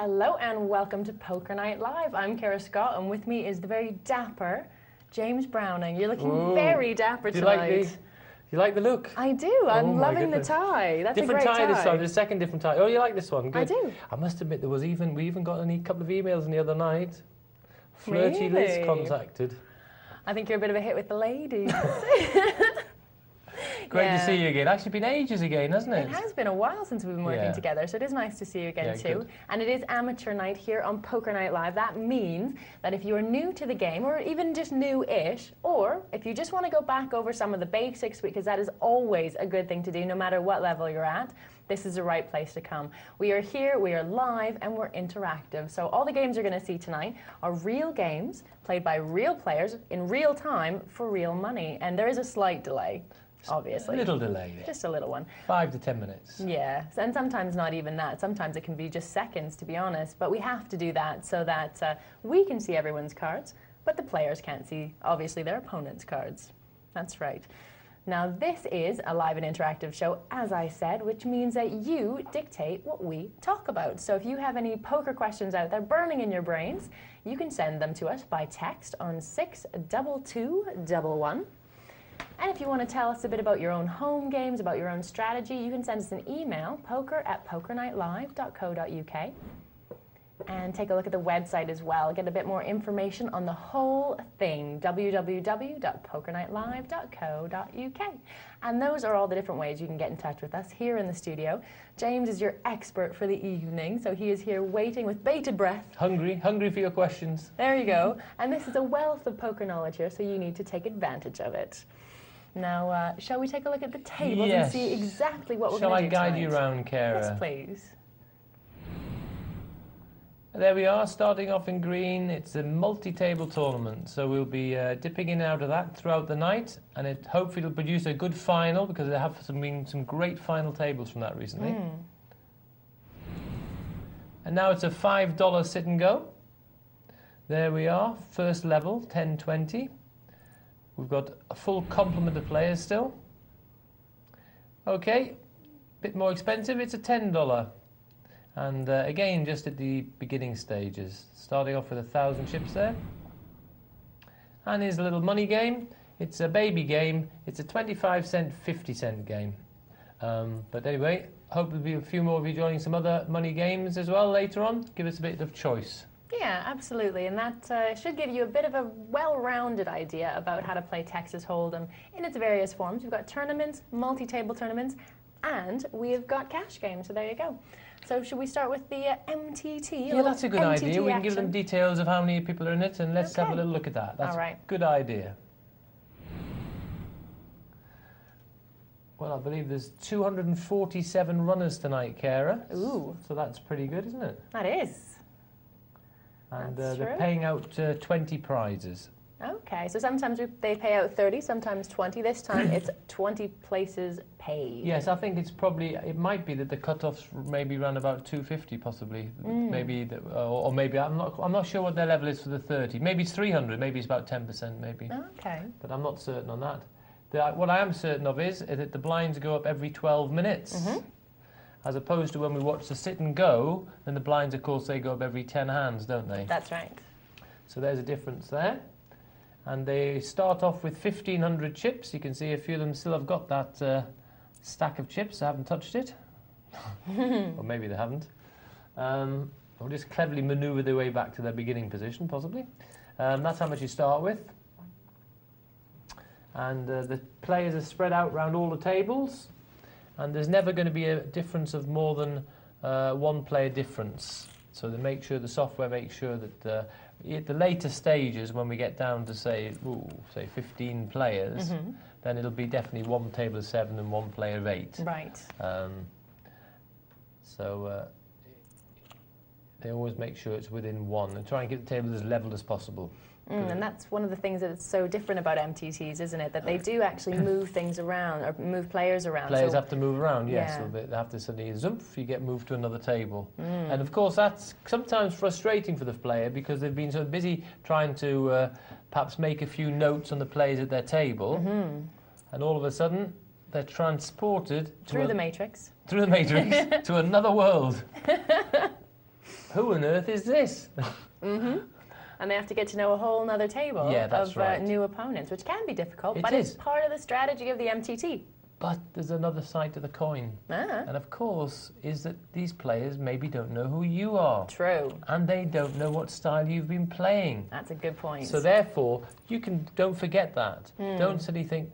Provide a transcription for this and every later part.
Hello and welcome to Poker Night Live. I'm Kara Scott and with me is the very dapper James Browning. You're looking very dapper tonight. Do you like the look? I do. I'm loving the tie. That's different a great tie. This time. There's a second different tie. Oh, you like this one? Good. I do. I must admit, we even got a couple of emails the other night. Flirty Liz contacted. I think you're a bit of a hit with the ladies. Great to see you again. Actually, been ages again, hasn't it? It has been a while since we've been working together, so it is nice to see you again too. Good. And it is amateur night here on Poker Night Live. That means that if you are new to the game, or even just new-ish, or if you just want to go back over some of the basics, because that is always a good thing to do, no matter what level you're at, this is the right place to come. We are here, we are live, and we're interactive. So all the games you're going to see tonight are real games played by real players in real time for real money. And there is a slight delay. Obviously. A little delay. Just a little one. 5 to 10 minutes. Yeah, and sometimes not even that. Sometimes it can be just seconds, to be honest. But we have to do that so that we can see everyone's cards, but the players can't see, obviously, their opponent's cards. That's right. Now, this is a live and interactive show, as I said, which means that you dictate what we talk about. So if you have any poker questions out there burning in your brains, you can send them to us by text on 62211. And if you want to tell us a bit about your own home games, about your own strategy, you can send us an email, poker@pokernightlive.co.uk. And take a look at the website as well. Get a bit more information on the whole thing, www.pokernightlive.co.uk. And those are all the different ways you can get in touch with us here in the studio. James is your expert for the evening, so he is here waiting with bated breath. Hungry for your questions. There you go. And this is a wealth of poker knowledge here, so you need to take advantage of it. Now, shall we take a look at the tables and see exactly what we're going to do Shall I guide tonight? you around, Kara? Yes, please. There we are, starting off in green. It's a multi-table tournament, so we'll be dipping in and out of that throughout the night, and hopefully it'll produce a good final, because there have been some great final tables from that recently. And now it's a $5 sit and go. There we are, first level, 10-20. We've got a full complement of players still. Okay, a bit more expensive, it's a $10. And again, just at the beginning stages, starting off with 1,000 chips there. And here's a little money game. It's a baby game. It's a 25-cent, 50-cent game. But anyway, hope there'll be a few more of you joining some other money games as well later on. Give us a bit of choice. Yeah, absolutely, and that should give you a bit of a well-rounded idea about how to play Texas Hold'em in its various forms. We've got tournaments, multi-table tournaments, and we've got cash games, so there you go. So should we start with the MTT? Yeah, that's a good MTT idea. We can give action? them details of how many people are in it, and let's have a little look at that. That's a good idea. Well, I believe there's 247 runners tonight, Kara. Ooh. So that's pretty good, isn't it? That is. And they're paying out 20 prizes. Okay, so sometimes they pay out 30, sometimes 20. This time it's 20 places paid. Yes, I think it might be that the cut-offs maybe around about 250 possibly. Maybe, or maybe, I'm not sure what their level is for the 30. Maybe it's 300, maybe it's about 10% maybe. Okay. But I'm not certain on that. What I am certain of is that the blinds go up every 12 minutes. As opposed to when we watch the sit and go, then the blinds, of course, they go up every 10 hands, don't they? That's right. So there's a difference there. And they start off with 1,500 chips. You can see a few of them still have got that stack of chips. They haven't touched it. Or maybe they haven't. Or just cleverly manoeuvre their way back to their beginning position, possibly. That's how much you start with. And the players are spread out around all the tables. And there's never going to be a difference of more than one player difference. So the software makes sure that at the later stages, when we get down to say 15 players, then it'll be definitely one table of 7 and one player of 8. Right. So they always make sure it's within 1 and try and keep the table as level as possible. And that's one of the things that's so different about MTTs, isn't it? That they do actually move things around, or move players around. Players have to move around, yes. So they have to suddenly, zoomp, you get moved to another table. And of course, that's sometimes frustrating for the player because they've been so busy trying to perhaps make a few notes on the players at their table. And all of a sudden, they're transported through the Matrix. Through the Matrix to another world. who on earth is this? And they have to get to know a whole nother table Yeah, that's of right. new opponents, which can be difficult, It but is. it's part of the strategy of the MTT. But there's another side to the coin. Ah, And of course, is that these players maybe don't know who you are. true. And they don't know what style you've been playing. That's a good point. So therefore, don't forget that. Don't suddenly think,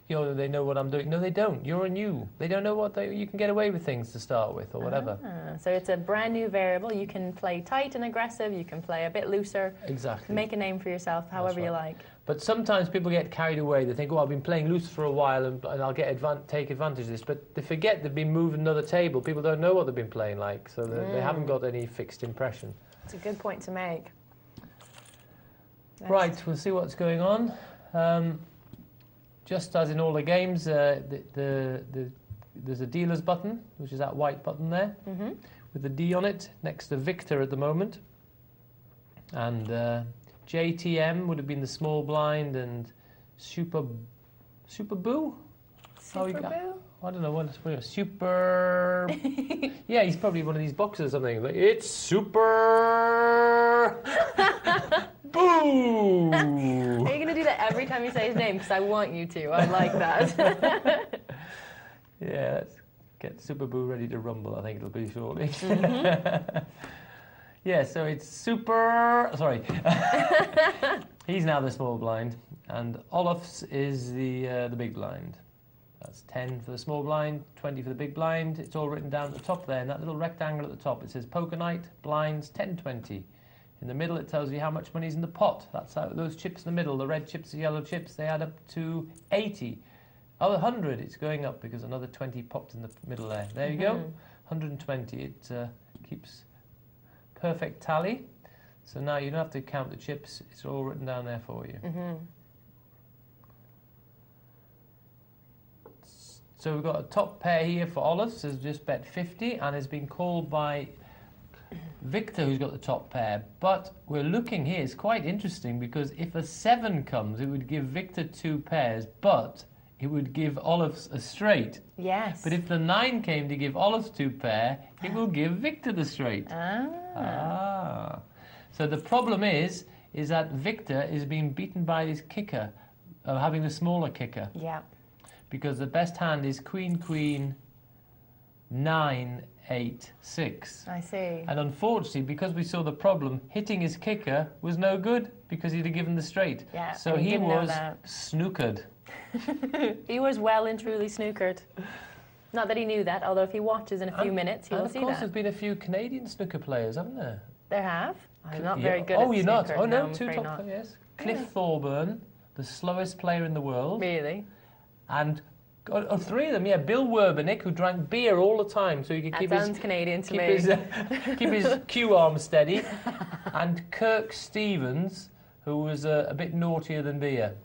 they know what I'm doing. No, they don't. You're a new. They don't know you can get away with things to start with or whatever. So it's a brand new variable. You can play tight and aggressive. You can play a bit looser. Exactly. Make a name for yourself however you like. But sometimes people get carried away. They think, I've been playing loose for a while and I'll take advantage of this. But they forget they've been moving another table. People don't know what they've been playing like, so they haven't got any fixed impression. It's a good point to make. Right, we'll see what's going on. Just as in all the games, there's a dealer's button, which is that white button there, with the D on it, next to Victor at the moment. And JTM would have been the small blind, and Super Boo? Super Boo? I don't know, what Super... Yeah, he's probably one of these boxers or something. Like, it's Super... Boo! Are you going to do that every time you say his name? Because I want you to. I like that. Yeah, let's get Super Boo ready to rumble. I think it'll be shortly. Yeah, so it's Super... Sorry. He's now the small blind. And Olaf's is the big blind. That's 10 for the small blind, 20 for the big blind. It's all written down at the top there. In that little rectangle at the top, it says Poker Night, blinds, 10-20. In the middle, it tells you how much money's in the pot. That's how those chips in the middle, the red chips, the yellow chips, they add up to 80. Oh, 100, it's going up because another 20 popped in the middle there. There you go, 120. It keeps perfect tally. So now you don't have to count the chips. It's all written down there for you. So we've got a top pair here for Olafs, has just bet 50 and has been called by Victor, who's got the top pair. But we're looking here, it's quite interesting because if a 7 comes, it would give Victor 2 pairs, but it would give Olafs a straight. Yes. But if the 9 came to give Olafs 2 pair, it will give Victor the straight. So the problem is that Victor is being beaten by his kicker, having the smaller kicker. Yeah. Because the best hand is Queen, Queen, 9, 8, 6. I see. And unfortunately, because we saw the problem, hitting his kicker was no good because he'd have given the straight. Yeah, so he he didn't know was that. snookered. He was well and truly snookered. Not that he knew that, although if he watches in a few minutes, he will see And of course, that. there's been a few Canadian snooker players, haven't there? There have. I'm not Yeah. very good Oh, at you're not? snooker. Oh, no, I'm 2 afraid top not. players. Cliff Thorburn, the slowest player in the world. Really? And 3 of them, yeah. Bill Werbenick, who drank beer all the time so he could That keep sounds Canadian to keep me. keep his cue arm steady. And Kirk Stevens, who was a bit naughtier than beer.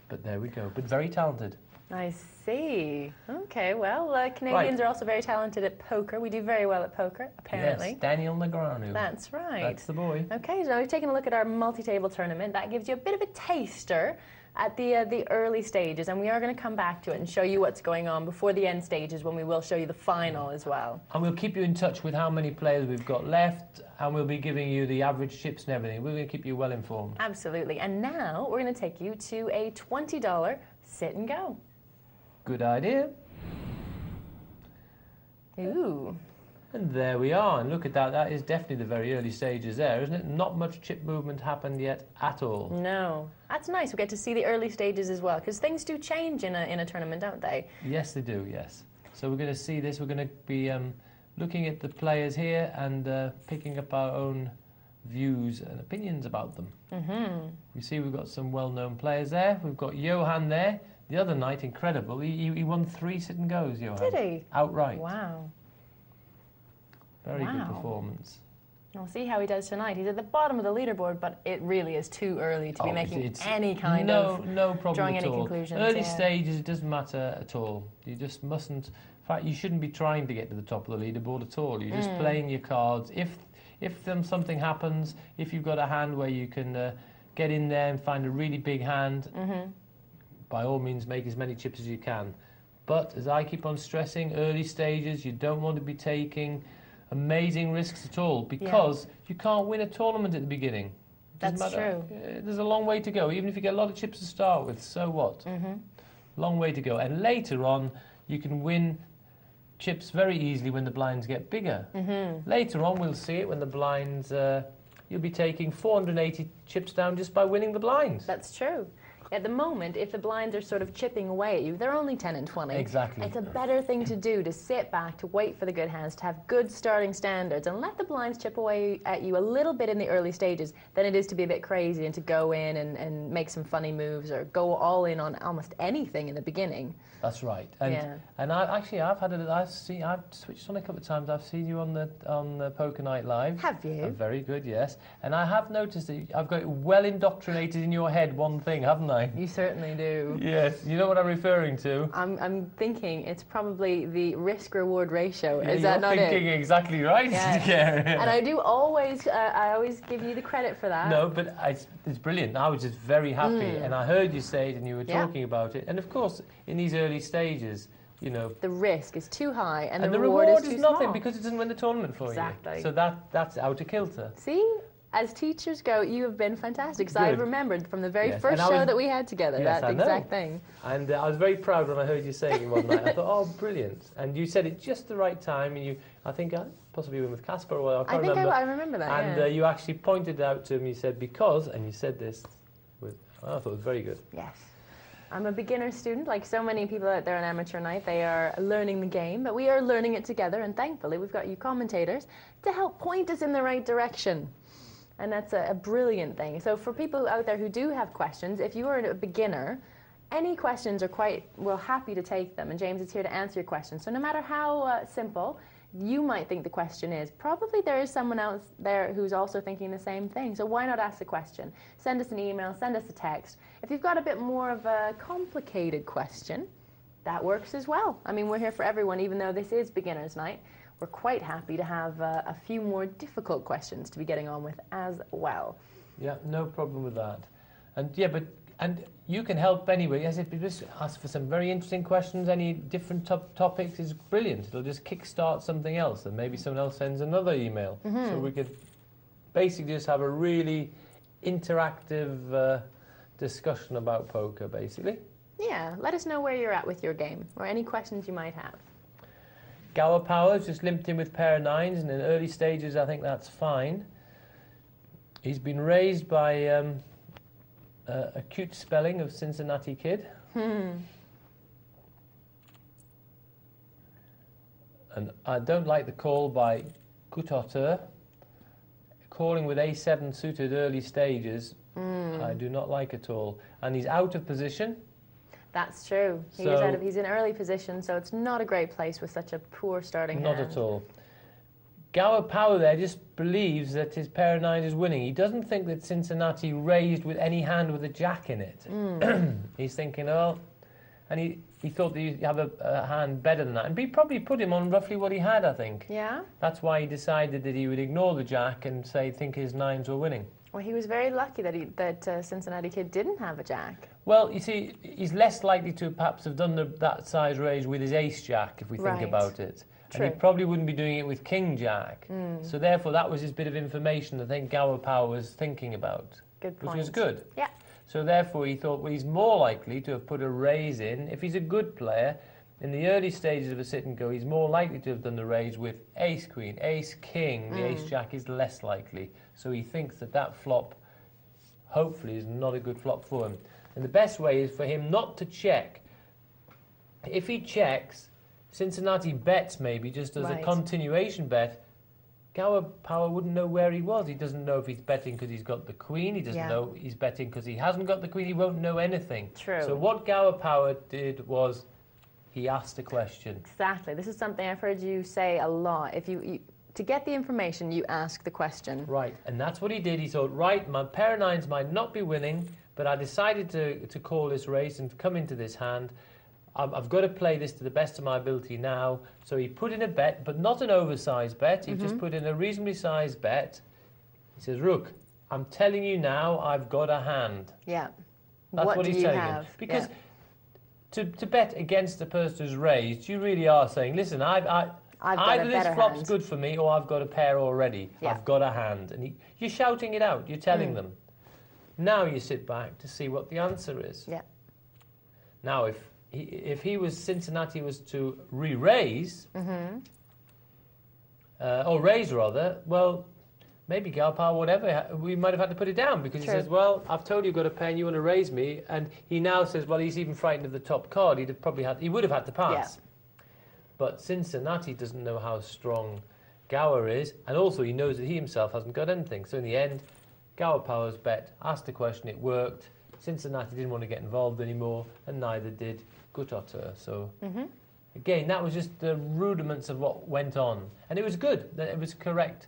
But there we go, but very talented. I see. Okay, well, Canadians are also very talented at poker. We do very well at poker, apparently. Yes, Daniel Negreanu. That's right. That's the boy. Okay, so we've taken a look at our multi-table tournament. That gives you a bit of a taster at the early stages, and we are going to come back to it and show you what's going on before the end stages, when we will show you the final as well. And we'll keep you in touch with how many players we've got left, and we'll be giving you the average chips and everything. We're going to keep you well informed. Absolutely. And now we're going to take you to a $20 sit and go. Good idea. Ooh. And there we are, and look at that. That is definitely the very early stages there, isn't it? Not much chip movement happened yet at all. No. That's nice. We get to see the early stages as well, because things do change in a tournament, don't they? Yes, they do, yes. So we're going to see this. We're going to be looking at the players here and picking up our own views and opinions about them. You see we've got some well-known players there. We've got Johan there. The other night, incredible, he won 3 sit and goes, Johan. Did he? Outright. Wow. Very good performance. We'll see how he does tonight. He's at the bottom of the leaderboard, but it really is too early to be making any kind of no problem drawing at any all. conclusions. Early stages, it doesn't matter at all. You just mustn't. In fact, you shouldn't be trying to get to the top of the leaderboard at all. You're just playing your cards. If something happens, if you've got a hand where you can get in there and find a really big hand, by all means, make as many chips as you can. But as I keep on stressing, early stages, you don't want to be taking amazing risks at all, because you can't win a tournament at the beginning. That's true. There's a long way to go. Even if you get a lot of chips to start with, so what? Long way to go. And later on, you can win chips very easily when the blinds get bigger. Later on, we'll see it when the blinds, you'll be taking 480 chips down just by winning the blinds. That's true. At the moment, if the blinds are sort of chipping away at you, they're only 10 and 20. Exactly. It's a better thing to do to sit back, to wait for the good hands, to have good starting standards, and let the blinds chip away at you a little bit in the early stages than it is to be a bit crazy and to go in and make some funny moves or go all in on almost anything in the beginning. That's right. And I've switched on a couple of times. I've seen you on the Poker Night Live. Have you? Very good, yes. And I have noticed that I've got it well indoctrinated in your head one thing, haven't I? You certainly do. Yes. You know what I'm referring to? I'm thinking it's probably the risk-reward ratio. Yeah, Is that not it? You're thinking exactly right. Yes. And I do always, I always give you the credit for that. No, but it's brilliant. I was just very happy, and I heard you say it, and you were talking about it. And of course, in these early stages, you know, the risk is too high, and the reward is too nothing small. because it doesn't win the tournament for Exactly. you. So that's out of kilter. See? As teachers go, you have been fantastic. Because I remembered from the very first show that we had together, that exact thing. And I was very proud when I heard you saying it one night. I thought, oh, brilliant. And you said it just the right time. And I think possibly went with Casper, or I can't remember. I remember that, And you actually pointed out to him, you said, because, and you said this, I thought it was very good. Yes. I'm a beginner student, like so many people out there on Amateur Night. They are learning the game, but we are learning it together. And thankfully, we've got you commentators to help point us in the right direction. And that's a brilliant thing. So for people out there who do have questions, if you are a beginner, any questions are we're happy to take them. And James is here to answer your questions. So no matter how simple you might think the question is, probably there is someone else there who's also thinking the same thing. So why not ask the question? Send us an email, send us a text. If you've got a bit more of a complicated question, that works as well. I mean, we're here for everyone, even though this is Beginner's Night. We're quite happy to have a few more difficult questions to be getting on with as well. Yeah, no problem with that. And you can help anyway. As if you just ask for some very interesting questions, any different topics is brilliant. It'll just kickstart something else, and maybe someone else sends another email. So we could basically just have a really interactive discussion about poker, basically. Yeah, let us know where you're at with your game, or any questions you might have. Gower Powers just limped in with pair of nines, and in early stages I think that's fine. He's been raised by a cute spelling of Cincinnati Kid. And I don't like the call by Gutotter. Calling with A7 suited early stages, I do not like at all. And he's out of position. That's true. He's in early position, so it's not a great place with such a poor starting hand. Not at all. Gower Power there just believes that his pair of nines is winning. He doesn't think that Cincinnati raised with any hand with a jack in it. He's thinking, oh, and he thought that he'd have a hand better than that. And we probably put him on roughly what he had, I think. Yeah? That's why he decided that he would ignore the jack and think his nines were winning. Well, he was very lucky that Cincinnati Kid didn't have a jack. Well, you see, he's less likely to perhaps have done that size raise with his ace-jack, if we think about it. True. And he probably wouldn't be doing it with king-jack. So therefore, that was his bit of information I think Gower Power was thinking about. Good point. Which was good. Yeah. So therefore, he thought, well, he's more likely to have put a raise in. If he's a good player, in the early stages of a sit-and-go, he's more likely to have done the raise with ace-queen, ace-king. The ace-jack is less likely. So he thinks that flop, hopefully, is not a good flop for him. And the best way is for him not to check. If he checks, Cincinnati bets maybe just as a continuation bet, Gower Power wouldn't know where he was. He doesn't know if he's betting because he's got the queen. He doesn't know he's betting because he hasn't got the queen. He won't know anything. True. So what Gower Power did was he asked a question. Exactly. This is something I've heard you say a lot. If you to get the information, you ask the question. Right, and that's what he did. He thought, right, my pair of nines might not be winning, but I decided to call this race and come into this hand. I've got to play this to the best of my ability now. So he put in a bet, but not an oversized bet. He just put in a reasonably sized bet. He says, Rook, I'm telling you now, I've got a hand. Yeah. That's what he's telling him. Because to bet against the person who's raised, you really are saying, listen, I've got either a this better flop's hand. good for me or I've got a pair already. Yeah. I've got a hand. And you're shouting it out. You're telling them. Now you sit back to see what the answer is. Yeah. Now, if Cincinnati was to re-raise, or raise rather, well, maybe Galpao, whatever, we might have had to put it down because True. he says, well, I've told you you've got a pair and you want to raise me. And he now says, well, he's even frightened of the top card. He would have had to pass. Yeah. But Cincinnati doesn't know how strong Gower is. And also he knows that he himself hasn't got anything. So in the end, Gower Powers bet, asked a question, it worked. Cincinnati didn't want to get involved anymore, and neither did Gutautur. So again, that was just the rudiments of what went on. And it was good. It was correct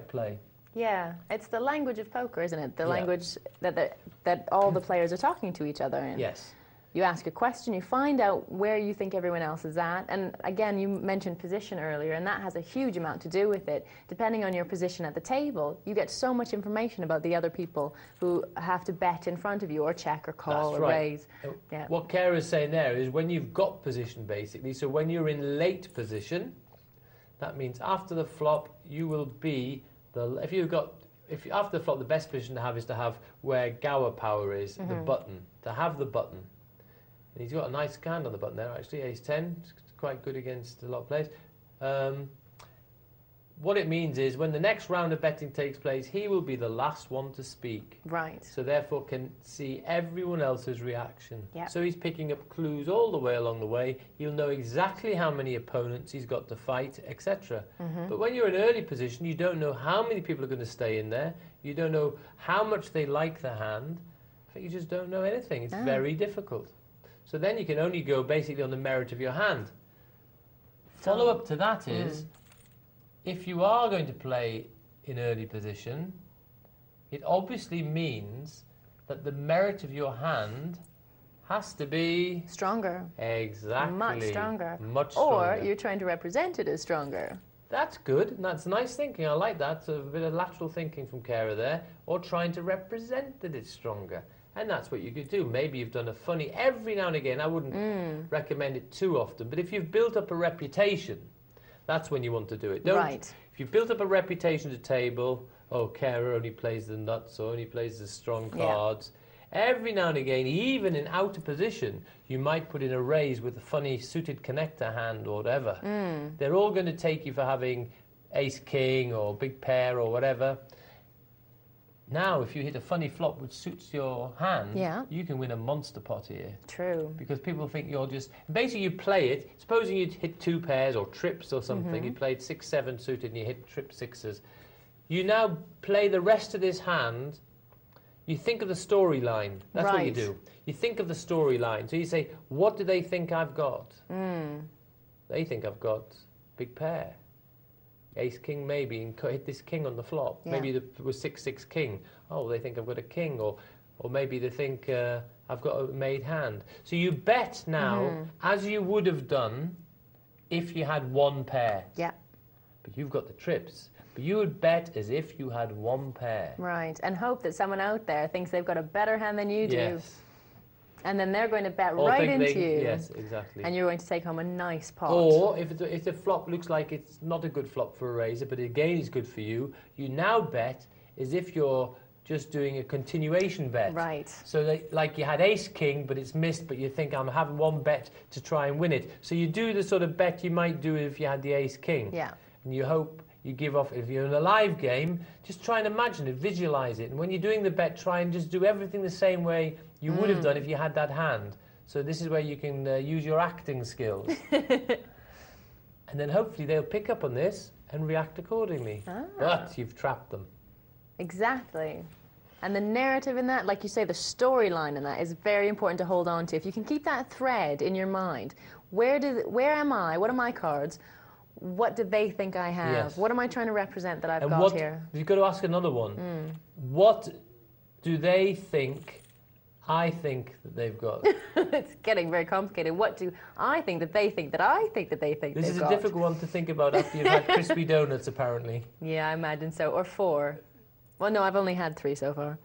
play. Yeah, it's the language of poker, isn't it? The Yeah. language that all the players are talking to each other in. Yes. You ask a question, you find out where you think everyone else is at. And again, you mentioned position earlier, and that has a huge amount to do with it. Depending on your position at the table, you get so much information about the other people who have to bet in front of you, or check, or call, That's or right. raise. Yeah. What Kara's saying there is when you've got position, basically, so when you're in late position, that means after the flop, you will be after the flop, the best position to have is to have where Gower Power is, the button, to have the button. And he's got a nice hand on the button there, actually, ace-10. It's quite good against a lot of players. What it means is when the next round of betting takes place, he will be the last one to speak. Right. So therefore can see everyone else's reaction. Yep. So he's picking up clues all the way along the way. He'll know exactly how many opponents he's got to fight, etc. But when you're in early position, you don't know how many people are going to stay in there. You don't know how much they like the hand. You just don't know anything. It's very difficult. So then you can only go basically on the merit of your hand. Follow-up to that is, if you are going to play in early position, it obviously means that the merit of your hand has to be... Stronger. Exactly. Much stronger. Much stronger. Or you're trying to represent it as stronger. That's good. And that's nice thinking. I like that. It's a bit of lateral thinking from Kara there. Or trying to represent that it's stronger. And that's what you could do. Maybe you've done a funny every now and again. I wouldn't recommend it too often. But if you've built up a reputation, that's when you want to do it. Right. If you've built up a reputation to table, oh, Kara only plays the nuts or only plays the strong cards. Every now and again, even in outer position, you might put in a raise with a funny suited connector hand or whatever. They're all going to take you for having ace-king or big pair or whatever. Now, if you hit a funny flop which suits your hand, you can win a monster pot here. True. Because people think you're just... Basically, you play it. Supposing you'd hit two pairs or trips or something. You played 6-7 suited and you hit trip sixes. You now play the rest of this hand. You think of the storyline. That's what you do. You think of the storyline. So you say, what do they think I've got? They think I've got big pair. Ace-king maybe, and hit this king on the flop. Maybe it was 6-6 king. Oh, they think I've got a king. Or maybe they think I've got a made hand. So you bet now, as you would have done if you had one pair. Yeah. But you've got the trips. But you would bet as if you had one pair. Right, and hope that someone out there thinks they've got a better hand than you do. Yes. And then they're going to bet Or right think into you. Yes, exactly. And you're going to take home a nice pot. Or if the flop looks like it's not a good flop for a raiser, but again is good for you, you now bet as if you're just doing a continuation bet. Right. So like you had ace-king, but it's missed, but you think I'm having one bet to try and win it. So you do the sort of bet you might do if you had the ace-king. Yeah. And you hope you give off. If you're in a live game, just try and imagine it, visualize it. And when you're doing the bet, try and just do everything the same way you would have done if you had that hand. So this is where you can use your acting skills. And then hopefully they'll pick up on this and react accordingly. But you've trapped them. Exactly. And the narrative in that, like you say, the storyline in that is very important to hold on to. If you can keep that thread in your mind, where am I? What are my cards? What do they think I have? Yes. What am I trying to represent that I've And got here? You've got to ask another one. What do they think I think that they've got? It's getting very complicated. What do I think that they think that I think that they think This they've is got? a difficult one to think about after you've had crispy donuts, apparently. Yeah, I imagine so. Or 4. Well, no, I've only had 3 so far.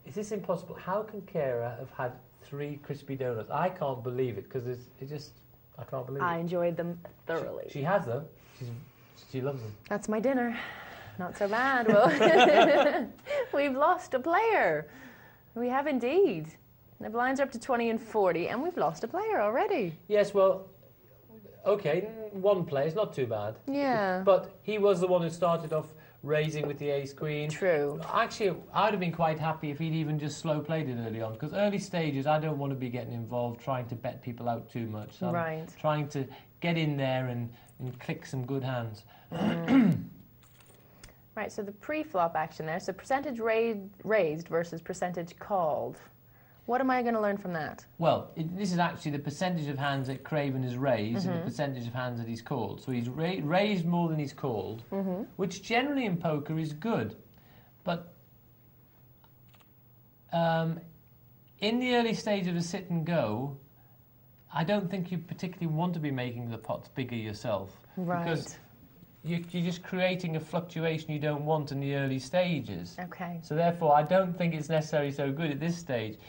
Is this impossible? How can Kara have had 3 crispy donuts? I can't believe it, because I can't believe I it. enjoyed them thoroughly. She has them. She loves them. That's my dinner. Not so bad. Well, we've lost a player. We have indeed. The blinds are up to 20 and 40, and we've lost a player already. Yes, well, okay, one player is not too bad. Yeah. But he was the one who started off raising with the ace-queen. True. Actually, I'd have been quite happy if he'd even just slow played it early on, because early stages, I don't want to be getting involved trying to bet people out too much. So I'm trying to get in there and click some good hands. Right, so the pre-flop action there, so percentage raised versus percentage called. What am I going to learn from that? Well, this is actually the percentage of hands that Craven has raised and the percentage of hands that he's called. So he's raised more than he's called, which generally in poker is good. But in the early stage of a sit and go, I don't think you particularly want to be making the pots bigger yourself. Right. Because you're just creating a fluctuation you don't want in the early stages. Okay. So therefore, I don't think it's necessarily so good at this stage.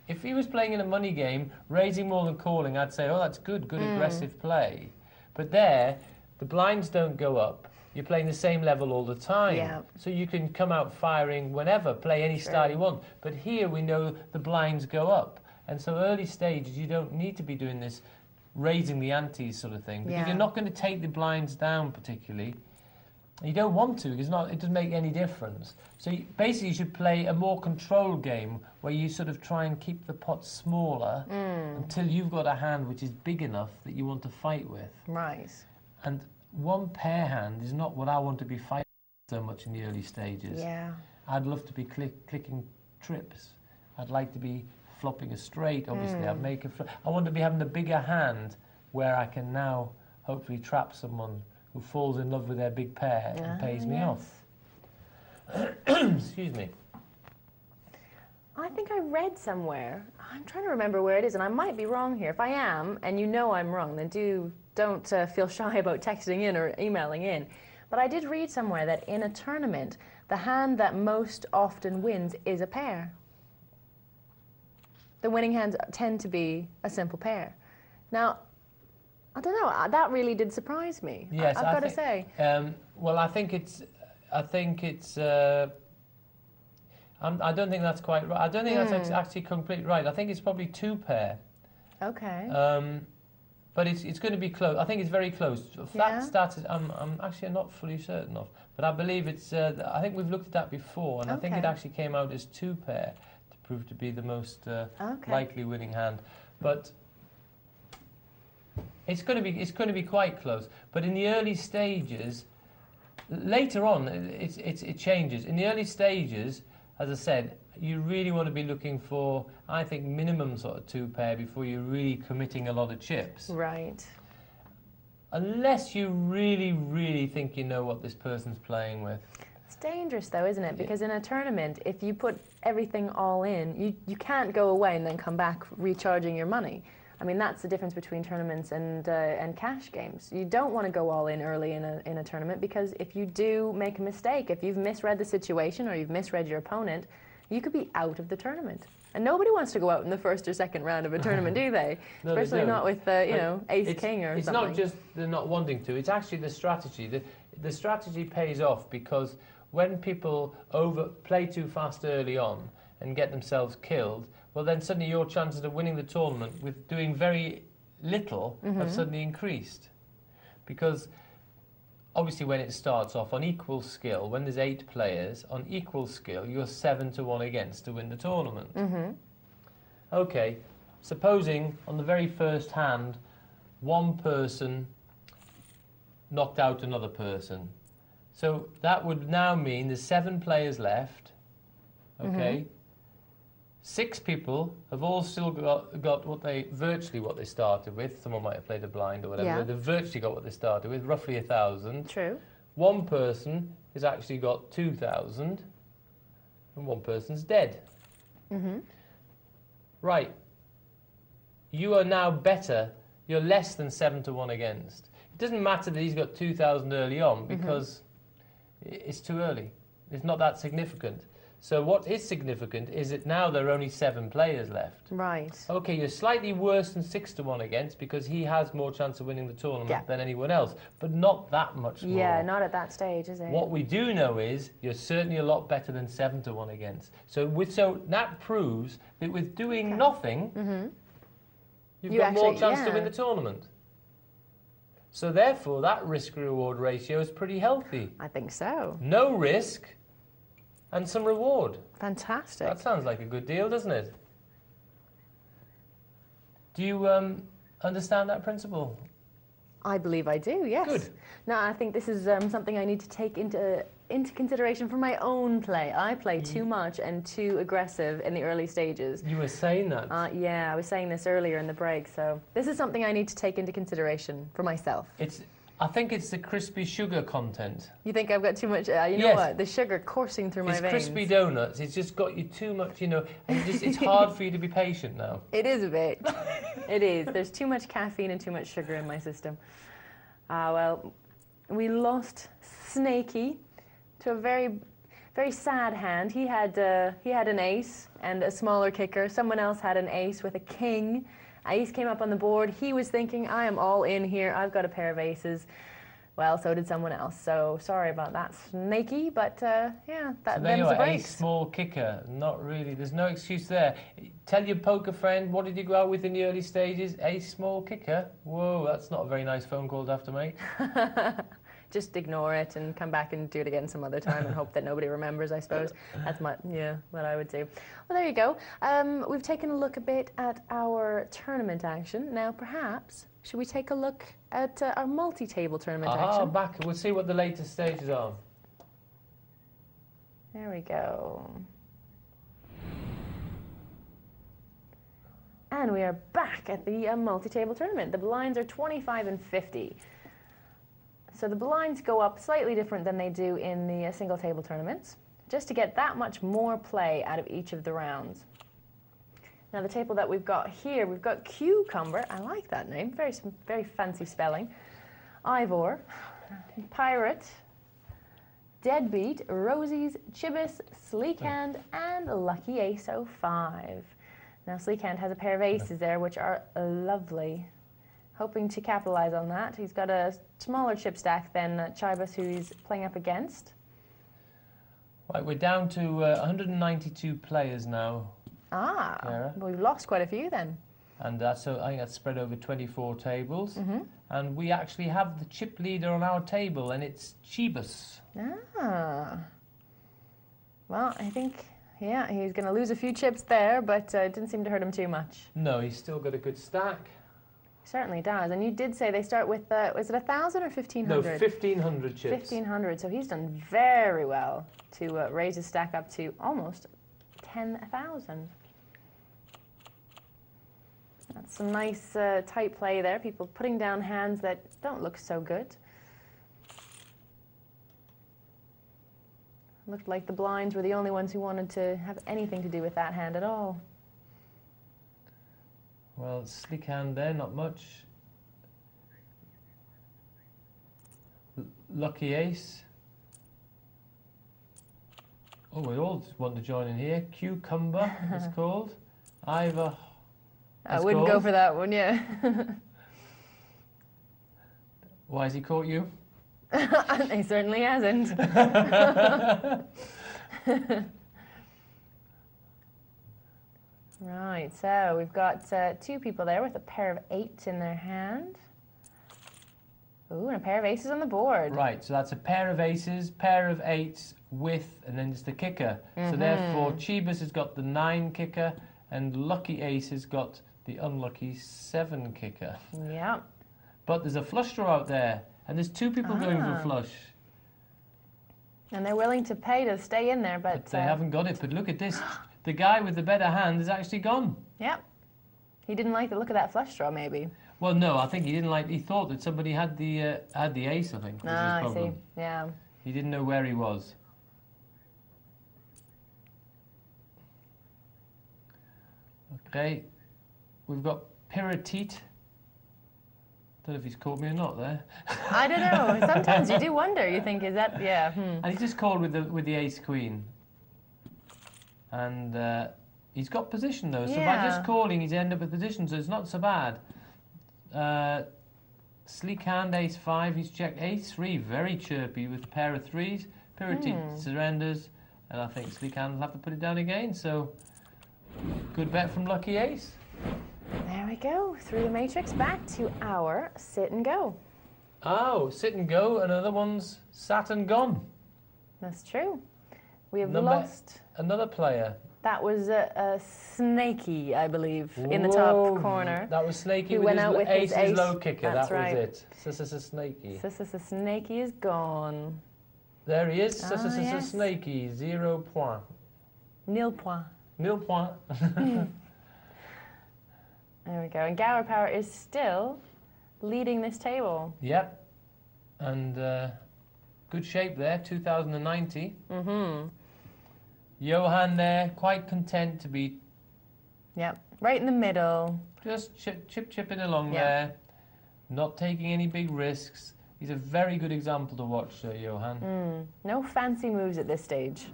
If he was playing in a money game, raising more than calling, I'd say, oh, that's good aggressive play. But there, the blinds don't go up. You're playing the same level all the time. Yeah. So you can come out firing whenever, play any style you want. But here we know the blinds go up. And so early stages, you don't need to be doing this raising the antes sort of thing, because you're not going to take the blinds down particularly. You don't want to, because it doesn't make any difference. So basically you should play a more controlled game where you sort of try and keep the pot smaller until you've got a hand which is big enough that you want to fight with. Right. And one pair hand is not what I want to be fighting so much in the early stages. Yeah. I'd love to be clicking trips. I'd like to be flopping a straight, obviously. I want to be having a bigger hand where I can now hopefully trap someone who falls in love with their big pair and pays me off. Excuse me. I think I read somewhere, I'm trying to remember where it is, and I might be wrong here. If I am, and you know I'm wrong, then don't feel shy about texting in or emailing in. But I did read somewhere that in a tournament, the hand that most often wins is a pair. The winning hands tend to be a simple pair. Now, I don't know, that really did surprise me. Yes, I've got to say. Well, I don't think that's quite right. I don't think that's actually complete right. I think it's probably two pair. Okay. But it's going to be close. I think it's very close. Flat stats, I'm actually not fully certain of. But I believe it's, I think we've looked at that before, and I think it actually came out as two pair to prove to be the most likely winning hand. But it's going to be quite close. But in the early stages, later on, it changes. In the early stages, as I said, you really want to be looking for, I think, minimum sort of two pair before you're really committing a lot of chips. Right. Unless you really, really think you know what this person's playing with. It's dangerous though, isn't it? Because in a tournament, if you put everything all in, you can't go away and then come back recharging your money. I mean, that's the difference between tournaments and cash games. You don't want to go all in early in a tournament, because if you do make a mistake, if you've misread the situation or you've misread your opponent, you could be out of the tournament. And nobody wants to go out in the first or second round of a tournament, do they? No, especially they not with, you know, ace-king or it's something. It's not just they're not wanting to, it's actually the strategy. The strategy pays off, because when people play too fast early on and get themselves killed, well, then suddenly your chances of winning the tournament with doing very little have suddenly increased. Because obviously when it starts off on equal skill, when there's 8 players, on equal skill, you're 7-1 against to win the tournament. Okay, supposing on the very first hand, one person knocked out another person. So that would now mean there's 7 players left, okay? 6 people have all still got virtually what they started with. Someone might have played a blind or whatever. They've virtually got what they started with, roughly 1,000. True. One person has actually got 2,000, and one person's dead. Right. You are now better. You're less than 7-1 against. It doesn't matter that he's got 2,000 early on, because it's too early. It's not that significant. So what is significant is that now there are only 7 players left. Right. Okay, you're slightly worse than 6 to 1 against because he has more chance of winning the tournament than anyone else, but not that much more. Yeah, not at that stage, is it? What we do know is you're certainly a lot better than 7 to 1 against. So that proves that with doing nothing, you've got more chance to win the tournament. So therefore, that risk-reward ratio is pretty healthy. I think so. No risk and some reward. Fantastic. That sounds like a good deal, doesn't it? Do you understand that principle? I believe I do, yes. Good. Now, I think this is something I need to take into consideration for my own play. I play too much and too aggressive in the early stages. You were saying that. Yeah, I was saying this earlier in the break, so this is something I need to take into consideration for myself. I think it's the crispy sugar content. You think I've got too much, you know what, the sugar coursing through my veins. It's crispy donuts, it's just got you too much, and it's hard for you to be patient now. It is a bit. It is. There's too much caffeine and too much sugar in my system. Well, we lost Snakey to a very, very sad hand. He had an ace and a smaller kicker. Someone else had an ace with a king. Ace came up on the board. He was thinking, I am all in here. I've got a pair of aces. Well, so did someone else. So sorry about that, Snakey. But yeah, so there you are, ace, small kicker. Not really. There's no excuse there. Tell your poker friend, what did you go out with in the early stages? Ace, small kicker. Whoa, that's not a very nice phone call to have to make. Just ignore it and come back and do it again some other time and hope that nobody remembers, I suppose. That's what I would do. Well, there you go. We've taken a look a bit at our tournament action. Now, perhaps, should we take a look at our multi-table tournament action? Back. We'll see what the latest stages are. There we go. And we are back at the multi-table tournament. The blinds are 25 and 50. So the blinds go up slightly different than they do in the single table tournaments, just to get that much more play out of each of the rounds. Now the table that we've got here, we've got Cucumber. I like that name, very fancy spelling. Ivor, Pirate, Deadbeat, Rosie's, Chibis, Sleekhand, and Lucky Ace 05. Now Sleekhand has a pair of aces there, which are lovely. Hoping to capitalize on that. He's got a smaller chip stack than Chibis, who he's playing up against. Right, we're down to 192 players now. Well, we've lost quite a few then. And so I think that's spread over 24 tables. And we actually have the chip leader on our table, and it's Chibis. Well, I think, yeah, he's going to lose a few chips there, but it didn't seem to hurt him too much. No, he's still got a good stack. Certainly does. And you did say they start with, was it 1,000 or 1,500? No, 1,500 chips. 1,500. So he's done very well to raise his stack up to almost 10,000. That's some nice tight play there. People putting down hands that don't look so good. Looked like the blinds were the only ones who wanted to have anything to do with that hand at all. Well, slick hand there, not much. Lucky Ace. Oh, we all want to join in here. Cucumber, it's called. Ivor. I wouldn't go for that one, yeah. Why has he caught you? He certainly hasn't. Right, so we've got two people there with a pair of eights in their hand. Ooh, and a pair of aces on the board. Right, so that's a pair of aces, pair of eights with, and then just the kicker. So therefore, Chibis has got the 9 kicker, and Lucky Ace has got the unlucky 7 kicker. Yeah. But there's a flush draw out there, and there's 2 people going for a flush. And they're willing to pay to stay in there, but they haven't got it. But look at this. The guy with the better hand is actually gone. Yep. He didn't like the look of that flush draw, maybe. Well, no, I think he didn't like. He thought that somebody had the ace. I think. I see. Yeah. He didn't know where he was. Okay, we've got Piratite. Don't know if he's caught me or not there. I don't know. Sometimes you do wonder. You think, is that, yeah. And he just called with the ace queen. And he's got position, though. So by Yeah. just calling, he's end up with position, so it's not so bad. Sleek hand, ace-5. He's checked ace-3. Very chirpy with a pair of threes. Purity surrenders. And I think Sleek hand will have to put it down again. So, good bet from Lucky Ace. There we go. Through the matrix, back to our sit and go. Oh, sit and go. Another one's sat and gone. That's true. We have Number- lost. Another player. That was a Snaky, I believe, in the top Whoa, corner. That was Snaky Who with went his out with his ace, ace. low kicker. That's That right. was it. Snaky. Snaky is gone. There he is. Yes. Snaky. 0 point. Nil point. Nil point. There we go. And Gower Power is still leading this table. Yep. And good shape there. 2090. Mm-hmm. Johan there, quite content to be Yep. Right in the middle. just chipping along Yeah. there, not taking any big risks. He's a very good example to watch, Johan. No fancy moves at this stage.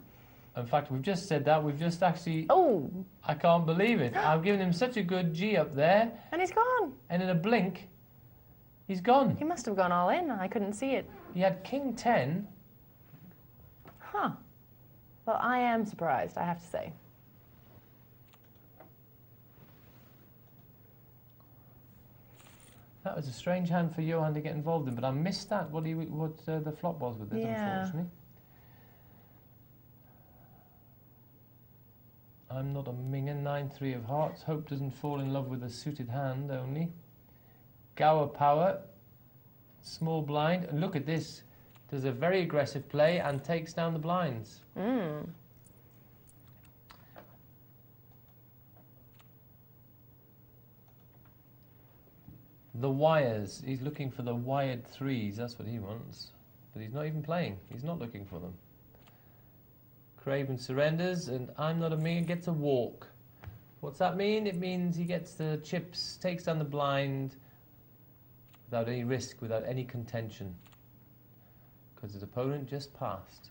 In fact, we've just said that. We've just actually... Oh, I can't believe it. I've given him such a good G up there, and he's gone. and in a blink, he's gone. He must have gone all in. I couldn't see it. He had King 10. Huh. Well, I am surprised, I have to say. That was a strange hand for Johan to get involved in, but I missed that, what the flop was with it, Yeah. unfortunately. I'm not a minger, 9-3 of hearts. Hope doesn't fall in love with a suited hand only. Gower Power, small blind. And look at this. Does a very aggressive play and takes down the blinds. The wires. He's looking for the wired threes. That's what he wants. But he's not even playing. He's not looking for them. Craven surrenders, and I'm not a minger gets a walk. What's that mean? It means he gets the chips, takes down the blind without any risk, without any contention. Because his opponent just passed.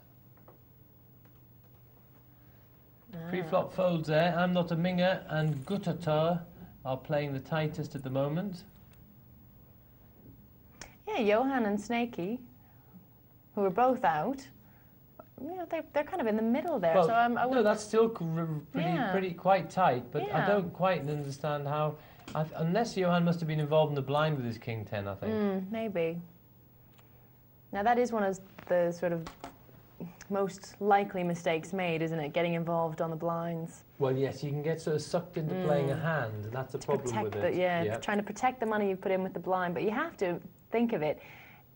Pre-flop folds there. I'm not a minger and Gutatar are playing the tightest at the moment. Yeah, Johan and Snaky, who are both out, you know, they're kind of in the middle there. Well, so I no, would, that's still pretty quite tight, but I Yeah. don't quite understand how, unless Johan must have been involved in the blind with his King 10, I think. maybe. Now that is one of the sort of most likely mistakes made, isn't it? Getting involved on the blinds. Well, yes, you can get sort of sucked into playing a hand, and that's a problem with it. Trying to protect the money you've put in with the blind, but you have to think of it.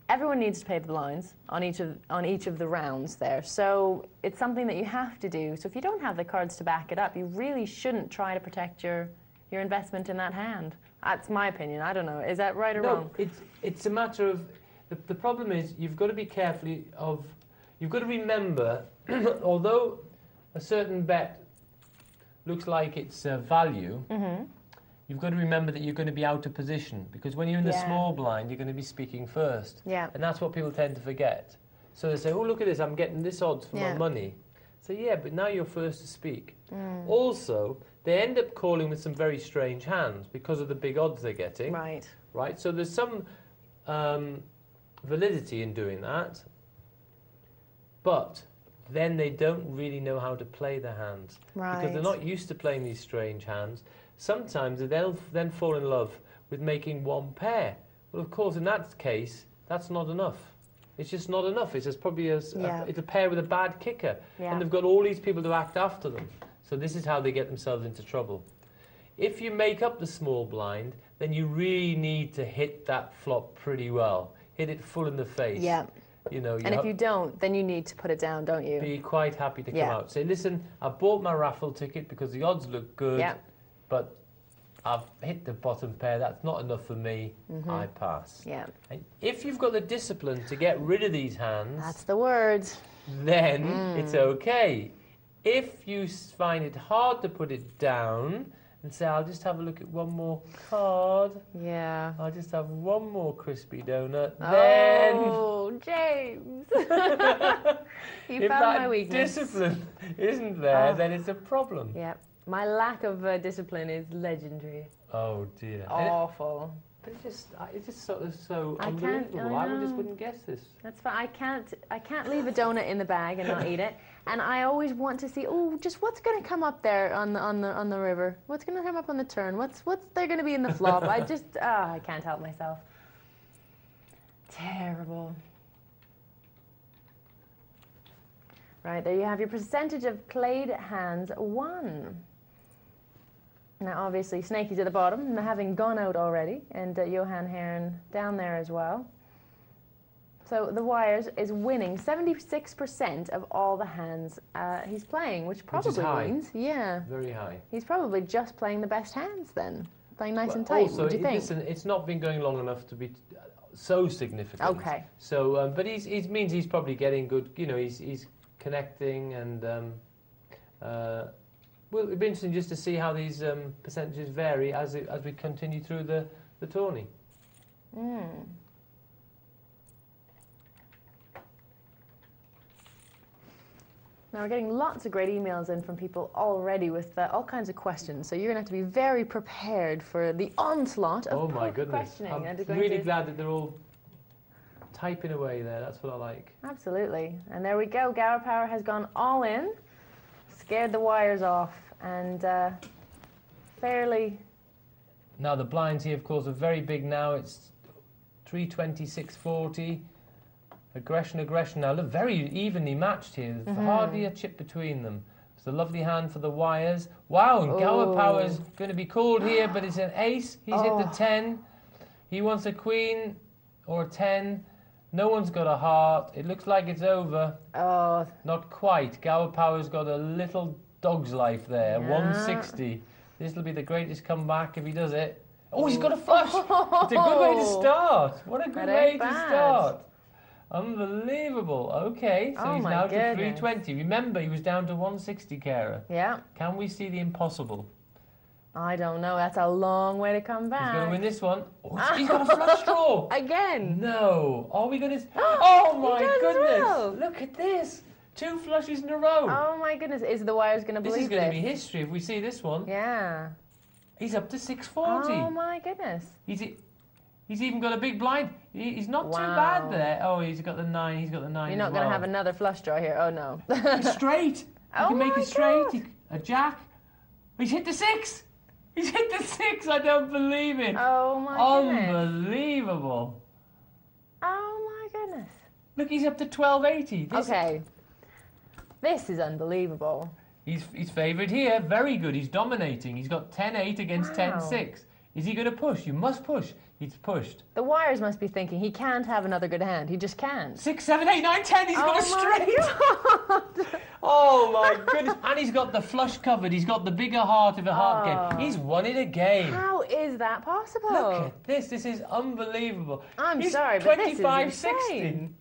Everyone needs to pay the blinds on each of the rounds there, so it's something that you have to do. So if you don't have the cards to back it up, you really shouldn't try to protect your investment in that hand. That's my opinion. I don't know. Is that right or wrong? No, it's a matter of the problem is you've got to be careful of. You've got to remember, although a certain bet looks like it's value, you've got to remember that you're going to be out of position, because when you're in the small blind, you're going to be speaking first. Yeah. And that's what people tend to forget. So they say, oh, look at this, I'm getting this odds for my money. So yeah, but now you're first to speak. Also, they end up calling with some very strange hands because of the big odds they're getting. Right. Right, so there's some validity in doing that. But then they don't really know how to play the hands. Right. Because they're not used to playing these strange hands. Sometimes they'll then fall in love with making one pair. Well, of course, in that case, that's not enough. It's just not enough. It's just probably it's a pair with a bad kicker. Yeah. And they've got all these people to act after them. So this is how they get themselves into trouble. If you make up the small blind, then you really need to hit that flop pretty well. Hit it full in the face. Yeah. You know, And if you don't, then you need to put it down, don't you? be quite happy to come out. Say, listen, I bought my raffle ticket because the odds look good, but I've hit the bottom pair. That's not enough for me. I pass. Yeah. And if you've got the discipline to get rid of these hands, That's the word. then it's okay. If you find it hard to put it down and say, I'll just have a look at one more card. Yeah. I'll just have one more crispy donut. Oh, James. You If found that my weakness. discipline isn't there, then it's a problem. Yeah. My lack of discipline is legendary. Oh dear. Awful. But it's just sort of so I can't- unbelievable. I I just know. wouldn't guess this. That's fine. I can't leave a donut in the bag and not eat it. And I always want to see, just what's going to come up there on the river? What's going to come up on the turn? What's there going to be in the flop? I can't help myself. Terrible. Right, there you have your percentage of played hands won. Now, obviously, Snakey's at the bottom, having gone out already, and Johan Heron down there as well. So the Wires is winning 76% of all the hands he's playing, which probably means, yeah, Very high. he's probably just playing the best hands then, playing nice and tight. Also, what do you think? listen, it's not been going long enough to be so significant. Okay. So, but it means he's probably getting good. You know, he's connecting, and well, it'll be interesting just to see how these percentages vary as we continue through the tourney. Now we're getting lots of great emails in from people already with all kinds of questions, so you're going to have to be very prepared for the onslaught of Oh my goodness! questioning. I'm and going really to- glad that they're all typing away there. That's what I like. Absolutely. And there we go. Gower Power has gone all in, scared the Wires off, and fairly... Now the blinds here, of course, are very big now. It's 320, 640. Aggression. Now look, very evenly matched here. There's hardly a chip between them. It's a lovely hand for the Wires. Wow, and Gower Power's going to be called here, but it's an ace. He's hit the 10. He wants a queen or a 10. No one's got a heart. It looks like it's over. Oh, Not quite. Gower Power's got a little dog's life there. Yeah. 160. This will be the greatest comeback if he does it. Oh, he's got a flush. It's a good way to start. What a good That way ain't to bad. start. Unbelievable. Okay, so Oh he's my now goodness. to 320. Remember, he was down to 160, Kara. yeah. Can we see the impossible? I don't know. That's a long way to come He's back. going to win this one. Oh, he's got a flush draw. Again. No. Are we going to... Oh, my He does goodness. well. Look at this. 2 flushes in a row. Oh my goodness. Is the Wires going to This believe is going to be history if we see this one. Yeah. He's up to 640. Oh my goodness. He's even got a big blind. He's not too Wow. bad there. Oh, he's got the 9. He's got the 9 You're not as going to well. have another flush draw here. Oh no. It's straight. He Oh can make my it straight. God. A jack. He's hit the 6. He's hit the 6. I don't believe it. Oh my goodness. Unbelievable. Oh my goodness. Look, he's up to 1280. Okay. This is unbelievable. He's favoured here. Very good. He's dominating. He's got 10-8 against Wow. 10-6. Is he going to push? You must push. He's pushed. The Wires must be thinking he can't have another good hand. He just can't. 6, 7, 8, 9, 10. He's got a straight. God. Oh my goodness. And he's got the flush covered. He's got the bigger heart of a heart Oh. game. He's won it again. How is that possible? Look at this. This is unbelievable. I'm He's sorry, but this is 25-60. insane.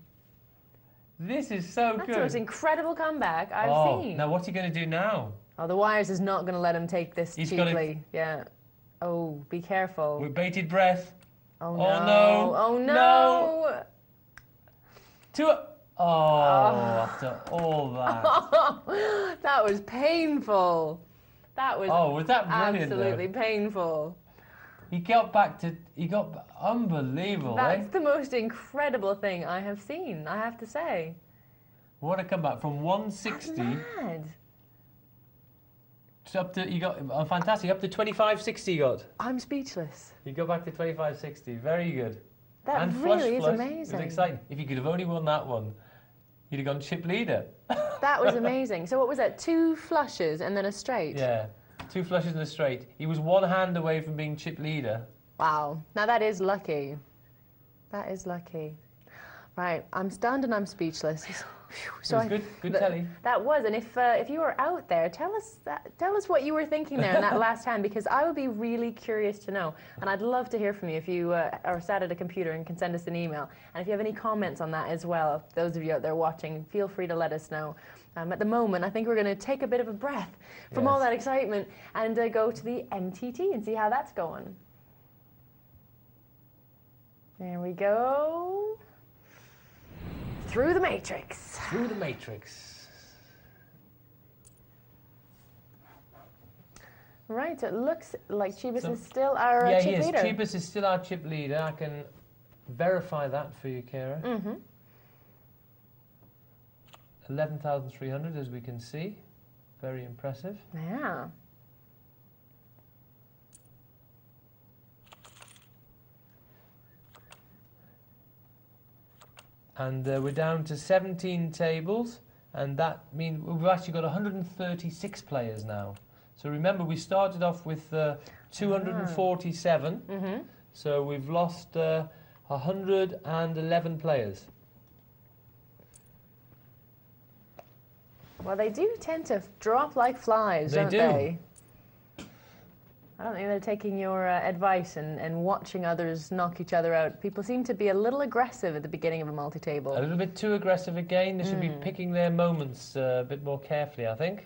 This is so That's good. the most incredible comeback I've seen. Now what's he going to do now? Oh, the Wires is not going to let him take this He's gotta- cheaply. Yeah. Oh, be careful. With bated breath. Oh Oh, no. no. Oh no. No. After all that. That was painful. That was Oh, was that brilliant? absolutely painful. He got unbelievable, That's eh? the most incredible thing I have seen, I have to say. What a comeback from 160 Mad. to up to, you got, fantastic, up to 25-60 you got. I'm speechless. You go back to 25-60, very good. That And really is flush. amazing. It was exciting. If you could have only won that one, you'd have gone chip leader. That was amazing. So what was that? 2 flushes and then a straight? Yeah, 2 flushes and a straight. He was 1 hand away from being chip leader. Wow. Now that is lucky. That is lucky. Right, I'm stunned and I'm speechless. It was good telly. That was, and if you were out there, tell us what you were thinking there in that last hand, because I would be really curious to know, and I'd love to hear from you if you are sat at a computer and can send us an email, and if you have any comments on that as well. Those of you out there watching, feel free to let us know. At the moment, I think we're going to take a bit of a breath from all that excitement and go to the MTT and see how that's going. There we go. Through the matrix. Through the matrix. Right, so it looks like Chibis is still our chip leader. Yeah, he is. Chibis is still our chip leader. I can verify that for you, Kira. 11,300, as we can see. Very impressive. Yeah. And we're down to 17 tables, and that means we've actually got 136 players now. So remember, we started off with 247, so we've lost 111 players. Well, they do tend to drop like flies, don't they? I don't think they're taking your advice and watching others knock each other out. People seem to be a little aggressive at the beginning of a multi-table. A little bit too aggressive again. They should be picking their moments a bit more carefully, I think.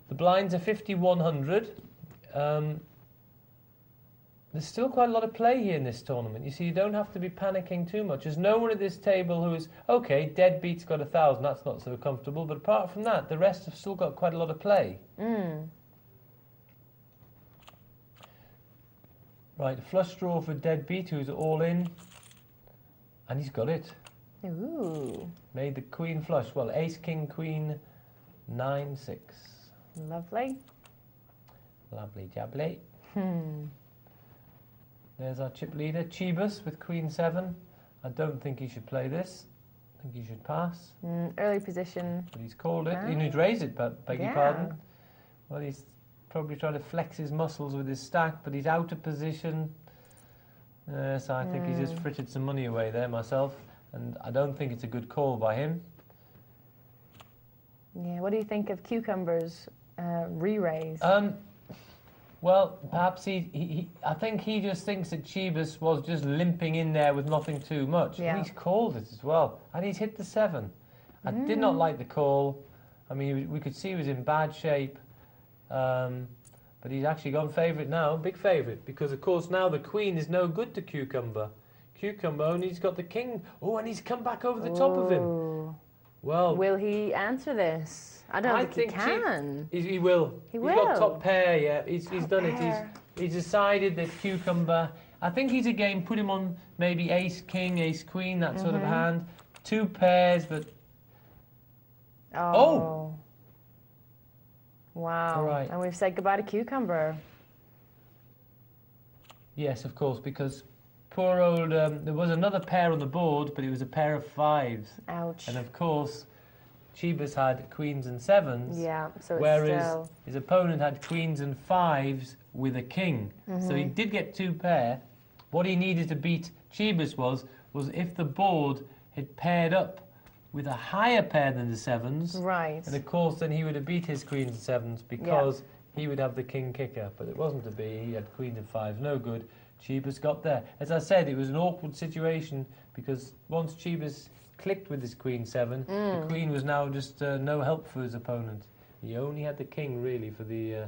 The blinds are 5,100. There's still quite a lot of play here in this tournament. You see, you don't have to be panicking too much. There's no one at this table who is, okay, Deadbeat's got 1,000, that's not so comfortable, but apart from that, the rest have still got quite a lot of play. Right, flush draw for Deadbeat, who's all in, and he's got it. Ooh. Made the queen flush. Well, ace, king, queen, 9-6. Lovely. Lovely jubbly. There's our chip leader, Chibis, with queen 7. I don't think he should play this. I think he should pass. Early position. But he's called it. He's raised it, but beg your pardon. Well, he's probably trying to flex his muscles with his stack, but he's out of position. So I think he just frittered some money away there myself. And I don't think it's a good call by him. Yeah, what do you think of Cucumber's re-raise? Well, perhaps I think he just thinks that Chibis was just limping in there with nothing too much. Yeah. And he's called it as well. And he's hit the 7. I did not like the call. I mean, we could see he was in bad shape. But he's actually gone favourite now, big favourite. Because, of course, now the queen is no good to Cucumber. Cucumber only's got the king. Oh, and he's come back over the top of him. Well, will he answer this? I don't think he can. He will. He's got top pair, yeah. He's done it. He's decided that Cucumber... I think he's again put him on maybe ace, king, ace, queen, that sort of hand. 2 pairs, but... Oh! Wow. Right. And we've said goodbye to Cucumber. Yes, of course, because poor old... there was another pair on the board, but it was a pair of 5s. Ouch. And of course... Chibis had queens and 7s, so whereas his opponent had queens and 5s with a king. So he did get 2 pair. What he needed to beat Chibis was if the board had paired up with a higher pair than the 7s. Right. And of course, then he would have beat his queens and 7s because he would have the king kicker. But it wasn't to be. He had queens and 5s. No good. Chibis got there. As I said, it was an awkward situation because once Chibis clicked with his queen 7, the queen was now just no help for his opponent. He only had the king really for the...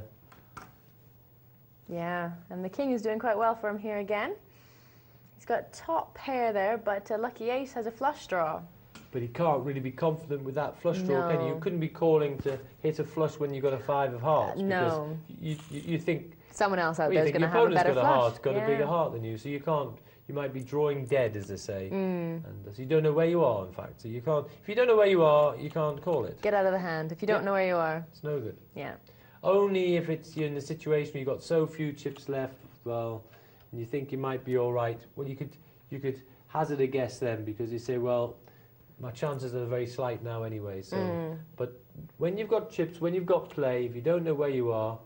Yeah, and the king is doing quite well for him here again. He's got top pair there, but Lucky Ace has a flush draw. But he can't really be confident with that flush draw, can you? You couldn't be calling to hit a flush when you got a 5 of hearts. No. Because you think... Someone else out there is going to have a better flush. Got a bigger heart than you, so you can't... You might be drawing dead, as they say, and so you don't know where you are. In fact, so you can't. If you don't know where you are, you can't call it. Get out of the hand. If you don't know where you are, it's no good. Yeah. Only if you're in a situation where you've got so few chips left, well, and you think you might be all right. Well, you could hazard a guess then because you say, well, my chances are very slight now anyway. So, but when you've got chips, when you've got play, if you don't know where you are,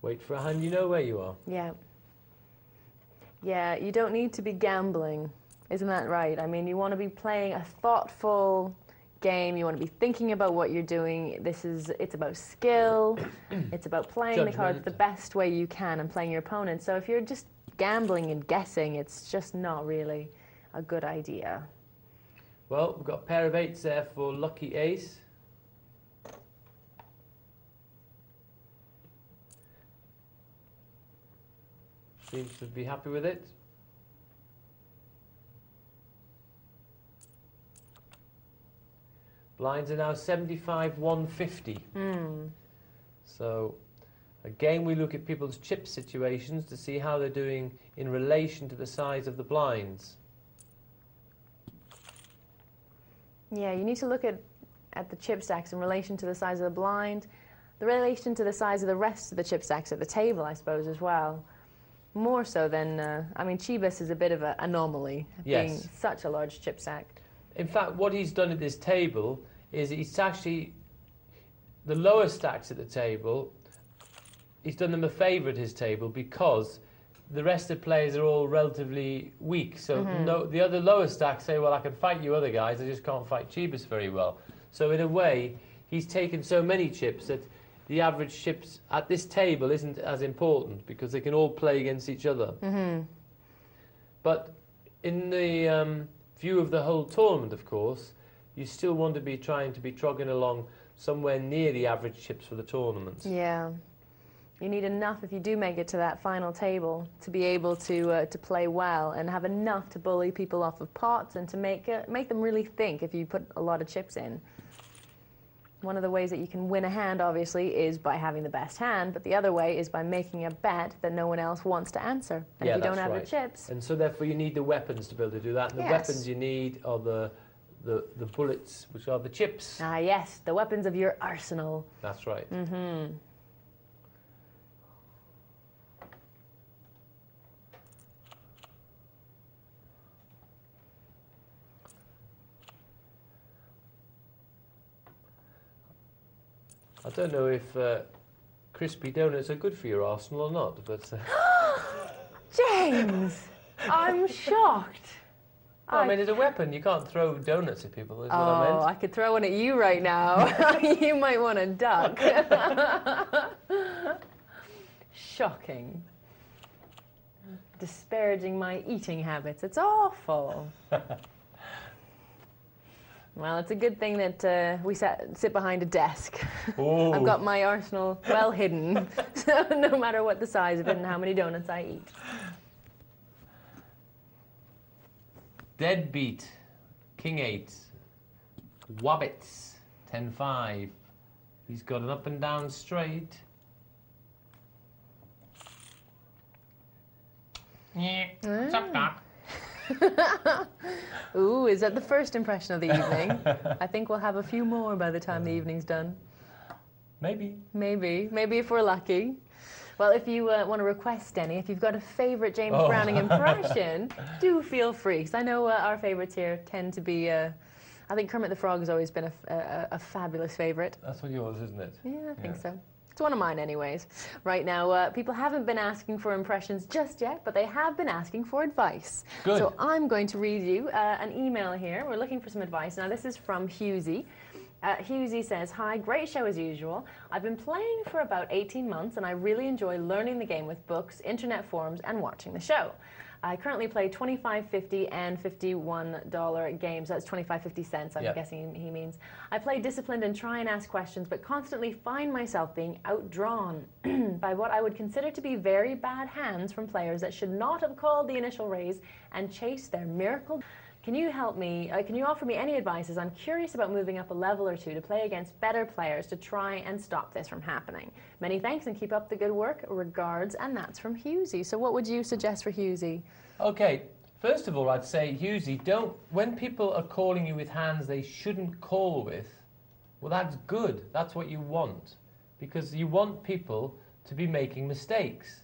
wait for a hand. You know where you are. Yeah. Yeah, you don't need to be gambling, isn't that right? I mean, you want to be playing a thoughtful game. You want to be thinking about what you're doing. It's about skill. It's about playing the cards the best way you can and playing your opponent. So if you're just gambling and guessing, it's just not really a good idea. Well, we've got a pair of 8s there for lucky ace. Seems to be happy with it. Blinds are now 75, 150. So, again, we look at people's chip situations to see how they're doing in relation to the size of the blinds. Yeah, you need to look at the chip stacks in relation to the size of the blind, the relation to the size of the rest of the chip stacks at the table, I suppose, as well. More so than, I mean, Chibis is a bit of an anomaly, being such a large chip stack. In fact, what he's done at this table is he's actually, the lower stacks at the table, he's done them a favour at his table because the rest of the players are all relatively weak. So the other lower stacks say, well, I can fight you other guys, I just can't fight Chibis very well. So in a way, he's taken so many chips that the average chips at this table isn't as important because they can all play against each other. But in the view of the whole tournament, of course, you still want to be trying to be trogging along somewhere near the average chips for the tournament. Yeah. You need enough, if you do make it to that final table, to be able to play well and have enough to bully people off of pots and to make them really think if you put a lot of chips in. One of the ways that you can win a hand, obviously, is by having the best hand, but the other way is by making a bet that no one else wants to answer. And if you don't have the chips... And so therefore you need the weapons to be able to do that. And the weapons you need are the bullets, which are the chips. Ah, yes, the weapons of your arsenal. That's right. I don't know if crispy donuts are good for your arsenal or not, but... James! I'm shocked. Well, I mean, it's a weapon. You can't throw donuts at people, is what I meant. Oh, I could throw one at you right now. You might want to duck. Shocking. Disparaging my eating habits. It's awful. Well, it's a good thing that we sit behind a desk. I've got my arsenal well hidden, so no matter what the size of it and how many donuts I eat. Deadbeat, King 8, Wabbits, 10-5. He's got an up and down straight. Yeah, what's up, Doc? Ooh, is that the first impression of the evening? I think we'll have a few more by the time the evening's done. Maybe. Maybe if we're lucky. Well, if you want to request any, if you've got a favourite James Browning impression, do feel free. Because I know our favourites here tend to be, I think Kermit the Frog has always been a fabulous favourite. That's what yours, isn't it? Yeah, I think so. It's one of mine anyways. Right now, people haven't been asking for impressions just yet, but they have been asking for advice. Good. So I'm going to read you an email here. We're looking for some advice. Now, this is from Husey. Husey says, hi, great show as usual. I've been playing for about 18 months and I really enjoy learning the game with books, internet forums, and watching the show. I currently play $25, $50, and $51 games. That's 25, 50 cents, I'm guessing he means. I play disciplined and try and ask questions, but constantly find myself being outdrawn by what I would consider to be very bad hands from players that should not have called the initial raise and chased their miracle. Can you help me, can you offer me any advice, as I'm curious about moving up a level or two to play against better players to try and stop this from happening? Many thanks and keep up the good work. Regards, and that's from Husey. So what would you suggest for Husey? Okay, first of all, I'd say, Husey, when people are calling you with hands they shouldn't call with, well, that's good. That's what you want. Because you want people to be making mistakes.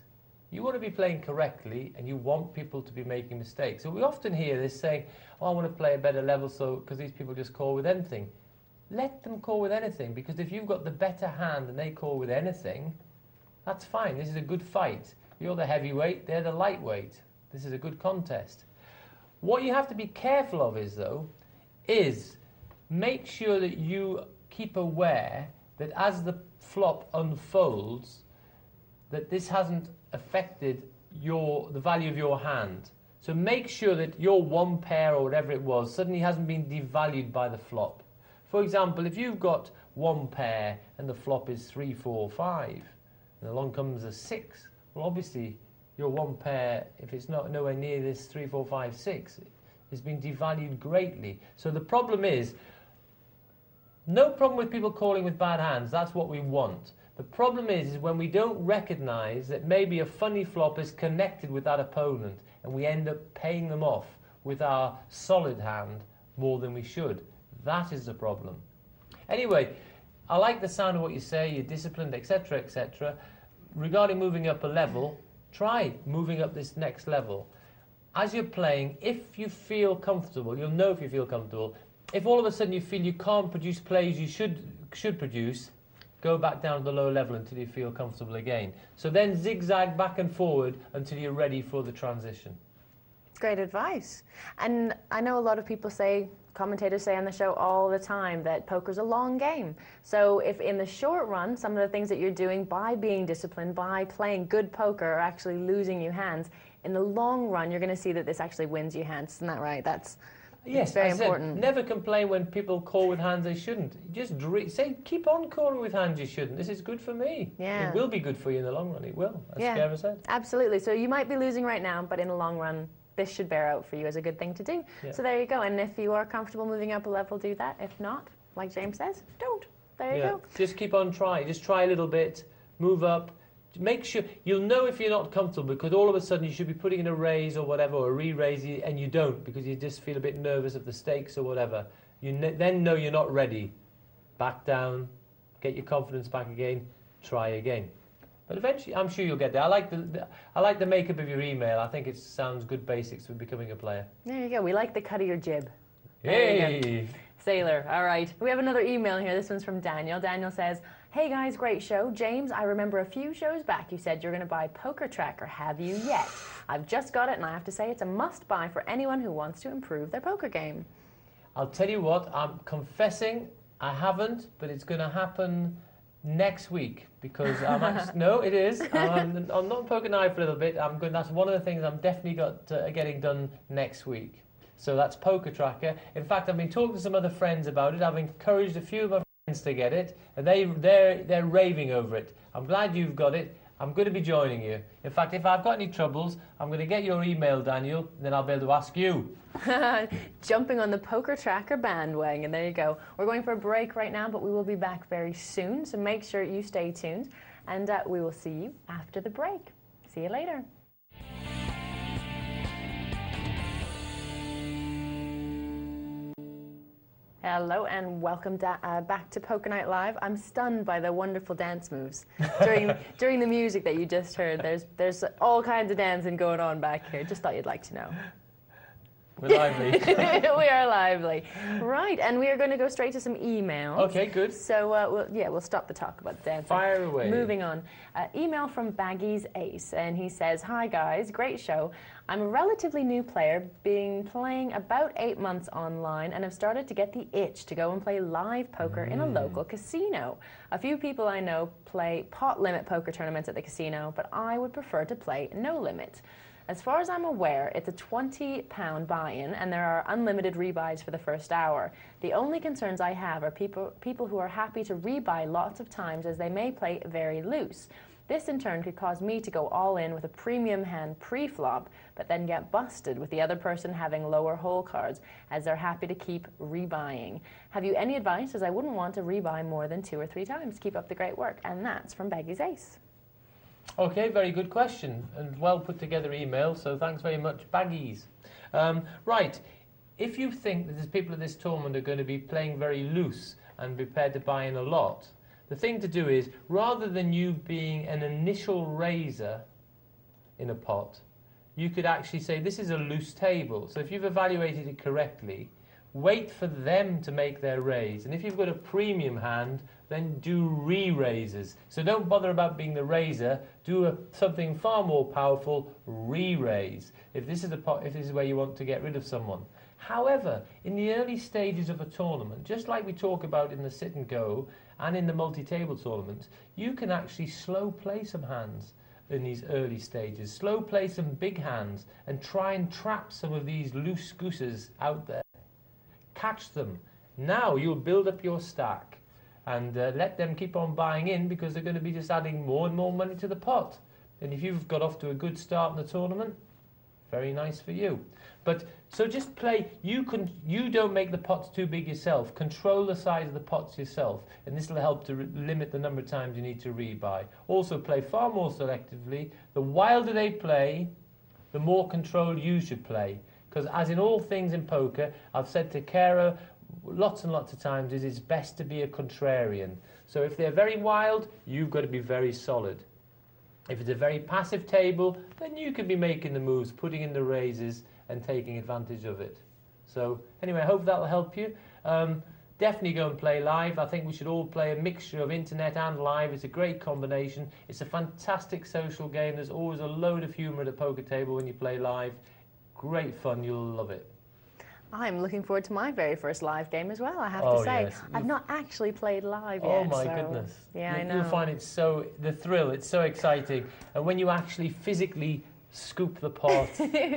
You want to be playing correctly, and you want people to be making mistakes. So we often hear this saying, oh, I want to play a better level, so because these people just call with anything. Let them call with anything, because if you've got the better hand and they call with anything, that's fine. This is a good fight. You're the heavyweight, they're the lightweight. This is a good contest. What you have to be careful of is make sure that you keep aware that as the flop unfolds, that this hasn't affected the value of your hand. So make sure that your one pair or whatever it was suddenly hasn't been devalued by the flop. For example, if you've got one pair and the flop is 3, 4, 5, and along comes a 6, well, obviously your one pair, if it's not nowhere near this 3, 4, 5, 6, has been devalued greatly. So the problem is, no problem with people calling with bad hands. That's what we want. The problem is when we don't recognize that maybe a funny flop is connected with that opponent and we end up paying them off with our solid hand more than we should. That is the problem. Anyway, I like the sound of what you say, you're disciplined, etc., etc. Regarding moving up a level, try moving up this next level. As you're playing, if you feel comfortable, you'll know if you feel comfortable. If all of a sudden you feel you can't produce plays you should produce, go back down to the lower level until you feel comfortable again. So then zigzag back and forward until you're ready for the transition. Great advice. And I know a lot of people say, commentators say on the show all the time that poker's a long game. So if in the short run, some of the things that you're doing by being disciplined, by playing good poker are actually losing you hands, in the long run, you're going to see that this actually wins you hands. Isn't that right? That's very important. Never complain when people call with hands they shouldn't. Just say, keep on calling with hands you shouldn't. This is good for me. Yeah. It will be good for you in the long run. It will, as Sarah said. Absolutely. So you might be losing right now, but in the long run, this should bear out for you as a good thing to do. Yeah. So there you go. And if you are comfortable moving up a level, do that. If not, like James says, don't. There you go. Just keep on trying. Just try a little bit. Move up. Make sure you'll know if you're not comfortable, because all of a sudden you should be putting in a raise or whatever, or a re-raise, and you don't because you just feel a bit nervous of the stakes or whatever. You then know you're not ready. Back down, get your confidence back again, try again. But eventually, I'm sure you'll get there. I like the makeup of your email. I think it sounds good basics for becoming a player. There you go. We like the cut of your jib. Hey! Sailor. All right. We have another email here. This one's from Daniel. Daniel says, "Hey guys, great show. James, I remember a few shows back you said you're going to buy Poker Tracker. Have you yet? I've just got it and I have to say it's a must-buy for anyone who wants to improve their poker game." I'll tell you what, I'm confessing I haven't, but it's going to happen next week because I'm actually, no, it is. I'm not on Poker Night for a little bit. That's one of the things I'm definitely getting done next week. So that's Poker Tracker. In fact, I've been talking to some other friends about it. I've encouraged a few of my friends to get it, and they're raving over it. I'm glad you've got it. I'm going to be joining you. In fact, if I've got any troubles, I'm going to get your email, Daniel, and then I'll be able to ask you. Jumping on the Poker Tracker bandwagon. There you go. We're going for a break right now, but we will be back very soon, so make sure you stay tuned, and we will see you after the break. See you later. Hello and welcome back to Poker Night Live. I'm stunned by the wonderful dance moves during the music that you just heard. There's all kinds of dancing going on back here. Just thought you'd like to know. We're lively. We are lively. Right, and we are going to go straight to some emails. Okay, good. So, we'll stop the talk about the dancing. Fire away. Moving on. Email from Baggy's Ace, and he says, "Hi guys, great show. I'm a relatively new player, playing about 8 months online, and have started to get the itch to go and play live poker in a local casino. A few people I know play pot limit poker tournaments at the casino, but I would prefer to play no limit. As far as I'm aware, it's a £20 buy-in, and there are unlimited rebuys for the first hour. The only concerns I have are people who are happy to rebuy lots of times, as they may play very loose. This in turn could cause me to go all in with a premium hand pre-flop, but then get busted with the other person having lower hole cards, as they're happy to keep rebuying. Have you any advice, as I wouldn't want to rebuy more than 2 or 3 times. Keep up the great work." And that's from Baggy's Ace. Okay, very good question and well put together email, so thanks very much, Baggies. Right, if you think that there's people at this tournament are going to be playing very loose and prepared to buy in a lot, the thing to do is, rather than you being an initial raiser in a pot, you could actually say this is a loose table. So if you've evaluated it correctly, wait for them to make their raise. And if you've got a premium hand, then do re-raises. So don't bother about being the raiser. Do something far more powerful, re-raise. If this is where you want to get rid of someone. However, in the early stages of a tournament, just like we talk about in the sit and go and in the multi-table tournaments, you can actually slow play some hands. in these early stages. Slow play some big hands and try and trap some of these loose gooses out there. Catch them. Now you'll build up your stack and let them keep on buying in, because they're going to be just adding more and more money to the pot. And if you've got off to a good start in the tournament, very nice for you. But so just play. You don't make the pots too big yourself. Control the size of the pots yourself, and this will help to limit the number of times you need to rebuy. Also play far more selectively. The wilder they play, the more control you should play. Because as in all things in poker, I've said to Kara lots and lots of times, it's best to be a contrarian. So if they're very wild, you've got to be very solid. If it's a very passive table, then you can be making the moves, putting in the raises and taking advantage of it. So anyway, I hope that'll help you. Definitely go and play live. I think we should all play a mixture of internet and live. It's a great combination. It's a fantastic social game. There's always a load of humour at a poker table when you play live. Great fun, you'll love it. I'm looking forward to my very first live game as well, I have to say. Yes. I've not actually played live yet. Oh my goodness. Yeah, I know. You'll find it so, the thrill, it's so exciting. And when you actually physically scoop the pot,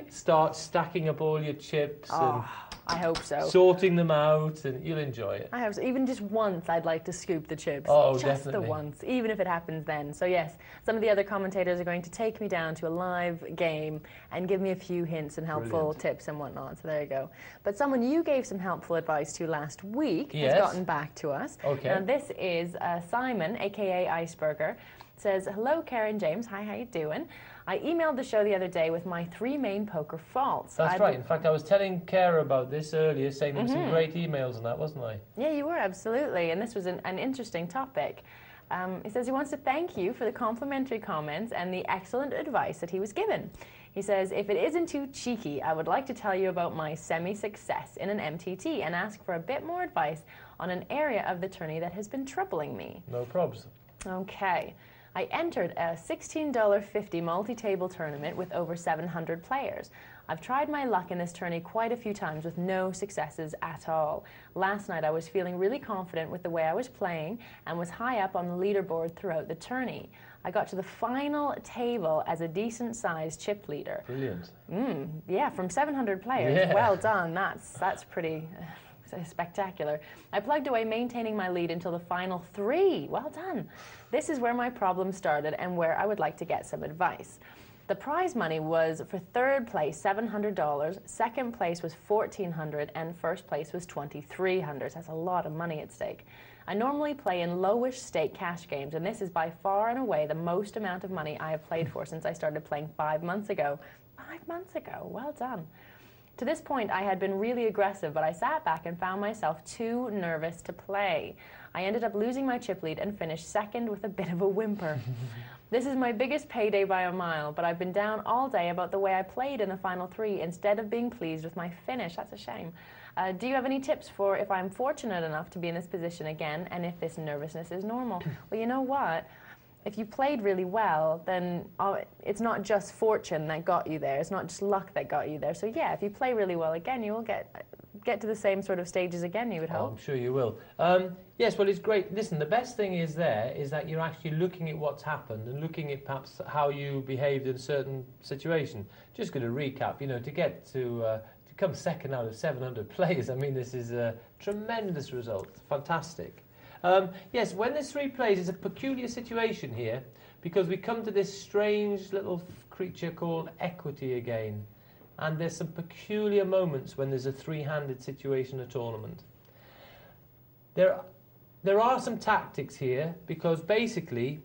start stacking up all your chips and I hope so. Sorting them out, and you'll enjoy it. I hope so. Even just once, I'd like to scoop the chips. Oh, just definitely. the once, even if it happens then. So yes, some of the other commentators are going to take me down to a live game and give me a few hints and helpful tips and whatnot. So there you go. But someone you gave some helpful advice to last week has gotten back to us. Okay. And this is Simon, aka Iceberger. Says, hello, Karen James. Hi, how you doing? I emailed the show the other day with my 3 main poker faults. That's right. In fact, I was telling Kara about this earlier, saying there were some great emails on that, wasn't I? Yeah, you were, absolutely. And this was an interesting topic. He says he wants to thank you for the complimentary comments and the excellent advice that he was given. He says, if it isn't too cheeky, I would like to tell you about my semi-success in an MTT and ask for a bit more advice on an area of the tourney that has been troubling me. No probs. Okay. I entered a $16.50 multi-table tournament with over 700 players. I've tried my luck in this tourney quite a few times with no successes at all. Last night I was feeling really confident with the way I was playing and was high up on the leaderboard throughout the tourney. I got to the final table as a decent-sized chip leader. Brilliant. Yeah, from 700 players. Yeah. Well done. That's pretty spectacular. I plugged away, maintaining my lead until the final 3. Well done. This is where my problem started and where I would like to get some advice. The prize money was for 3rd place $700, 2nd place was $1,400, and 1st place was $2,300. That's a lot of money at stake. I normally play in lowish stake cash games, and this is by far and away the most amount of money I have played for since I started playing 5 months ago. 5 months ago. Well done. To this point, I had been really aggressive, but I sat back and found myself too nervous to play. I ended up losing my chip lead and finished 2nd with a bit of a whimper. This is my biggest payday by a mile, but I've been down all day about the way I played in the final 3 instead of being pleased with my finish. That's a shame. Do you have any tips for if I'm fortunate enough to be in this position again and if this nervousness is normal? Well, you know what? If you played really well, then it's not just fortune that got you there. It's not just luck that got you there. So yeah, if you play really well again, you will get to the same sort of stages again, you would hope. I'm sure you will. Yes, well, it's great. Listen, the best thing is that you're actually looking at what's happened and looking at perhaps how you behaved in a certain situation. Just going to recap, you know, to come 2nd out of 700 players, I mean, this is a tremendous result. Fantastic. Yes, when there's 3 players, it's a peculiar situation here because we come to this strange little creature called equity again. And there's some peculiar moments when there's a 3-handed situation in a tournament. There are some tactics here because basically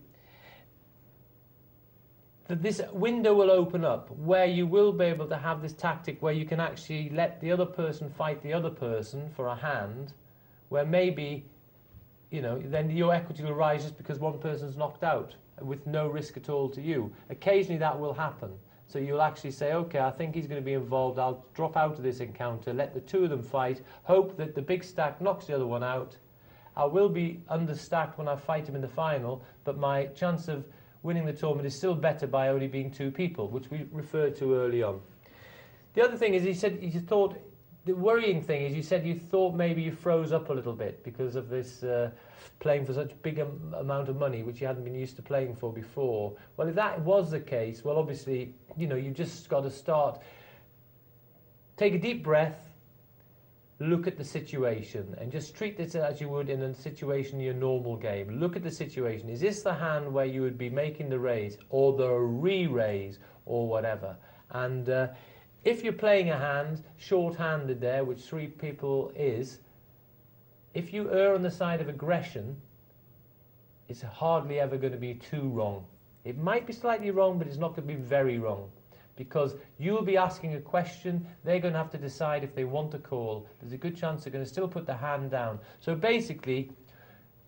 this window will open up where you will be able to have this tactic where you can actually let the other person fight the other person for a hand where maybe, you know, then your equity will rise just because one person's knocked out with no risk at all to you. Occasionally that will happen. So you'll actually say, okay, I think he's going to be involved. I'll drop out of this encounter, let the 2 of them fight, hope that the big stack knocks the other one out. I will be understacked when I fight him in the final, but my chance of winning the tournament is still better by only being 2 people, which we referred to early on. The other thing is he said he thought the worrying thing is you said you thought maybe you froze up a little bit because of this playing for such big amount of money, which you hadn't been used to playing for before. Well, if that was the case, well, obviously, you know, you just got to start. Take a deep breath, look at the situation, and just treat this as you would in a situation in your normal game. Look at the situation. Is this the hand where you would be making the raise, or the re-raise, or whatever? And if you're playing a hand, short-handed there, which 3 people is, if you err on the side of aggression, it's hardly ever going to be too wrong. It might be slightly wrong, but it's not going to be very wrong. Because you'll be asking a question, they're going to have to decide if they want to call. There's a good chance they're going to still put the hand down. So basically,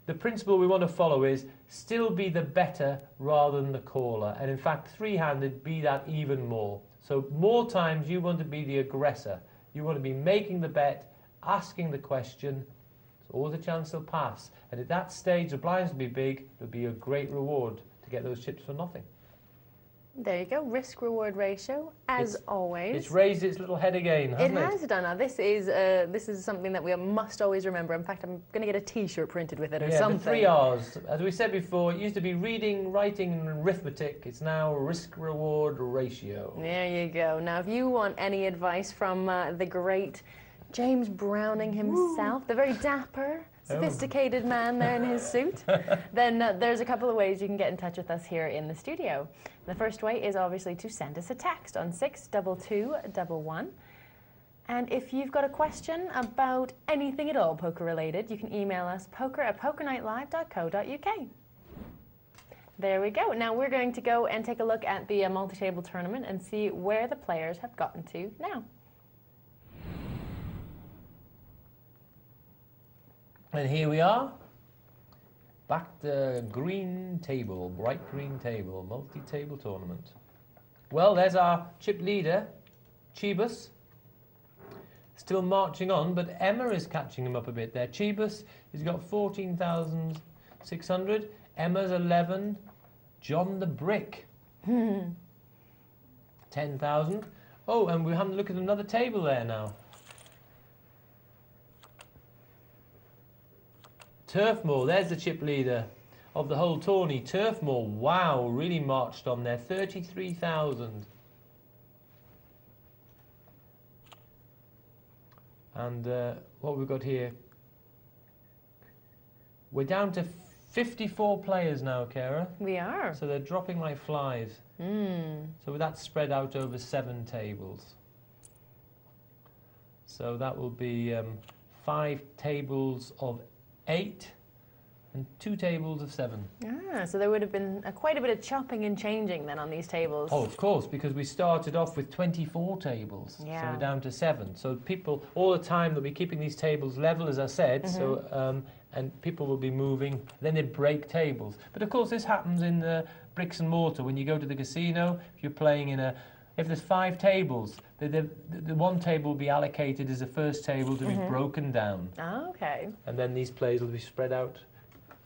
the principle we want to follow is still be the better rather than the caller. And in fact, 3-handed, be that even more. So more times you want to be the aggressor. You want to be making the bet, asking the question. There's always a chance they'll pass. And at that stage, the blinds will be big. There'll be a great reward to get those chips for nothing. There you go, risk-reward ratio, as always. It's raised its little head again, hasn't it? It has done. Now, this is something that we must always remember. In fact, I'm going to get a T-shirt printed with it or something. The 3 R's. As we said before, it used to be reading, writing, and arithmetic. It's now risk-reward ratio. There you go. Now, if you want any advice from the great James Browning himself, the very dapper, sophisticated man there in his suit, then there's a couple of ways you can get in touch with us here in the studio. The first way is obviously to send us a text on 62211. And if you've got a question about anything at all poker related, you can email us poker@pokernightlive.co.uk. There we go. Now we're going to go and take a look at the multi-table tournament and see where the players have gotten to now. And here we are, back the green table, bright green table, multi-table tournament. Well, there's our chip leader, Chibus, still marching on, but Emma is catching him up a bit there. Chibus has got 14,600, Emma's 11, John the Brick, 10,000. Oh, and we're having a look at another table there now. Turfmoor, there's the chip leader of the whole tourney. Turfmoor, wow, really marched on there, 33,000. And what we've got here, we're down to 54 players now, Kara. We are. So they're dropping like flies. So that's spread out over 7 tables. So that will be 5 tables of 8 and 2 tables of 7. Ah, so there would have been quite a bit of chopping and changing then on these tables. Oh, of course, because we started off with 24 tables, so we're down to 7. So people, all the time, they'll be keeping these tables level, as I said, so, and people will be moving, then they break tables. But of course, this happens in the bricks and mortar. When you go to the casino, if you're playing in a, if there's 5 tables, the one table will be allocated as the first table to be broken down. Oh, okay. And then these players will be spread out,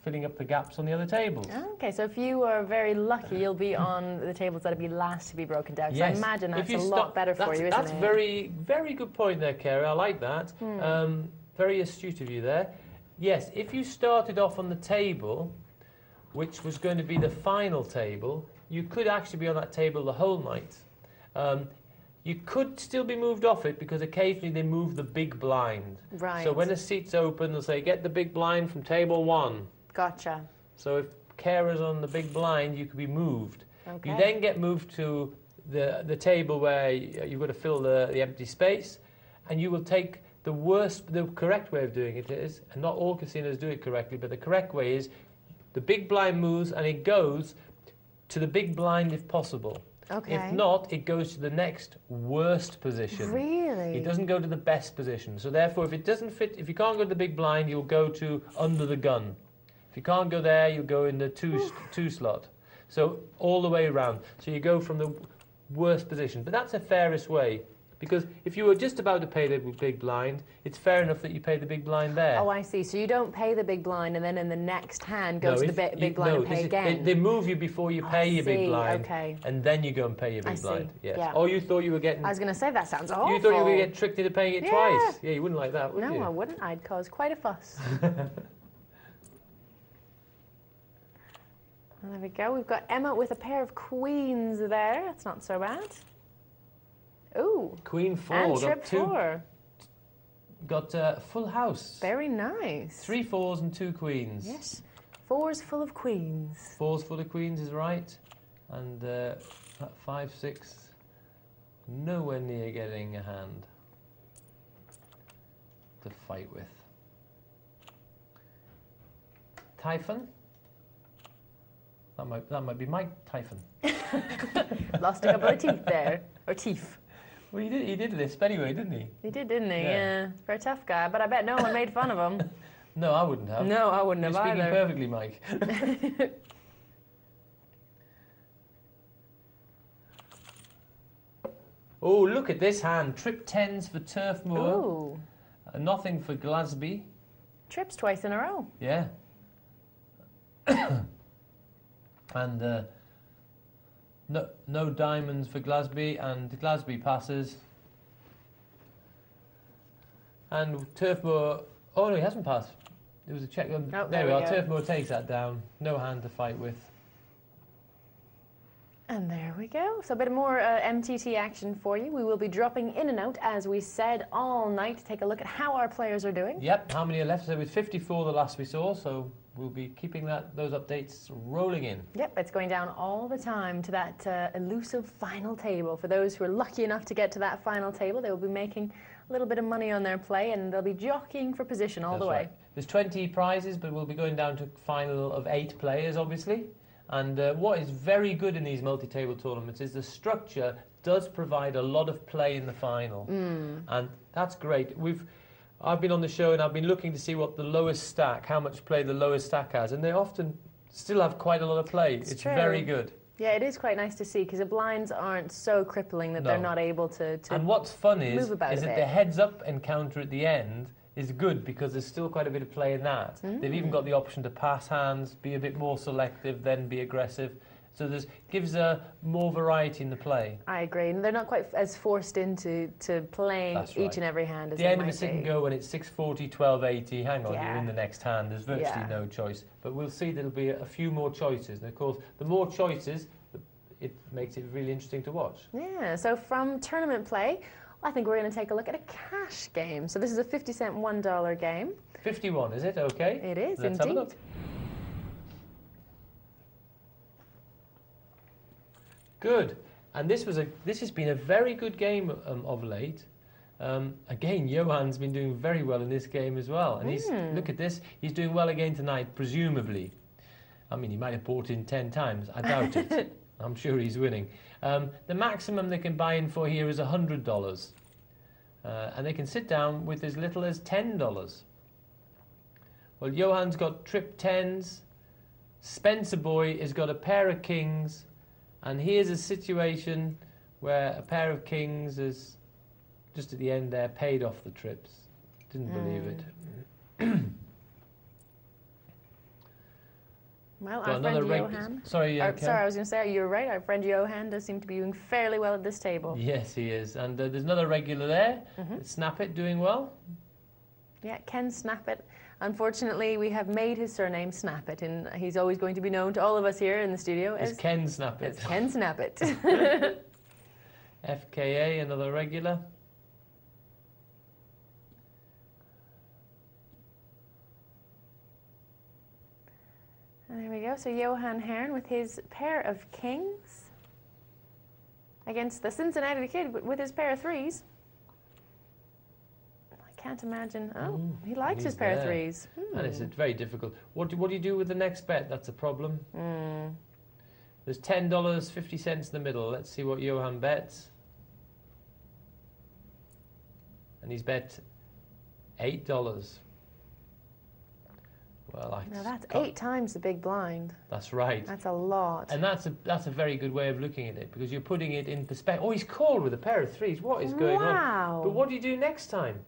filling up the gaps on the other tables. Okay, so if you are very lucky, you'll be on the tables that'll be last to be broken down. So I imagine that's a lot better for you, isn't it? That's very, very good point there, Kara. I like that. Very astute of you there. Yes, if you started off on the table, which was going to be the final table, you could actually be on that table the whole night. You could still be moved off it because occasionally they move the big blind. Right. So when a seat's open, they'll say, get the big blind from table 1. Gotcha. So if Kara's on the big blind, you could be moved. Okay. You then get moved to the table where you've got to fill the empty space, and you will take the correct way of doing it is, and not all casinos do it correctly, but the correct way is the big blind moves and it goes to the big blind if possible. Okay. If not, it goes to the next worst position. Really? It doesn't go to the best position. So therefore, if it doesn't fit, if you can't go to the big blind, you'll go to under the gun. If you can't go there, you'll go in the two slot. So all the way around. So you go from the worst position. But that's the fairest way. Because if you were just about to pay the big blind, it's fair enough that you pay the big blind there. Oh, I see. So you don't pay the big blind and then in the next hand go to the big blind and pay again? They move you before you pay your big blind, okay. and then you go and pay your big blind. Yes. Yeah. Oh, you thought you were getting... I was going to say, that sounds awful. You thought you were going to get tricked into paying it twice. Yeah, you wouldn't like that, would you? No, I wouldn't. I'd cause quite a fuss. Well, there we go. We've got Emma with a pair of queens there. That's not so bad. Ooh. Queen 4. And trip 4. Got full house. Very nice. 3 4s and 2 queens. Yes. 4's full of queens. 4's full of queens is right. And 5 6. Nowhere near getting a hand to fight with. Typhon. That might be Mike Typhon. Lost a couple of teeth there. Or teeth. Well, he did this anyway, didn't he? He did, didn't he? Yeah. Very tough guy, but I bet no one made fun of him. No, I wouldn't have. No, I wouldn't have You're either. speaking perfectly, Mike. Oh, look at this hand. Trip 10s for Turf Moor. Ooh. Nothing for Glasby. Trips twice in a row. Yeah. And no diamonds for Glasby, and Glasby passes. And Turf Moor... Oh, no, he hasn't passed. There was a check. Oh, there we are. Turf Moor takes that down. No hand to fight with. And there we go. So a bit more MTT action for you. We will be dropping in and out, as we said, all night to take a look at how our players are doing. Yep, how many are left? So it was 54 the last we saw, so we'll be keeping those updates rolling in. Yep, it's going down all the time to that elusive final table. For those who are lucky enough to get to that final table, they will be making a little bit of money on their play, and they'll be jockeying for position all the way. Right. There's 20 prizes, but we'll be going down to a final of 8 players, obviously. And what is very good in these multi-table tournaments is the structure does provide a lot of play in the final. And that's great. I've been on the show and I've been looking to see what the lowest stack, how much play the lowest stack has, and they often still have quite a lot of play. It's very good. Yeah, it is quite nice to see, because the blinds aren't so crippling that they're not able to And what's fun is that the heads-up encounter at the end is good, because there's still quite a bit of play in that. They've even got the option to pass hands, be a bit more selective, then be aggressive. So gives more variety in the play. I agree, and they're not quite as forced into playing each and every hand as the end of a sit and go when it's 640, 1280. Hang on, you're in the next hand. There's virtually no choice. But we'll see there'll be a few more choices. And of course, the more choices, it makes it really interesting to watch. Yeah. So from tournament play, I think we're going to take a look at a cash game. So this is a 50-cent $1 game. 51, is it? Okay. It is, Let's have a look. Good. And this has been a very good game of late. Again, Johan's been doing very well in this game as well. And look at this. He's doing well again tonight, presumably. I mean, he might have bought in 10 times. I doubt it. I'm sure he's winning. The maximum they can buy in for here is $100. And they can sit down with as little as $10. Well, Johan's got trip 10s. Spencer Boy has got a pair of kings. And here's a situation where a pair of kings is, just at the end there, paid off the trips. Didn't believe it. Well, our friend Johan... Sorry, I was going to say, you're right. Our friend Johan does seem to be doing fairly well at this table. Yes, he is. And there's another regular there. Snap It doing well. Yeah, Ken Snap It. Unfortunately, we have made his surname Snap It, and he's always going to be known to all of us here in the studio as Ken Snap It. As Ken Snap It. FKA, another regular. And there we go. So Johan Hearn with his pair of kings against the Cincinnati Kid with his pair of threes. I can't imagine. Oh, he likes his pair of threes. And it's very difficult. What do you do with the next bet? That's a problem. There's $10, 50 cents in the middle. Let's see what Johan bets. And he's bet $8. Well, Now that's 8 times the big blind. That's right. That's a lot. And that's a very good way of looking at it, because you're putting it in perspective. Oh, he's called with a pair of threes. What is going on? But what do you do next time?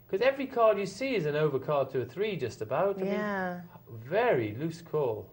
Because every card you see is an overcard to a 3 just about. I mean, very loose call.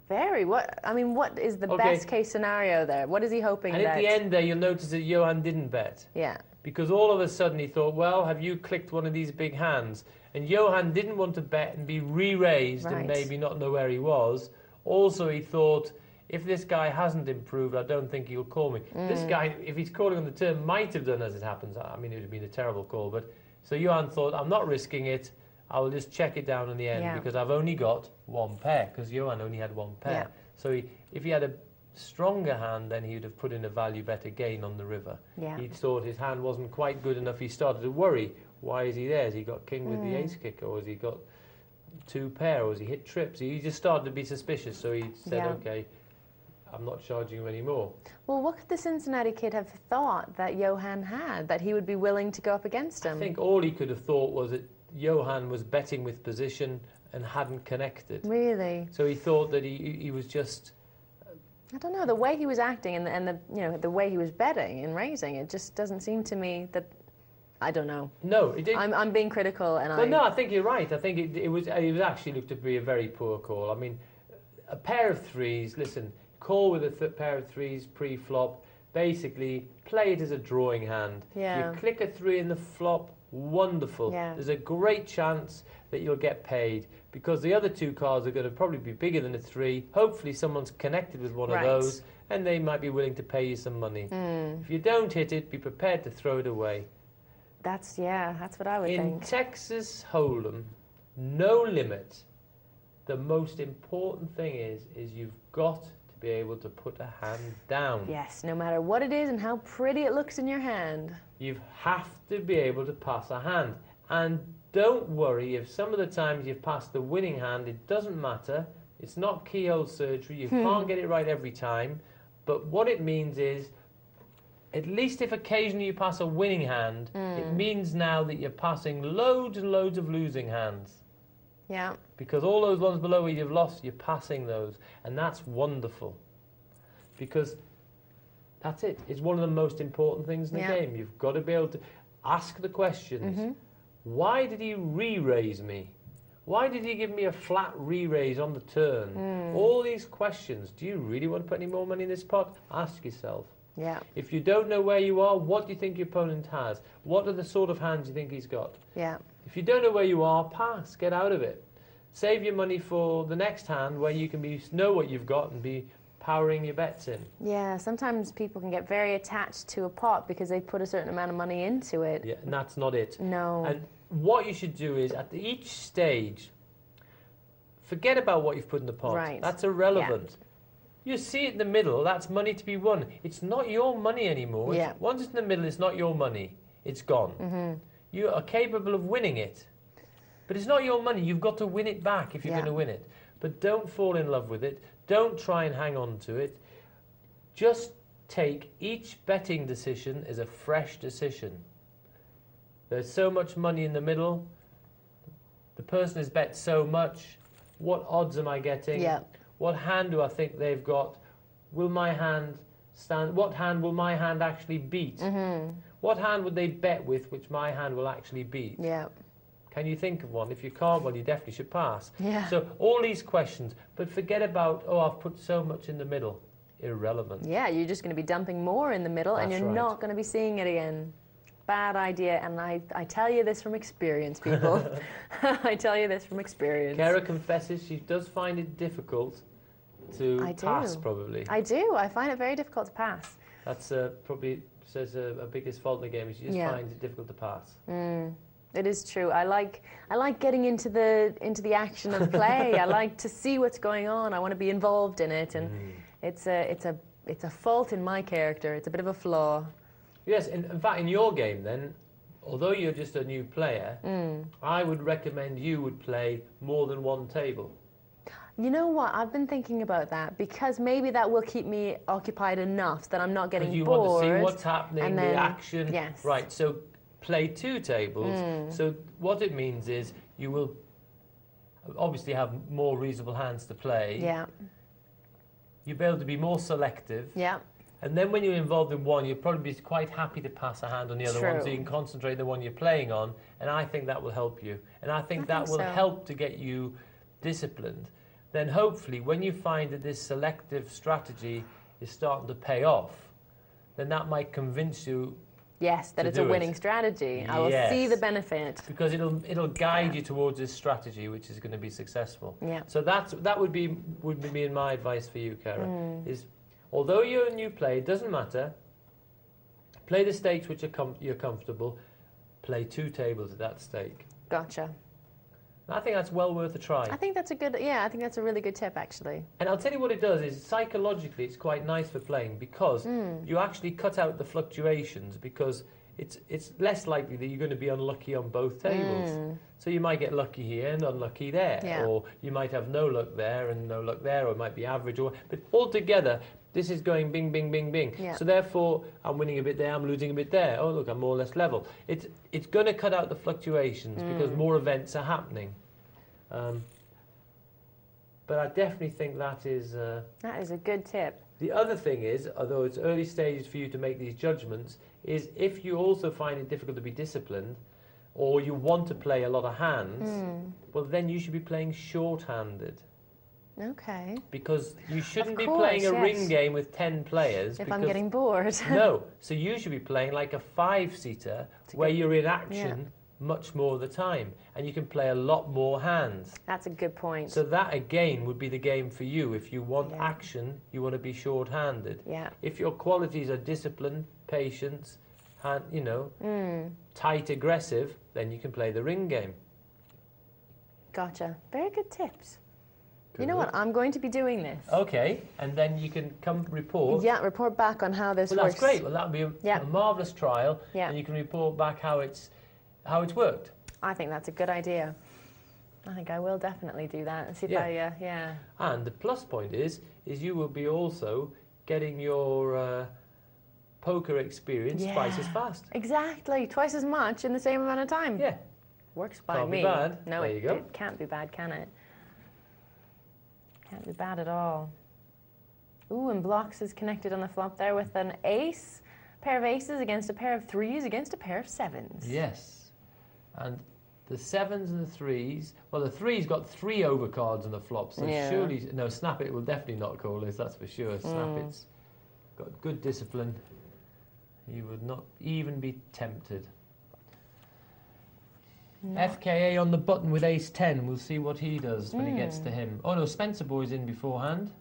Very. What is the best case scenario there? What is he hoping and at the end there, you'll notice that Johan didn't bet. Yeah. Because all of a sudden he thought, well, have you clicked one of these big hands? And Johan didn't want to bet and be re-raised and maybe not know where he was. Also, he thought, if this guy hasn't improved, I don't think he'll call me. This guy, if he's calling on the turn, might have done as it happens. I mean, it would have been a terrible call. But so Johan thought, I'm not risking it. I will just check it down in the end because I've only got one pair, because Johan only had one pair. Yeah. So if he had a stronger hand, then he would have put in a value bet again on the river. Yeah. He thought his hand wasn't quite good enough. He started to worry. Why is he there? Has he got king with the ace kick, or has he got 2 pair, or has he hit trips? He just started to be suspicious, so he said, okay, I'm not charging you anymore. Well, what could the Cincinnati kid have thought that Johan had, that he would be willing to go up against him? I think all he could have thought was that Johan was betting with position and hadn't connected. Really? So he thought that he was just... I don't know, the way he was acting and the way he was betting and raising, it just doesn't seem to me that, I don't know. No, it didn't. I'm being critical and no, I think you're right. I think it was actually looked to be a very poor call. I mean, a pair of 3s, listen, call with a pair of 3s pre-flop, basically play it as a drawing hand. Yeah. You click a 3 in the flop, wonderful. Yeah. There's a great chance that you'll get paid, because the other 2 cards are going to probably be bigger than a 3. Hopefully someone's connected with one of those, and they might be willing to pay you some money. If you don't hit it, be prepared to throw it away. That's what I would think. In Texas Hold'em, no limit, the most important thing is you've got to be able to put a hand down. Yes, no matter what it is and how pretty it looks in your hand. You have to be able to pass a hand. And don't worry if some of the times you've passed the winning hand, it doesn't matter. It's not keyhole surgery. You can't get it right every time. But what it means is, at least if occasionally you pass a winning hand, it means now that you're passing loads and loads of losing hands. Yeah. Because all those ones below where you've lost, you're passing those. And that's wonderful. Because that's it. It's one of the most important things in the game. You've got to be able to ask the questions. Why did he re-raise me? Why did he give me a flat re-raise on the turn? All these questions. Do you really want to put any more money in this pot? Ask yourself. Yeah. If you don't know where you are, what do you think your opponent has? What are the sort of hands you think he's got? Yeah. If you don't know where you are, pass. Get out of it. Save your money for the next hand where you can know what you've got and be powering your bets in. Yeah, sometimes people can get very attached to a pot because they put a certain amount of money into it. Yeah, and that's not it. No. And what you should do is, at each stage, forget about what you've put in the pot. Right. That's irrelevant. Yeah. You see it in the middle, that's money to be won. It's not your money anymore. Yeah. Once it's in the middle, it's not your money. It's gone. You are capable of winning it. But it's not your money. You've got to win it back if you're going to win it. But don't fall in love with it. Don't try and hang on to it. Just take each betting decision as a fresh decision. There's so much money in the middle. The person has bet so much. What odds am I getting? Yeah. What hand do I think they've got? Will my hand stand? What hand will my hand actually beat? What hand would they bet with which my hand will actually beat? Yeah. Can you think of one? If you can't, well, you definitely should pass. Yeah. So all these questions, but forget about, oh, I've put so much in the middle. Irrelevant. Yeah, you're just going to be dumping more in the middle and you're not going to be seeing it again. Bad idea, and I tell you this from experience, people. I tell you this from experience. Kara confesses she does find it difficult to pass, probably. I do. I find it very difficult to pass. That's probably says a biggest fault in the game is you just find it difficult to pass. It is true. I like getting into the action of play. I like to see what's going on. I want to be involved in it, and it's a fault in my character. It's a bit of a flaw. Yes, in fact, in your game then, although you're just a new player, I would recommend you would play more than one table. You know what? I've been thinking about that because maybe that will keep me occupied enough that I'm not getting bored. You want to see what's happening, and then, the action. Yes. Right, so play 2 tables. So what it means is you will obviously have more reasonable hands to play. Yeah. You'll be able to be more selective. Yeah. And then when you're involved in one, you'll probably be quite happy to pass a hand on the other one, so you can concentrate on the one you're playing on. And I think that will help you. And I think that will help to get you disciplined. Then hopefully, when you find that this selective strategy is starting to pay off, then that might convince you. Yes, that it's a winning strategy. I will see the benefit. Because it'll guide you towards this strategy, which is going to be successful. Yeah. So that would be my advice for you, Cara. Is although you're a new player, it doesn't matter. Play the stakes which you're comfortable. Play 2 tables at that stake. Gotcha. I think that's well worth a try. I think that's a good, I think that's a really good tip, actually. And I'll tell you what it does is, psychologically, it's quite nice for playing because you actually cut out the fluctuations, because it's less likely that you're going to be unlucky on both tables. So you might get lucky here and unlucky there, or you might have no luck there and no luck there, or it might be average, but altogether, this is going bing, bing, bing, bing. So therefore, I'm winning a bit there, I'm losing a bit there. Oh, look, I'm more or less level. It's going to cut out the fluctuations because more events are happening. But I definitely think that is a good tip. The other thing is, although it's early stages for you to make these judgments, is if you also find it difficult to be disciplined, or you want to play a lot of hands, well, then you should be playing short-handed. Okay. Because you shouldn't be playing a ring game with 10 players. If I'm getting bored. No. So you should be playing like a 5-seater where you're in action much more of the time. And you can play a lot more hands. That's a good point. So that, again, would be the game for you. If you want action, you want to be short-handed. Yeah. If your qualities are discipline, patience, tight, aggressive, then you can play the ring game. Gotcha. Very good tips. You know what? I'm going to be doing this. Okay, and then you can come report. Yeah, report back on how this works. That's great. Well, that would be a marvellous trial, and you can report back how it's worked. I think that's a good idea. I think I will definitely do that and see if I, And the plus point is you will be also getting your poker experience twice as fast. Exactly, twice as much in the same amount of time. Yeah. Works by Can't me. be bad. No, there you go. It can't be bad, can it? Can't be bad at all. Ooh, and blocks is connected on the flop there with an ace, pair of aces against a pair of threes against a pair of sevens. Yes, and the sevens and the threes. Well, the threes got 3 overcards on the flop, so surely Snap It will definitely not call this. That's for sure. Snap It's got good discipline. He would not even be tempted. No. FKA on the button with ace 10. We'll see what he does when he gets to him. Oh no, Spencer Boy's in beforehand.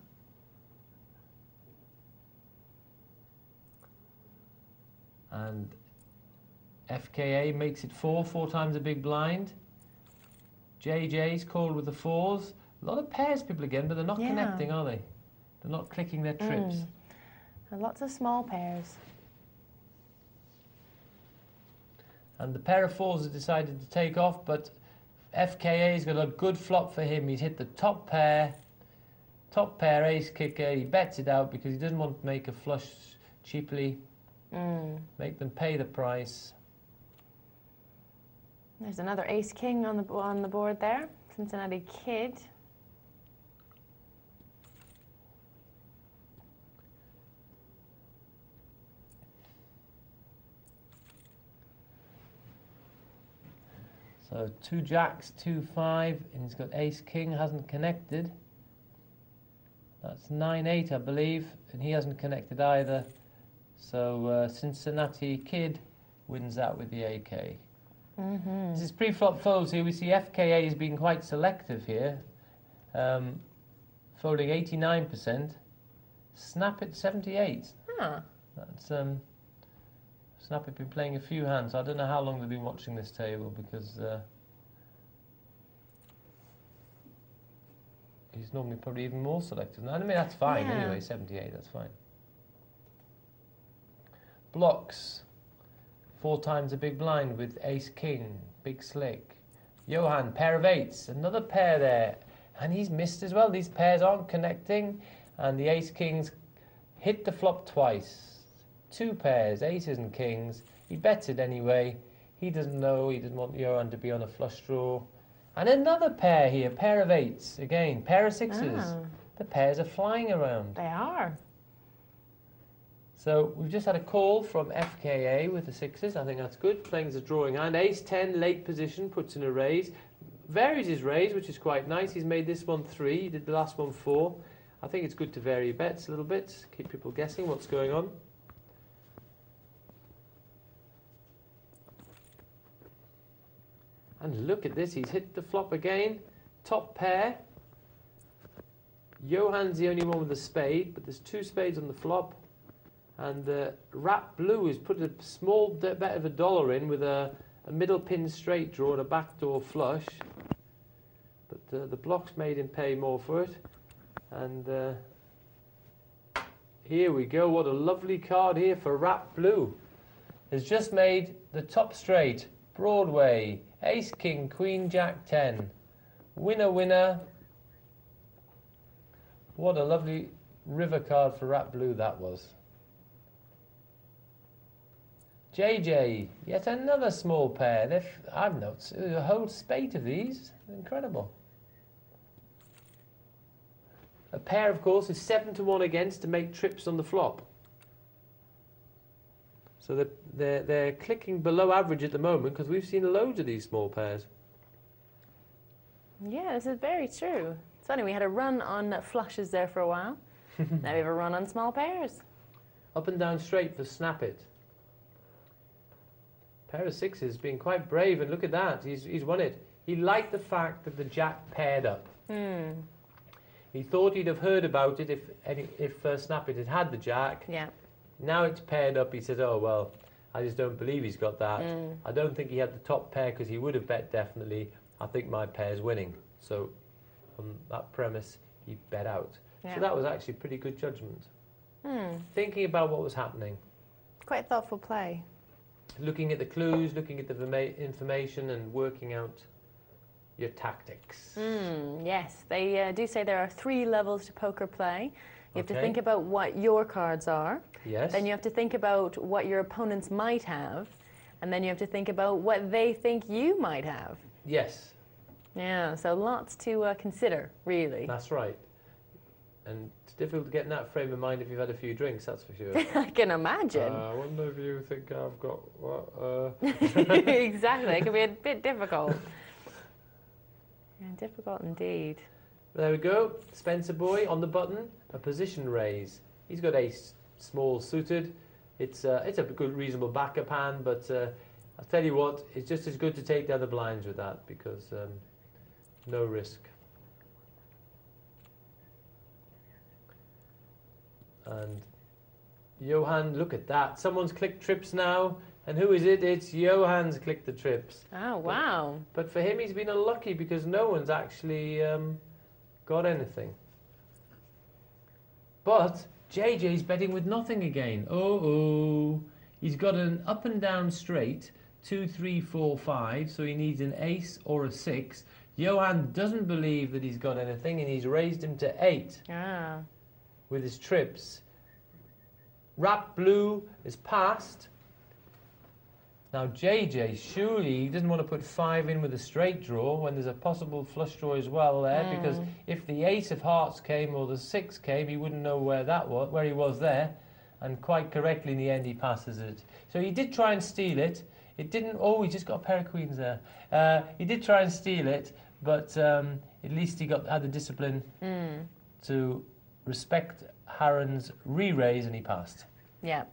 And FKA makes it 4 times a big blind. JJ's called with the 4s. A lot of pairs people again, but they're not connecting, are they? They're not clicking their trips. And lots of small pairs. And the pair of 4s has decided to take off, but FKA's got a good flop for him. He's hit the top pair, ace kicker. He bets it out because he doesn't want to make a flush cheaply. Make them pay the price. There's another ace king on the board there. Cincinnati Kid. So 2 jacks, 2 5, and he's got ace king, hasn't connected. That's 9-8, I believe, and he hasn't connected either. So Cincinnati Kid wins that with the AK. This is pre-flop folds here. We see FKA is being quite selective here, folding 89%. Snap It 78. That's Snap It been playing a few hands. I don't know how long they've been watching this table because he's normally probably even more selective. I mean, that's fine anyway, 78, that's fine. Blocks, 4 times a big blind with ace king, big slick. Johan, pair of 8s, another pair there. And he's missed as well. These pairs aren't connecting. And the ace kings hit the flop twice. 2 pairs, aces and kings. He bets it anyway. He doesn't know. He doesn't want Johan to be on a flush draw. And another pair here, pair of 8s. Again, pair of 6s. Oh. The pairs are flying around. They are. So we've just had a call from FKA with the 6s. I think that's good. Playing as a drawing hand. Ace 10, late position, puts in a raise. Varies his raise, which is quite nice. He's made this one 3. He did the last one 4. I think it's good to vary your bets a little bit. Keep people guessing what's going on. And look at this, he's hit the flop again. Top pair. Johan's the only one with a spade, but there's 2 spades on the flop. And Rat Blue has put a small bet of $1 in with a middle pin straight draw and a backdoor flush. But the block's made him pay more for it. And here we go, what a lovely card here for Rat Blue. Has just made the top straight, Broadway, Ace, King, Queen, Jack, 10. Winner, winner. What a lovely river card for Rat Blue that was. JJ, yet another small pair. I've noticed a whole spate of these. Incredible. A pair, of course, is 7-1 against to make trips on the flop. So they're clicking below average at the moment because we've seen loads of these small pairs. Yeah, this is very true. It's funny, we had a run on flushes there for a while. Now we have a run on small pairs. Up and down straight for Snap It. Pair of 6s being quite brave, and look at that, he's won it. He liked the fact that the Jack paired up. He thought he'd have heard about it if Snap It had had the Jack. Yeah. Now it's paired up, he said, oh, well, I just don't believe he's got that. I don't think he had the top pair because he would have bet definitely. I think my pair's winning. So on that premise, he bet out. Yeah. So that was actually pretty good judgment. Thinking about what was happening. Quite thoughtful play. Looking at the clues, looking at the information and working out your tactics. Yes, they do say there are 3 levels to poker play. You have to Okay. think about what your cards are. Yes. Then you have to think about what your opponents might have. And then you have to think about what they think you might have. Yes, Yeah, so lots to consider, really. that's right. And it's difficult to get in that frame of mind if you've had a few drinks, that's for sure. I can imagine. I wonder if you think I've got what? Exactly, it can be a bit difficult. Yeah, difficult indeed. There we go. Spencer Boy on the button, a position raise. He's got ace small suited. It's a good reasonable backup hand, but I'll tell you what, it's just as good to take the other blinds with that because no risk. And Johan, look at that. Someone's clicked trips now. And who is it? It's Johan's clicked the trips. Oh, wow. But for him, he's been unlucky because no one's actually got anything. But JJ's betting with nothing again. Oh. He's got an up and down straight, 2, 3, 4, 5. So he needs an ace or a 6. Johan doesn't believe that he's got anything, and he's raised him to 8 with his trips. Rat Blue is passed. Now JJ, surely he doesn't want to put 5 in with a straight draw when there's a possible flush draw as well there, because if the ace of hearts came or the 6 came, he wouldn't know where that was, where he was there, and quite correctly in the end he passes it. So he did try and steal it. It didn't. Oh, he just got a pair of queens there. He did try and steal it, but at least he had the discipline to respect Harron's re-raise, and he passed. Yeah.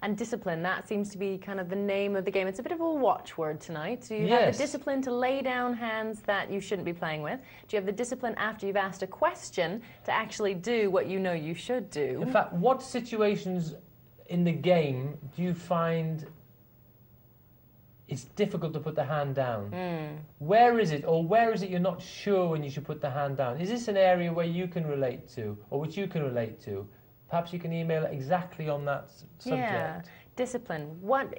And discipline, that seems to be kind of the name of the game. It's a bit of a watchword tonight. Do you have Yes. the discipline to lay down hands that you shouldn't be playing with? Do you have the discipline after you've asked a question to actually do what you know you should do? In fact, what situations in the game do you find it's difficult to put the hand down? Where is it, or where is it you're not sure when you should put the hand down? Is this an area where you can relate to, or which you can relate to? Perhaps you can email exactly on that subject. Yeah, discipline. What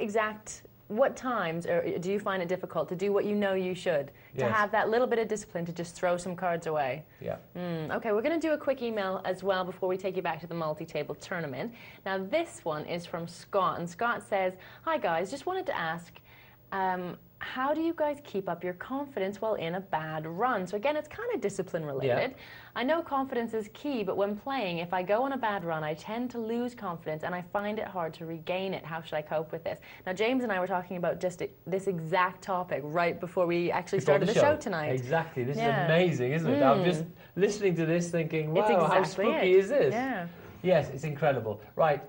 times do you find it difficult to do what you know you should? To Yes. have that little bit of discipline to just throw some cards away? Yeah. Okay, we're going to do a quick email as well before we take you back to the multi-table tournament. Now this one is from Scott, and Scott says, "Hi guys, just wanted to ask, how do you guys keep up your confidence while in a bad run? So again, it's kind of discipline related. Yeah. I know confidence is key, but when playing, if I go on a bad run, I tend to lose confidence and I find it hard to regain it. How should I cope with this? Now, James and I were talking about just this exact topic right before we actually started the show tonight. Exactly. This is amazing, isn't it? I'm just listening to this thinking, wow, exactly how spooky is this? Yeah. Yes, it's incredible. Right.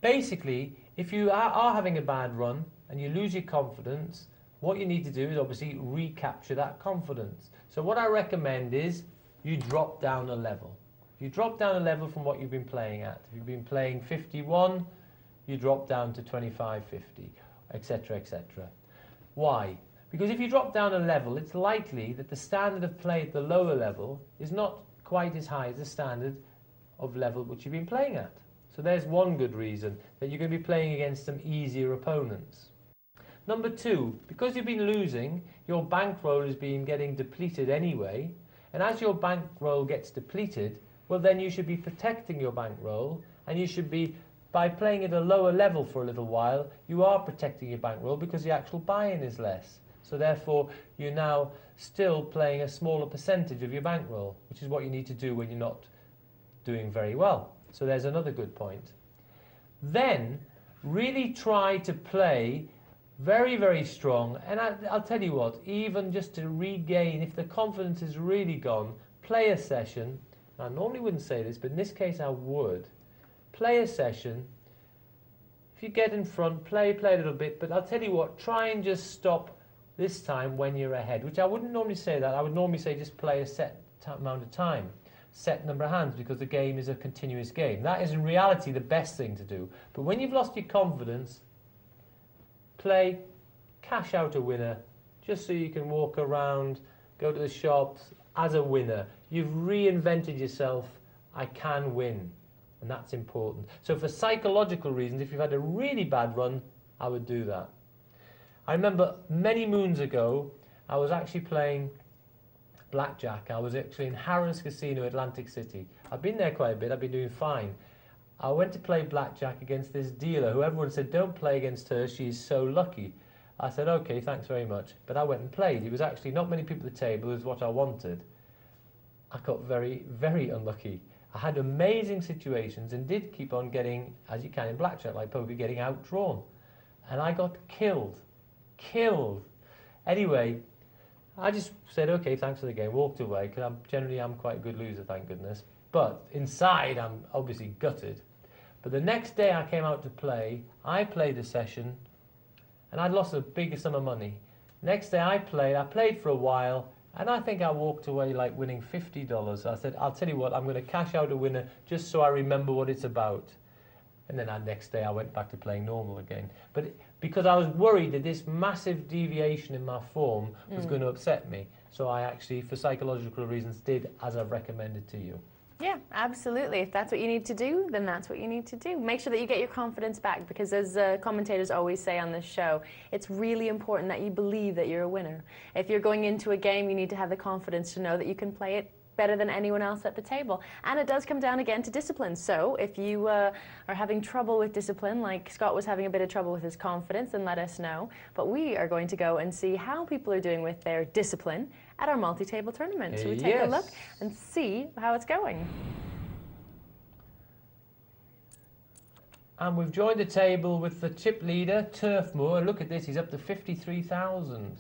Basically, if you are having a bad run and you lose your confidence, what you need to do is obviously recapture that confidence. So what I recommend is you drop down a level. You drop down a level from what you've been playing at. If you've been playing 51, you drop down to 25, 50, etc., etc. Why? Because if you drop down a level, it's likely that the standard of play at the lower level is not quite as high as the standard of level which you've been playing at. So there's one good reason that you're going to be playing against some easier opponents. Number two, because you've been losing, your bankroll has been getting depleted anyway, and as your bankroll gets depleted, well then you should be protecting your bankroll, and you should be, by playing at a lower level for a little while, you are protecting your bankroll because the actual buy-in is less. So therefore, you're now still playing a smaller percentage of your bankroll, which is what you need to do when you're not doing very well. So there's another good point. Then, really try to play very, very strong, and I'll tell you what, even just to regain, if the confidence is really gone, play a session. I normally wouldn't say this, but in this case I would. Play a session. If you get in front, play a little bit, but I'll tell you what, try and just stop this time when you're ahead, which I wouldn't normally say that. I would normally say just play a set amount of time, set number of hands, because the game is a continuous game. That is in reality the best thing to do. But when you've lost your confidence, play, cash out a winner, just so you can walk around, go to the shops as a winner. You've reinvented yourself. I can win, and that's important. So for psychological reasons, if you've had a really bad run, I would do that. I remember many moons ago, I was actually playing blackjack. I was actually in Harrah's Casino, Atlantic City. I've been there quite a bit. I've been doing fine. I went to play blackjack against this dealer who everyone said, don't play against her, she's so lucky. I said, okay, thanks very much. But I went and played. It was actually not many people at the table, it was what I wanted. I got very, very unlucky. I had amazing situations and did keep on getting, as you can in blackjack, like poker, getting outdrawn. And I got killed. Anyway, I just said, okay, thanks for the game, walked away, because generally I'm quite a good loser, thank goodness. But inside, I'm obviously gutted. But the next day I came out to play, I played a session, and I'd lost a big sum of money. Next day I played for a while, and I think I walked away like winning $50. I said, I'll tell you what, I'm going to cash out a winner just so I remember what it's about. And then the next day I went back to playing normal again. But because I was worried that this massive deviation in my form was going to upset me, so I actually, for psychological reasons, did as I've recommended to you. Yeah, absolutely. If that's what you need to do, then that's what you need to do. Make sure that you get your confidence back, because as commentators always say on this show, it's really important that you believe that you're a winner. If you're going into a game, you need to have the confidence to know that you can play it better than anyone else at the table. And it does come down again to discipline. So if you are having trouble with discipline, like Scott was having a bit of trouble with his confidence, then let us know. But we are going to go and see how people are doing with their discipline at our multi-table tournament. So we take a look and see how it's going. And we've joined the table with the chip leader, Turfmoor. Look at this, he's up to 53,000.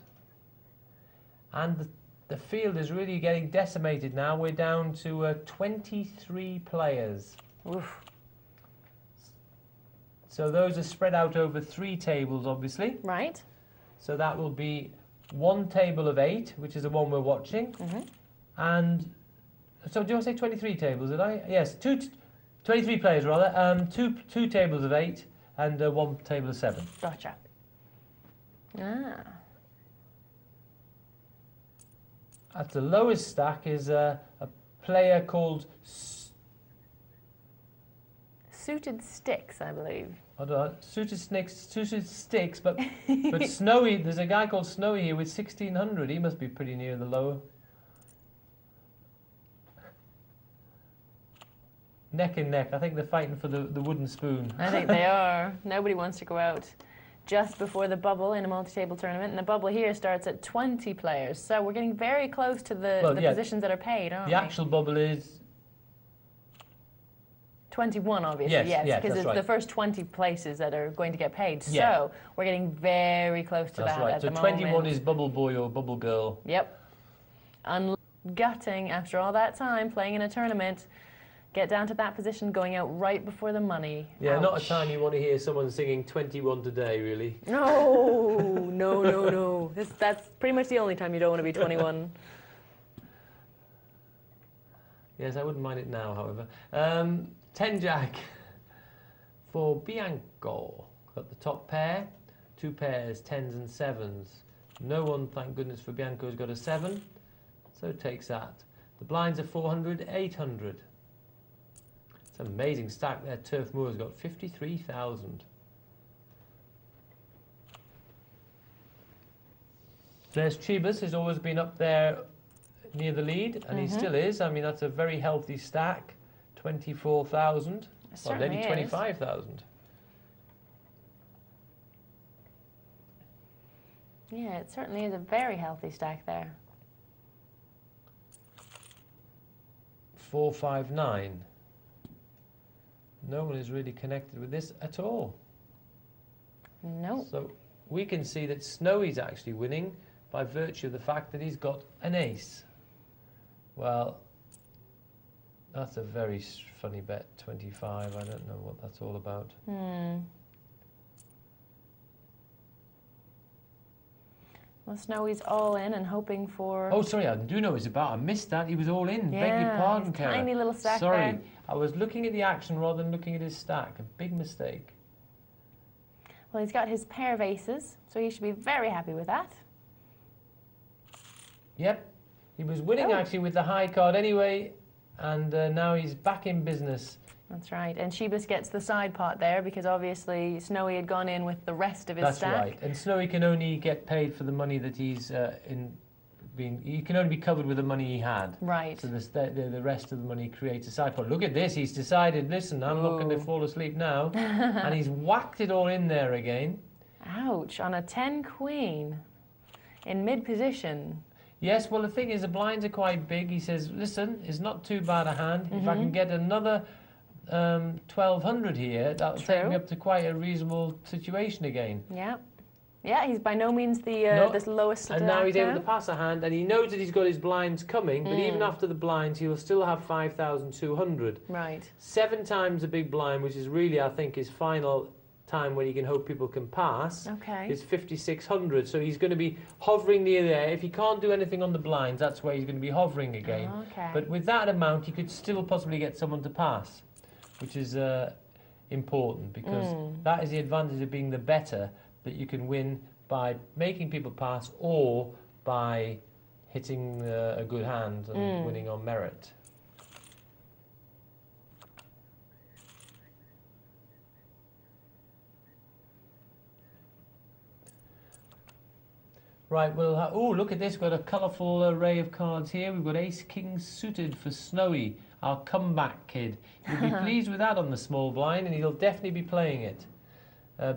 And the field is really getting decimated now. We're down to 23 players. Oof. So those are spread out over 3 tables, obviously. Right. So that will be 1 table of 8, which is the one we're watching. And so do I say 23 tables, did I? Yes, 23 players rather. Two tables of 8 and 1 table of 7. Gotcha. Ah. At the lowest stack is a player called Suited Sticks, I believe. I don't know, Suited Sticks, but Snowy. There's a guy called Snowy here with 1,600. He must be pretty near the low. Neck and neck. I think they're fighting for the wooden spoon. I think they are. Nobody wants to go out just before the bubble in a multi-table tournament, and the bubble here starts at 20 players. So we're getting very close to the positions that are paid, aren't we? The actual bubble is 21, obviously, yes, because it's the first 20 places that are going to get paid. Yeah. So we're getting very close to that at the moment. So 21 is bubble boy or bubble girl. Yep. Gutting after all that time playing in a tournament. Get down to that position, going out right before the money. Yeah, Ouch. not a time you want to hear someone singing 21 today, really. No, no. That's pretty much the only time you don't want to be 21. Yes, I wouldn't mind it now, however. 10 Jack for Bianco. Got the top pair, 2 pairs, 10s and 7s. No one, thank goodness for Bianco, has got a 7, so takes that. The blinds are 400, 800. It's an amazing stack there. Turf Moor's got 53,000. There's Chibas, has always been up there near the lead, and he still is. I mean, that's a very healthy stack. 24,000. Well, maybe 25,000. Yeah, it certainly is a very healthy stack there. 459. No one is really connected with this at all. No. So we can see that Snowy's actually winning by virtue of the fact that he's got an ace. Well, that's a very funny bet, 25. I don't know what that's all about. Well, Snowy's all in and hoping for... Oh, sorry, I do know what it's about. I missed that. He was all in. Yeah, beg your pardon, Kara. Tiny little stack Sorry, there. I was looking at the action rather than looking at his stack. A big mistake. Well, he's got his pair of aces, so he should be very happy with that. Yep, he was winning actually with the high card anyway, and now he's back in business. That's right, and Chibas gets the side pot there because obviously Snowy had gone in with the rest of his stack. That's right, and Snowy can only get paid for the money that he's he can only be covered with the money he had. Right. So the rest of the money creates a side pot. Look at this, he's decided, listen, I'm not going to fall asleep now, and he's whacked it all in there again. Ouch, on a 10 queen in mid position. Yes, well the thing is the blinds are quite big. He says, listen, it's not too bad a hand. If I can get another 1,200 here, that'll take me up to quite a reasonable situation again. Yeah. Yeah, he's by no means the this lowest. And now he's able to pass a hand, and he knows that he's got his blinds coming, but even after the blinds, he'll still have 5,200. Right. 7 times a big blind, which is really, I think, his final time when he can hope people can pass, is 5,600. So he's going to be hovering near there. If he can't do anything on the blinds, that's where he's going to be hovering again. But with that amount, he could still possibly get someone to pass, which is important, because that is the advantage of being the better, that you can win by making people pass or by hitting a good hand and winning on merit. Right, well, oh, look at this. We've got a colourful array of cards here. We've got Ace-King suited for Snowy, our comeback kid. He'll be pleased with that on the small blind, and he'll definitely be playing it.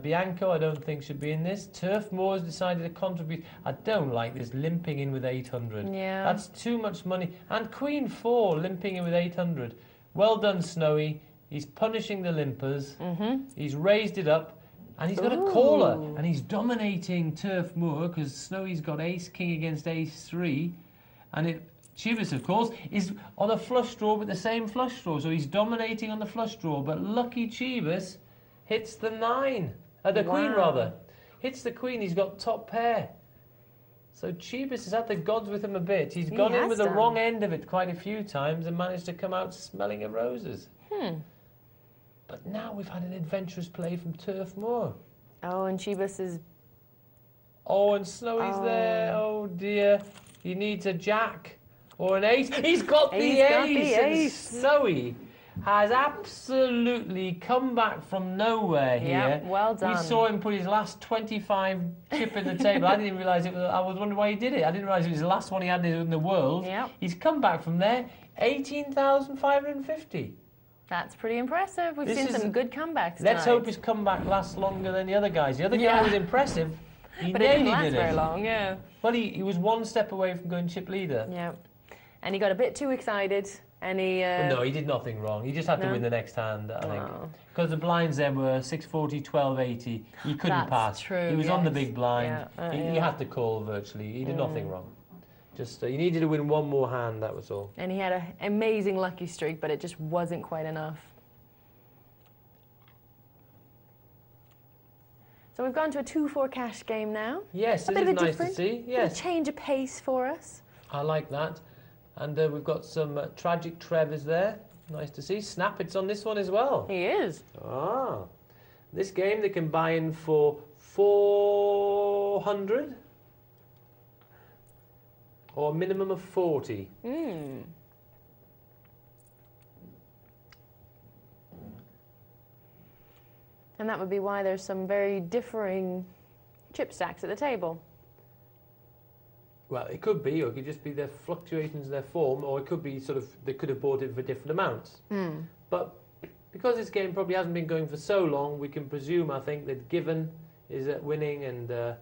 Bianco, I don't think, should be in this. Turf Moor has decided to contribute. I don't like this limping in with 800. Yeah. That's too much money. And Queen 4 limping in with 800. Well done, Snowy. He's punishing the limpers. He's raised it up. And he's got a caller, and he's dominating Turf Moor because Snowy's got Ace-King against Ace-3. And Chibas, of course, is on a flush draw with the same flush draw. So he's dominating on the flush draw. But lucky Chibas hits the 9. The Queen, rather. Hits the Queen. He's got top pair. So Chibas has had the gods with him a bit. He's gone in with the wrong end of it quite a few times and managed to come out smelling of roses. But now we've had an adventurous play from Turf Moor. Oh, and Chibas is... Oh, and Snowy's there. Oh, dear. He needs a jack or an ace. He's got the ace! And Snowy has absolutely come back from nowhere here. Yeah, well done. We saw him put his last 25 chip in the table. I didn't realise it was... I was wondering why he did it. I didn't realise it was the last one he had in the world. Yep. He's come back from there. 18,550. That's pretty impressive. We've This seen is- some good comebacks Let's tonight. hope his comeback lasts longer than the other guys. The other guy Yeah. was impressive. He But it didn't nearly last did very it. long, yeah. Well, he was one step away from going chip leader. Yeah. And he got a bit too excited, and he... But no, he did nothing wrong. He just had to No? win the next hand, I think. Oh. Because the blinds then were 640, 1280. He couldn't That's pass. true, He was on the yes. big blind. Yeah, He yeah. had to call virtually. He did nothing wrong. Just he needed to win one more hand, that was all. And he had an amazing lucky streak, but it just wasn't quite enough. So we've gone to a 2-4 cash game now. Yes, A it bit is of a nice to different, see. bit of Yes, change of pace for us. I like that. And we've got some tragic Trevors there. Nice to see. Snappet's on this one as well. He is. Ah, this game they can buy in for 400 or a minimum of 40. And that would be why there's some very differing chip stacks at the table. Well, it could be, or it could just be their fluctuations in their form, or it could be sort of they could have bought it for different amounts. But because this game probably hasn't been going for so long, we can presume, I think, that Given is winning and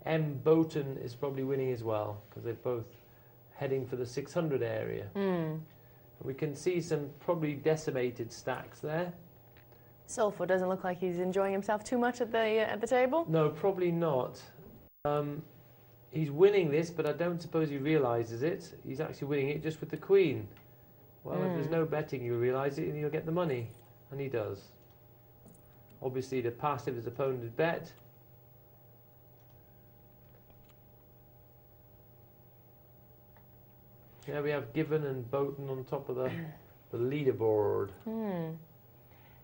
M. Boughton is probably winning as well, because they're both heading for the 600 area. We can see some probably decimated stacks there. Sulfur doesn't look like he's enjoying himself too much at the table. No, probably not. He's winning this, but I don't suppose he realises it. He's actually winning it just with the queen. Well, if there's no betting, you'll realise it and you'll get the money. And he does. Obviously, the passive his opponent had bet. There we have Given and Boughton on top of the leaderboard.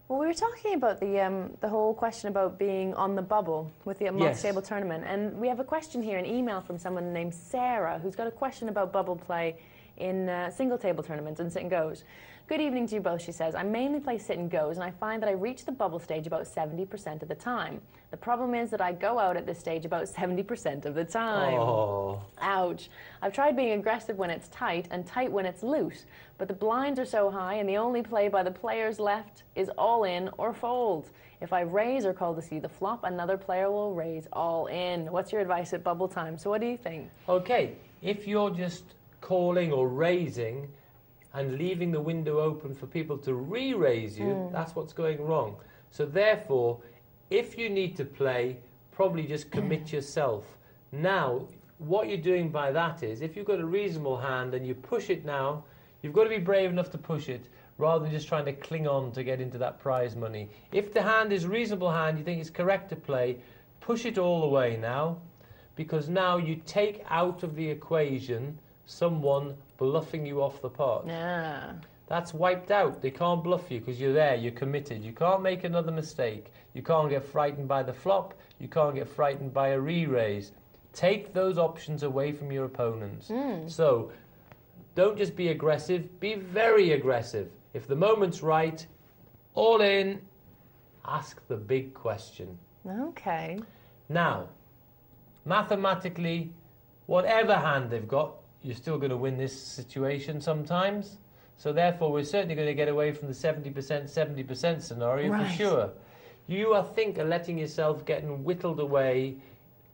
Well, we were talking about the whole question about being on the bubble with the multi-table tournament, and we have a question here, an email from someone named Sarah, who's got a question about bubble play in single-table tournaments and sit and goes. Good evening to you both, she says. I mainly play sit and goes, and I find that I reach the bubble stage about 70% of the time. The problem is that I go out at this stage about 70% of the time. Oh. Ouch. I've tried being aggressive when it's tight and tight when it's loose, but the blinds are so high and the only play by the players left is all in or fold. If I raise or call to see the flop, another player will raise all in. What's your advice at bubble time? So what do you think? Okay, if you're just calling or raising and leaving the window open for people to re-raise you, that's what's going wrong. So therefore, if you need to play, probably just commit yourself. Now, what you're doing by that is, if you've got a reasonable hand and you push it now, you've got to be brave enough to push it, rather than just trying to cling on to get into that prize money. If the hand is a reasonable hand, you think it's correct to play, push it all the way now, because now you take out of the equation someone bluffing you off the pot. Yeah. That's wiped out. They can't bluff you because you're there, you're committed. You can't make another mistake. You can't get frightened by the flop. You can't get frightened by a re-raise. Take those options away from your opponents. So don't just be aggressive, be very aggressive. If the moment's right, all in, ask the big question. Okay. Now, mathematically, whatever hand they've got, you're still going to win this situation sometimes. So therefore, we're certainly going to get away from the 70% scenario for sure. You, I think, are letting yourself getting whittled away.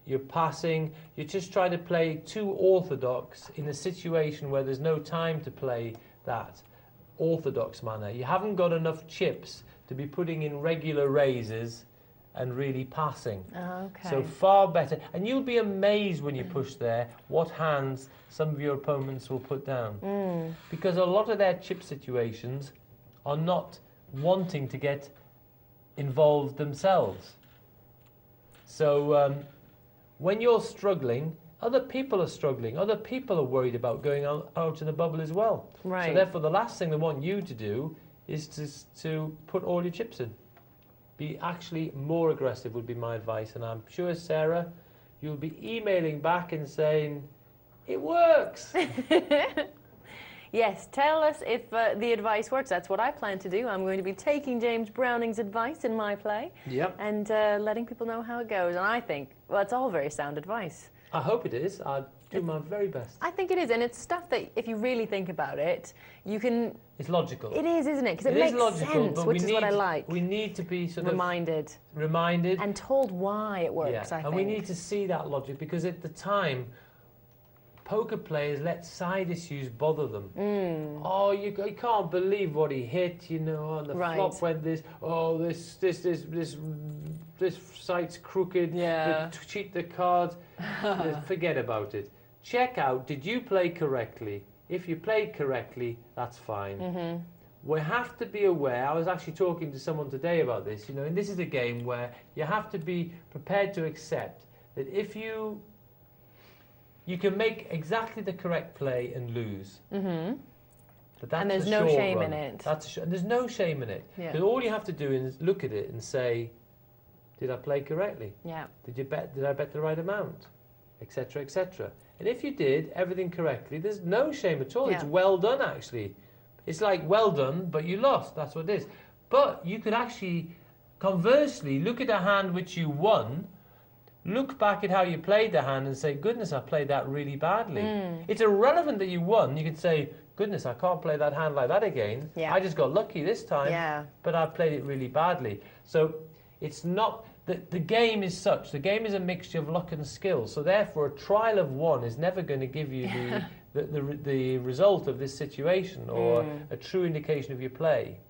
You're passing. You're just trying to play too orthodox in a situation where there's no time to play that orthodox manner. You haven't got enough chips to be putting in regular raises and really passing. Okay. So far better. And you'll be amazed when you push there what hands some of your opponents will put down. Because a lot of their chip situations are not wanting to get involved themselves. So when you're struggling, other people are struggling. Other people are worried about going out in the bubble as well. Right. So therefore, the last thing they want you to do is to put all your chips in. Be actually more aggressive would be my advice. And I'm sure, Sarah, you'll be emailing back and saying, it works. Yes, tell us if the advice works. That's what I plan to do. I'm going to be taking James Browning's advice in my play and letting people know how it goes. And I think, well, it's all very sound advice. I hope it is. Do my very best. I think it is, and it's stuff that if you really think about it, you can... It's logical. It is, isn't it? Because it makes logical, sense, but which is what I like. We need to be sort reminded. of... Reminded. And told why it works, I think. And we need to see that logic, because at the time, poker players let side issues bother them. Oh, you can't believe what he hit, you know, and the flop went this, oh, this site's crooked, cheat the cards. Forget about it. Check out, did you play correctly? If you played correctly, that's fine. We have to be aware, I was actually talking to someone today about this, you know, and this is a game where you have to be prepared to accept that if you can make exactly the correct play and lose. But that's and there's no shame in it. There's no shame in it. Because all you have to do is look at it and say, did I play correctly? Yeah. Did I bet the right amount? Etc., etc. And if you did everything correctly, there's no shame at all. It's well done, actually. It's like, well done, but you lost. That's what it is. But you could actually, conversely, look at a hand which you won, look back at how you played the hand and say, goodness, I played that really badly. It's irrelevant that you won. You could say, goodness, I can't play that hand like that again. I just got lucky this time, but I played it really badly. So it's not... The game is such. The game is a mixture of luck and skill. So therefore, a trial of one is never going to give you the result of this situation or a true indication of your play.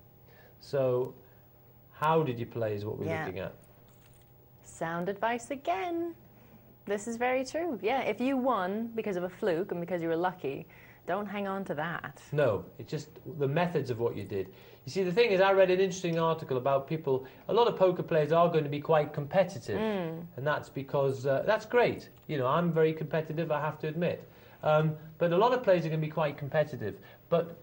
So how did you play is what we're looking at. Sound advice again. This is very true. Yeah, if you won because of a fluke and because you were lucky, don't hang on to that. No, it's just the methods of what you did. You see, the thing is, I read an interesting article about people, a lot of poker players are going to be quite competitive. And that's because, that's great. You know, I'm very competitive, I have to admit. But a lot of players are going to be quite competitive. But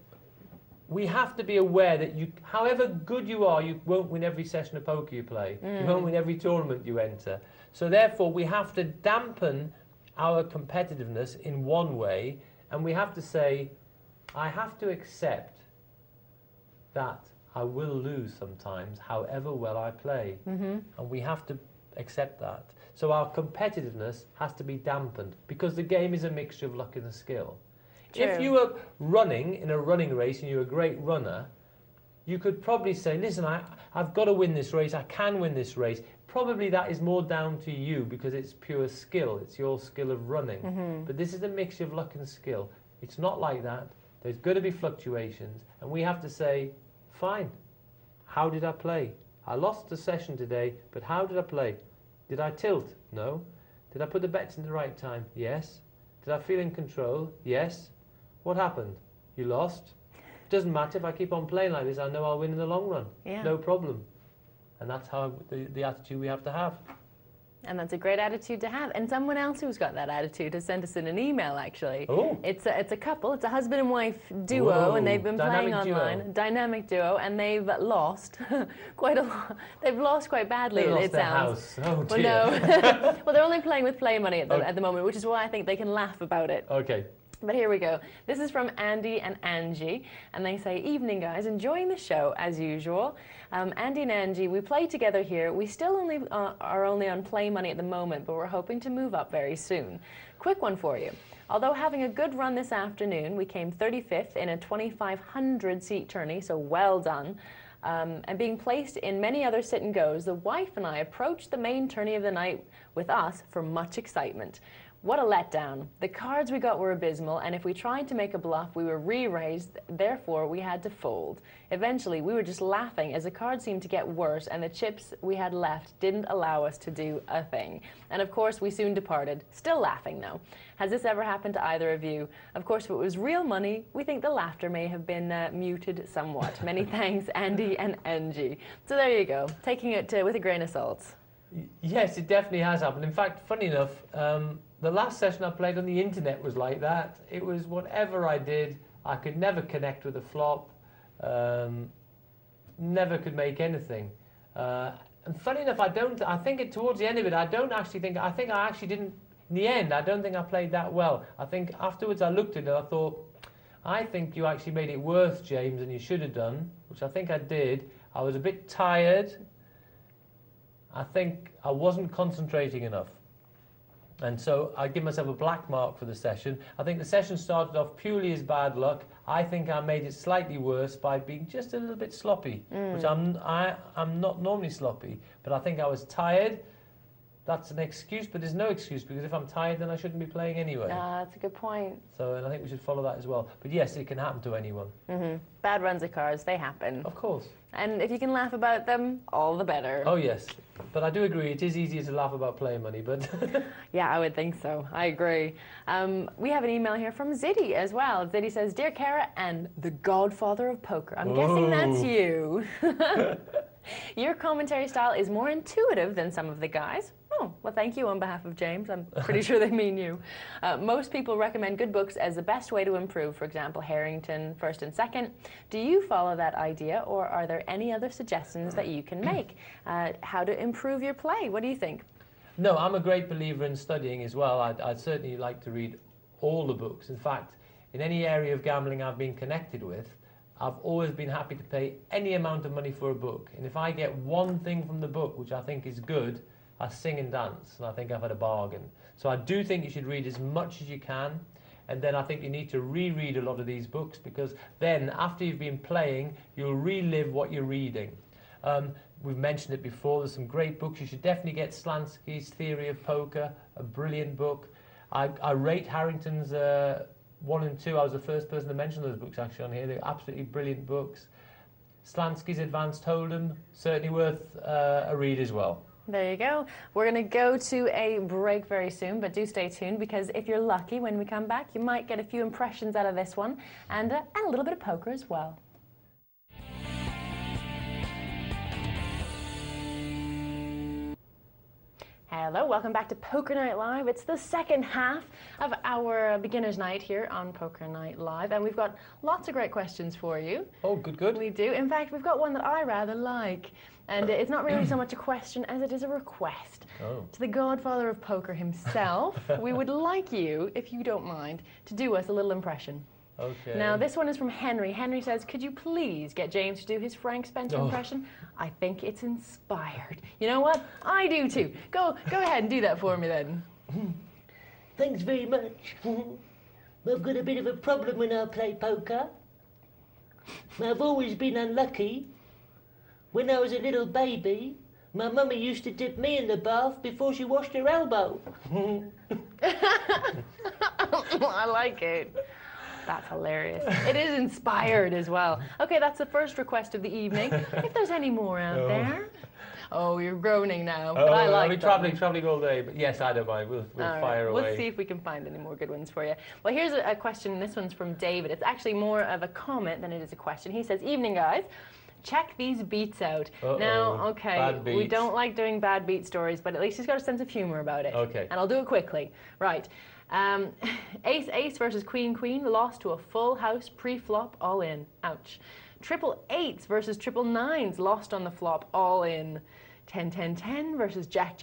we have to be aware that however good you are, you won't win every session of poker you play. You won't win every tournament you enter. So therefore, we have to dampen our competitiveness in one way, and we have to say, I have to accept that I will lose sometimes, however well I play. And we have to accept that. So our competitiveness has to be dampened, because the game is a mixture of luck and skill. True. If you were running in a running race and you're a great runner, you could probably say, listen, I've got to win this race, I can win this race. Probably that is more down to you because it's pure skill, it's your skill of running. But this is a mixture of luck and skill. It's not like that. There's going to be fluctuations, and we have to say, fine, how did I play? I lost the session today, but how did I play? Did I tilt? No. Did I put the bets in the right time? Yes. Did I feel in control? Yes. What happened? You lost. Doesn't matter, if I keep on playing like this, I know I'll win in the long run. No problem. And that's how the attitude we have to have. And that's a great attitude to have. And someone else who's got that attitude has sent us in an email, actually. Oh. It's a couple. It's a husband and wife duo. Whoa. And they've been playing online. Dynamic duo. And they've lost quite a lot. They've lost quite badly, it sounds. House. Oh, dear. Well, no. Well, they're only playing with play money at the moment, which is why I think they can laugh about it. Okay. But here we go. This is from Andy and Angie, and they say, evening guys, enjoying the show as usual. Andy and Angie, we play together here. We still are only on play money at the moment, but we're hoping to move up very soon. Quick one for you. Although having a good run this afternoon, we came 35th in a 2,500 seat tourney, so well done. And being placed in many other sit and goes, the wife and I approached the main tourney of the night with us for much excitement. What a letdown. The cards we got were abysmal, and if we tried to make a bluff, we were re-raised, therefore we had to fold. Eventually, we were just laughing as the cards seemed to get worse, and the chips we had left didn't allow us to do a thing. And of course, we soon departed. Still laughing, though. Has this ever happened to either of you? Of course, if it was real money, we think the laughter may have been muted somewhat. Many thanks, Andy and Angie. So there you go, taking it with a grain of salt. Yes, it definitely has happened. In fact, funny enough, the last session I played on the internet was like that. It was whatever I did, I could never connect with a flop, never could make anything. And funny enough, I think towards the end of it, I think I actually didn't, in the end, I don't think I played that well. I think afterwards I looked at it, I thought, I think you actually made it worse, James, than you should have done, which I think I did. I was a bit tired. I think I wasn't concentrating enough. And so I give myself a black mark for the session. I think the session started off purely as bad luck. I think I made it slightly worse by being just a little bit sloppy, which I'm not normally sloppy, but I think I was tired. That's an excuse, but there's no excuse, because if I'm tired, then I shouldn't be playing anyway. That's a good point. So, and I think we should follow that as well. But yes, it can happen to anyone. Bad runs of cards, they happen. Of course. And if you can laugh about them, all the better. Oh, yes. But I do agree, it is easier to laugh about playing money, but... Yeah, I would think so. I agree. We have an email here from Ziddy as well. Ziddy says, Dear Cara and the godfather of poker. I'm guessing that's you. Your commentary style is more intuitive than some of the guys. Oh, well, thank you on behalf of James. I'm pretty sure they mean you. Most people recommend good books as the best way to improve. For example, Harrington, First and Second. Do you follow that idea, or are there any other suggestions that you can make? How to improve your play? What do you think? No, I'm a great believer in studying as well. I'd certainly like to read all the books. In fact, in any area of gambling I've been connected with, I've always been happy to pay any amount of money for a book. And if I get one thing from the book which I think is good, I sing and dance, and I think I've had a bargain. So I do think you should read as much as you can, and then I think you need to reread a lot of these books, because then, after you've been playing, you'll relive what you're reading. We've mentioned it before, there's some great books. You should definitely get Slansky's Theory of Poker, a brilliant book. I rate Harrington's 1 and 2. I was the first person to mention those books actually on here. They're absolutely brilliant books. Slansky's Advanced Hold'em, certainly worth a read as well. There you go. We're going to go to a break very soon, but do stay tuned, because if you're lucky, when we come back, you might get a few impressions out of this one, and a little bit of poker as well. Hello, welcome back to Poker Night Live. It's the second half of our beginner's night here on Poker Night Live, and we've got lots of great questions for you. Oh, good, good. We do. In fact, we've got one that I rather like, and it's not really so much a question as it is a request. Oh. To the godfather of poker himself, we would like you, if you don't mind, to do us a little impression. Okay. Now, this one is from Henry. Henry says, could you please get James to do his Frank Spencer impression? I think it's inspired. You know what? I do too. Go ahead and do that for me then. Thanks very much. I've got a bit of a problem when I play poker. I've always been unlucky. When I was a little baby, my mummy used to dip me in the bath before she washed her elbow. I like it. That's hilarious. It is inspired as well. Okay, that's the first request of the evening. If there's any more out there. Oh, you're groaning now. But I like it. I'll be travelling all day, but yes, I don't mind. We'll fire away. We'll see if we can find any more good ones for you. Well, here's a question. This one's from David. It's actually more of a comment than it is a question. He says, evening, guys. Check these beats out. Now, okay, we don't like doing bad beat stories, but at least he's got a sense of humor about it. Okay. And I'll do it quickly. Right. Ace versus Queen lost to a full house pre-flop all in. Ouch. Triple eights versus triple nines lost on the flop all in. 10 versus Jack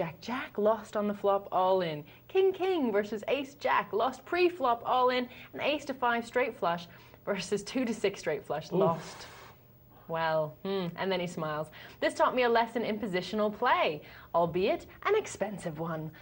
lost on the flop all in. King versus Ace Jack lost pre-flop all in, and Ace to 5 straight flush versus 2 to 6 straight flush lost. Well, and then he smiles. This taught me a lesson in positional play, albeit an expensive one.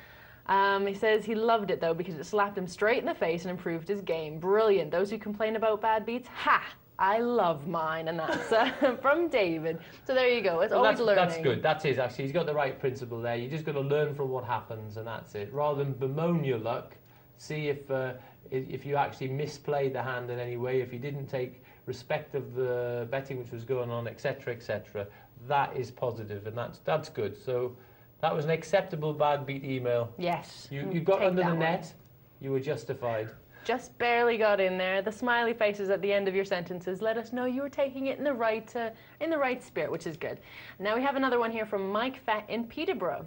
He says he loved it, though, because it slapped him straight in the face and improved his game. Brilliant. Those who complain about bad beats, ha! I love mine, and that's from David. So there you go. It's always learning. That's good. That is, actually. He's got the right principle there. You just got to learn from what happens, and that's it. Rather than bemoan your luck, see if you actually misplayed the hand in any way, if you didn't take respect of the betting which was going on, etc., etc. That is positive, and that's good. So that was an acceptable bad beat email. Yes. You got under the net. You were justified. Just barely got in there. The smiley faces at the end of your sentences let us know you were taking it in the right spirit, which is good. Now we have another one here from Mike Fett in Peterborough.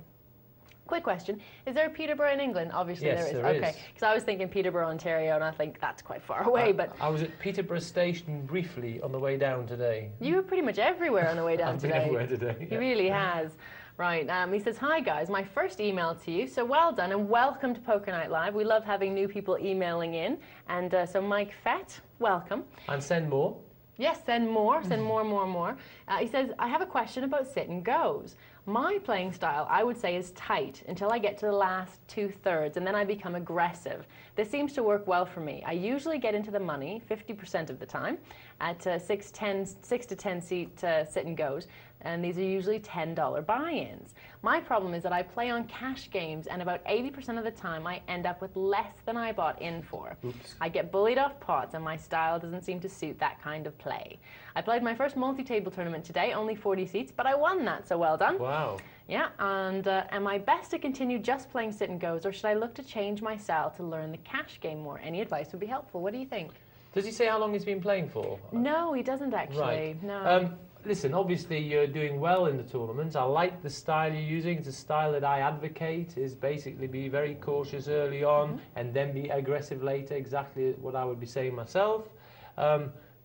Quick question. Is there a Peterborough in England? Obviously yes, there is. There okay. Because I was thinking Peterborough, Ontario, and I think that's quite far away. But I was at Peterborough Station briefly on the way down today. You were pretty much everywhere on the way down today. I've been everywhere today. He really has. Right. He says, hi, guys. My first email to you. So well done and welcome to Poker Night Live. We love having new people emailing in. And so Mike Fett, welcome. And send more. Yes, send more, more. He says, I have a question about sit and goes. My playing style, I would say, is tight until I get to the last 2/3, and then I become aggressive. This seems to work well for me. I usually get into the money 50% of the time at 6 to 10 seat sit and goes, and these are usually $10 buy-ins. My problem is that I play on cash games, and about 80% of the time I end up with less than I bought in for. Oops. I get bullied off pots, and my style doesn't seem to suit that kind of play. I played my first multi-table tournament today, only 40 seats, but I won that, so well done. Wow. Yeah, and am I best to continue just playing sit and goes, or should I look to change my style to learn the cash game more? Any advice would be helpful. What do you think? Does he say how long he's been playing for? No, he doesn't actually. Right. No. Listen, obviously you're doing well in the tournaments. I like the style you're using. It's a style that I advocate, is basically be very cautious early on and then be aggressive later, exactly what I would be saying myself.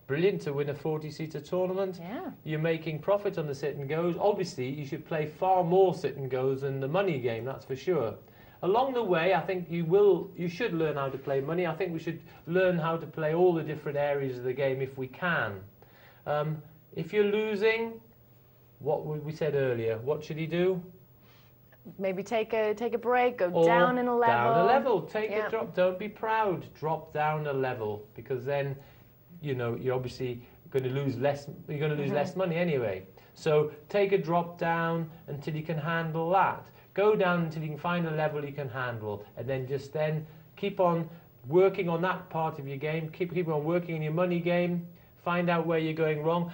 Brilliant to win a 40-seater tournament. Yeah. You're making profit on the sit and goes. Obviously, you should play far more sit and goes than the money game, that's for sure. Along the way, I think you should learn how to play money. I think we should learn how to play all the different areas of the game if we can. If you're losing, what we said earlier, what should he do? Maybe take a break, go Or down in a level. Down a level, take Yeah. a drop. Don't be proud. Drop down a level, because then, you know, you're obviously going to lose less. You're going to lose less money anyway. So take a drop down until you can handle that. Go down until you can find a level you can handle, and then just keep on working on that part of your game. Keep on working in your money game. Find out where you're going wrong.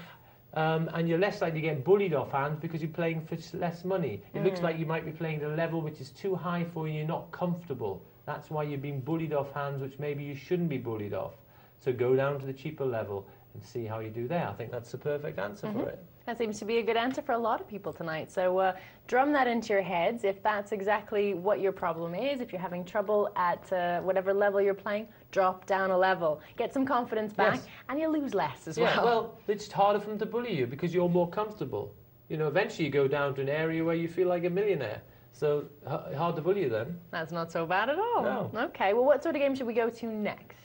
And you're less likely to get bullied off hands because you're playing for less money. It looks like you might be playing at a level which is too high for you, you're not comfortable. That's why you're being bullied off hands which maybe you shouldn't be bullied off. So go down to the cheaper level and see how you do there. I think that's the perfect answer for it. That seems to be a good answer for a lot of people tonight. So drum that into your heads. If that's exactly what your problem is, if you're having trouble at whatever level you're playing, drop down a level. Get some confidence back, Yes. and you lose less as Yeah, well. well, it's harder for them to bully you because you're more comfortable. You know, eventually you go down to an area where you feel like a millionaire. So hard to bully you then. That's not so bad at all. No. Okay, well, what sort of game should we go to next?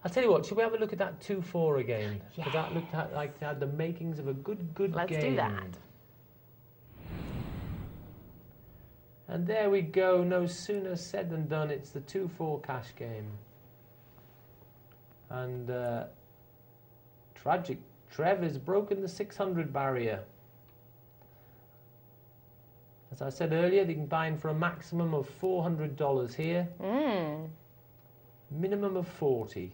I'll tell you what, should we have a look at that 2-4 again? Because that looked like it had the makings of a good Let's game. do that. And there we go, no sooner said than done, it's the 2-4 cash game. And Tragic Trev has broken the 600 barrier. As I said earlier, they can buy in for a maximum of $400 here. Minimum of 40.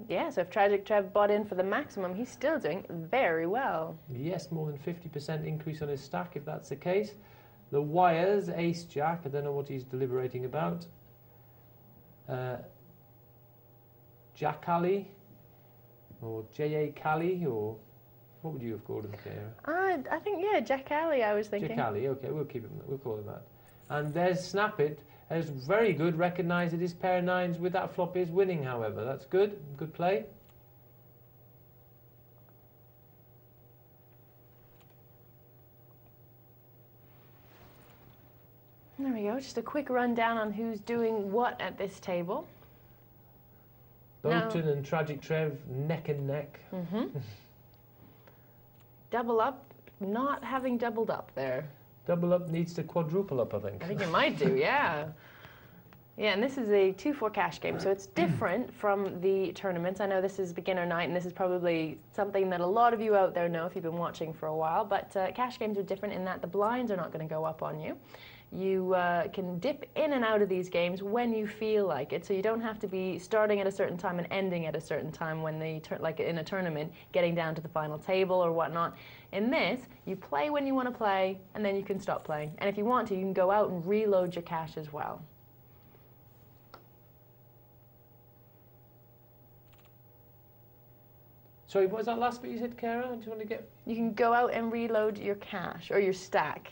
Yeah, so if Tragic Trev bought in for the maximum, he's still doing very well. Yes, more than 50% increase on his stack if that's the case. The wires, Ace Jack, I don't know what he's deliberating about. Jack Ali, or J.A. Cali, or what would you have called him, Kara? I think, yeah, Jack Alley, I was thinking. Jack Ali, okay, we'll call him that. And there's Snap It, has very good, recognised that his pair of nines with that flop is winning, however. That's good play. There we go, just a quick rundown on who's doing what at this table. Bolton and Tragic Trev neck and neck. Double up, not having doubled up there. Double up needs to quadruple up, I think. I think it might do, yeah. Yeah, and this is a 2-4 cash game, so it's different from the tournaments. I know this is beginner night, and this is probably something that a lot of you out there know if you've been watching for a while, but cash games are different in that the blinds are not going to go up on you. You can dip in and out of these games when you feel like it, so you don't have to be starting at a certain time and ending at a certain time when like in a tournament, getting down to the final table or whatnot. In this, you play when you want to play, and then you can stop playing. And if you want to, you can go out and reload your cash as well. Sorry, what was that last bit you said, Kara? Do you want to get? You can go out and reload your cash or your stack.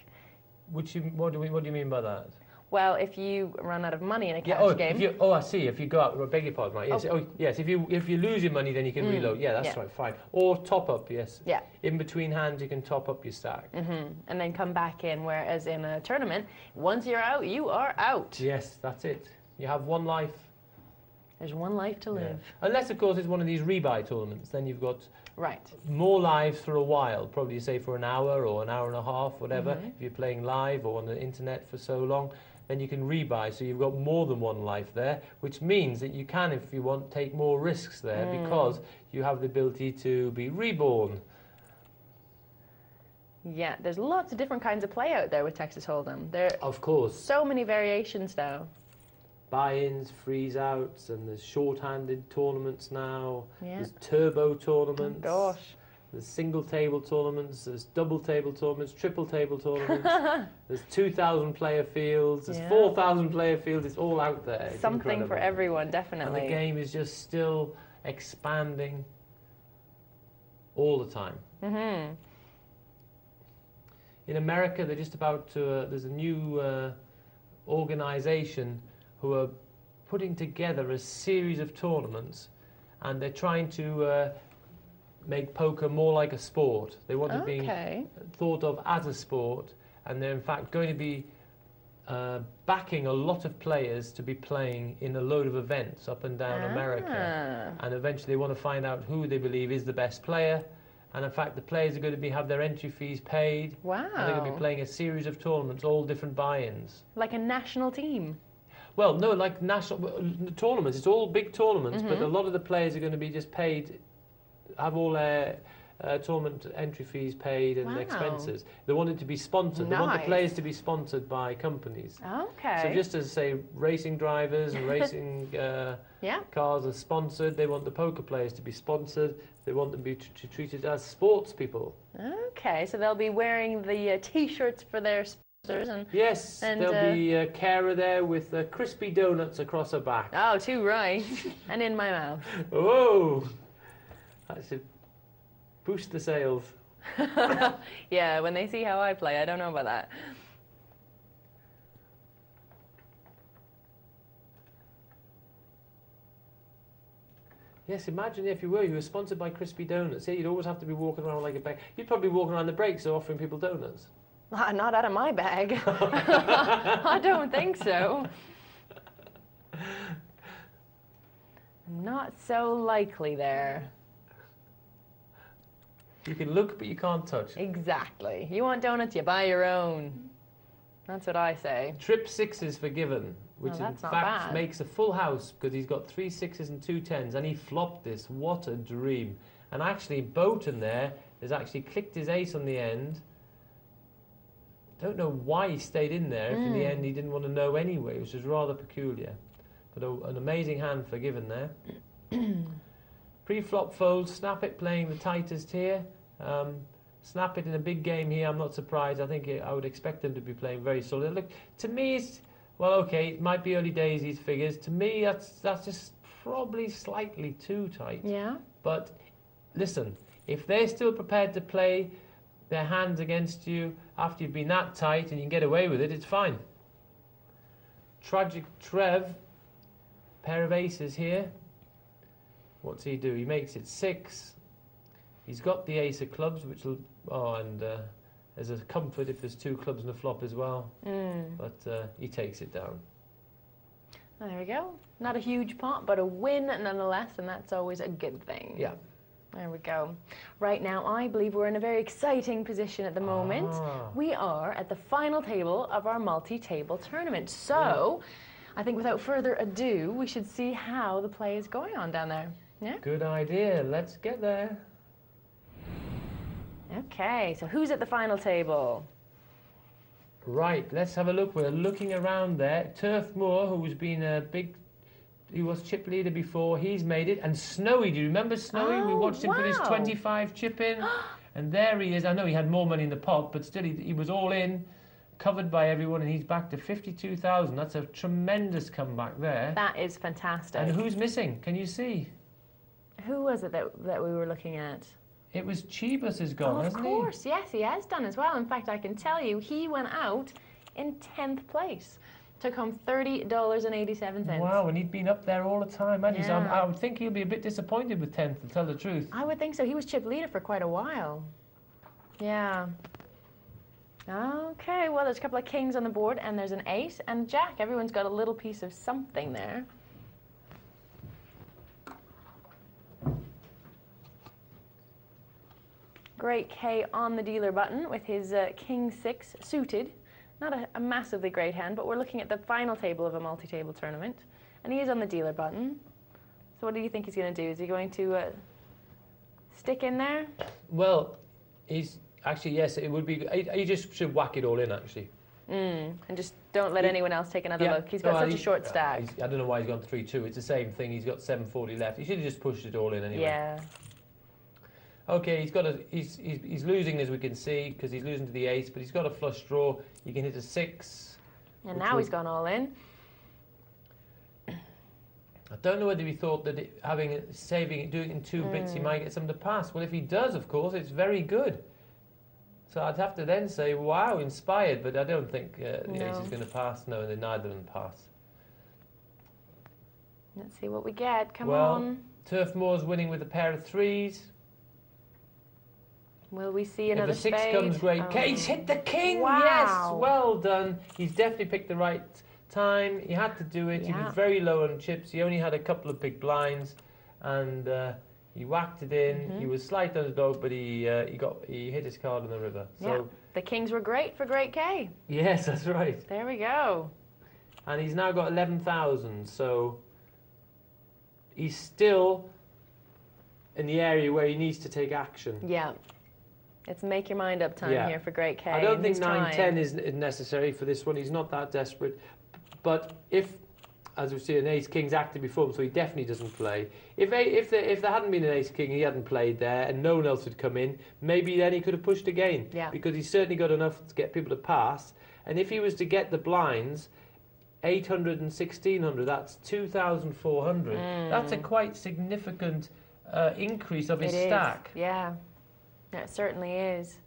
What do you mean by that? Well, if you run out of money in a cash game. I see. If you go out, I beg your pardon, right? Yes. Oh, yes. If you lose your money, then you can reload. Yeah, that's right. Fine. Or top up. Yes. Yeah. In between hands, you can top up your stack. And then come back in. Whereas in a tournament, once you're out, you are out. Yes, that's it. You have one life. There's one life to live. Unless, of course, it's one of these rebuy tournaments. Then you've got Right. more lives for a while, probably say for an hour or an hour and a half, whatever. Mm-hmm. If you're playing live or on the internet for so long, then you can rebuy. So you've got more than one life there, which means that you can, if you want, take more risks there because you have the ability to be reborn. Yeah, there's lots of different kinds of play out there with Texas Hold'em. There are Of course. so many variations now. Buy-ins, freeze-outs, and there's short-handed tournaments now. Yeah. There's turbo Oh, tournaments. gosh. There's single table tournaments, there's double table tournaments, triple table tournaments, there's 2,000 player fields, there's Yeah. 4,000 player fields, it's all out there. It's Something incredible. for everyone, And definitely. the game is just still expanding all the time. Mm-hmm. In America, they're just about to, there's a new organization who are putting together a series of tournaments, and they're trying to make poker more like a sport. They want it being Okay. thought of as a sport, and they're in fact going to be backing a lot of players to be playing in a load of events up and down America. And eventually they want to find out who they believe is the best player. And in fact, the players are going to have their entry fees paid. Wow. And they're going to be playing a series of tournaments, all different buy-ins. Like a national team. Well, no, like national tournaments. It's all big tournaments, but a lot of the players are going to be just paid, have all their tournament entry fees paid and Wow. expenses. They want it to be sponsored. They want the Nice. players to be sponsored by companies. Okay. So just as, say, racing drivers and racing Yeah. cars are sponsored, they want the poker players to be sponsored. They want them to be treated as sports people. Okay, so they'll be wearing the T-shirts for their sponsors and... Yes, And, there'll be a carer there with crispy donuts across her back. Oh, too right. And in my mouth. Oh, that should boost the sales. Yeah, when they see how I play, I don't know about that. Yes, imagine if you were sponsored by Crispy Donuts. Yeah, you'd always have to be walking around like a bag. You'd probably be walking around the breaks offering people donuts. Not out of my bag. I don't think so. Not so likely there. You can look, but you can't touch. Exactly. You want donuts, you buy your own. That's what I say. Trip 6 is forgiven, which in that's not fact bad. makes a full house because he's got 3 6s and 2 10s, and he flopped this. What a dream. And actually, Bowton there has actually clicked his ace on the end. Don't know why he stayed in there if in the end he didn't want to know anyway, which is rather peculiar. But an amazing hand forgiven there. Pre-flop fold, Snap It playing the tightest here. Snap It in a big game here, I'm not surprised. I think I would expect them to be playing very solid. Look, to me, it's, well, okay, it might be early days, these figures. To me, that's just probably slightly too tight. Yeah? But listen, if they're still prepared to play their hands against you after you've been that tight and you can get away with it, it's fine. Tragic Trev, pair of aces here. What's he do? He makes it 6. He's got the ace of clubs, which will, there's a comfort if there's 2 clubs and a flop as well. But he takes it down. There we go. Not a huge pot, but a win nonetheless, and that's always a good thing. Yeah. There we go. Right now, I believe we're in a very exciting position at the moment. We are at the final table of our multi-table tournament. So, I think without further ado, we should see how the play is going on down there. Yeah? Good idea. Let's get there. Okay, so who's at the final table? Right, let's have a look. We're looking around there. Turf Moor, who's been a big... He was chip leader before. He's made it. And Snowy, do you remember Snowy? We Oh, watched him put his wow. 25 chip in. And there he is. I know he had more money in the pot, but still he was all in, covered by everyone, and he's back to 52,000. That's a tremendous comeback there. That is fantastic. And who's missing? Can you see? Who was it that we were looking at? It was Chibas has gone, Of hasn't course, yes, he has done as well. In fact, I can tell you, he went out in 10th place. Took home $30.87. he? Wow, and he'd been up there all the time, hadn't he? So Yeah. I would think he'll be a bit disappointed with 10th, to tell the truth. I would think so. He was chip leader for quite a while. Yeah. Okay, well, there's a couple of kings on the board, and there's an ace and jack. Everyone's got a little piece of something there. Great K on the dealer button with his King 6 suited. Not a massively great hand, but we're looking at the final table of a multi-table tournament. And he is on the dealer button. So what do you think he's going to do? Is he going to stick in there? Well, he's actually, yes, it would be. He just should whack it all in, actually. And just don't let anyone else take another look. He's got such a short stack. I don't know why he's gone 3-2. It's the same thing. He's got 740 left. He should have just pushed it all in anyway. Yeah. Okay, he's losing, as we can see, because he's losing to the ace, but he's got a flush draw. You can hit a 6. And now he's gone all in. I don't know whether he thought that doing it in 2 bits, he might get some to pass. Well, if he does, of course, it's very good. So I'd have to then say, wow, inspired, but I don't think the ace is going to pass. No, neither of them pass. Let's see what we get. Come well, on. Turf Moor's winning with a pair of 3s. Will we see another spade? If the 6 comes, great. He's hit the king! Wow. Yes, well done. He's definitely picked the right time. He had to do it. He was very low on chips. He only had a couple of big blinds, and he whacked it in. He was slight underdog, but he hit his card in the river. So the kings were great for Great K. Yes, that's right. There we go. And he's now got 11,000. So he's still in the area where he needs to take action. Yeah. It's make your mind up time here for Great K. I don't think 9-10 is necessary for this one. He's not that desperate. But if, as we see, an ace-king's active before him, so he definitely doesn't play. If there hadn't been an ace-king, he hadn't played there, and no one else had come in, maybe then he could have pushed again. Yeah. Because he's certainly got enough to get people to pass. And if he was to get the blinds, 800 and 1600, that's 2,400. That's a quite significant increase of his stack. Yeah. It certainly is.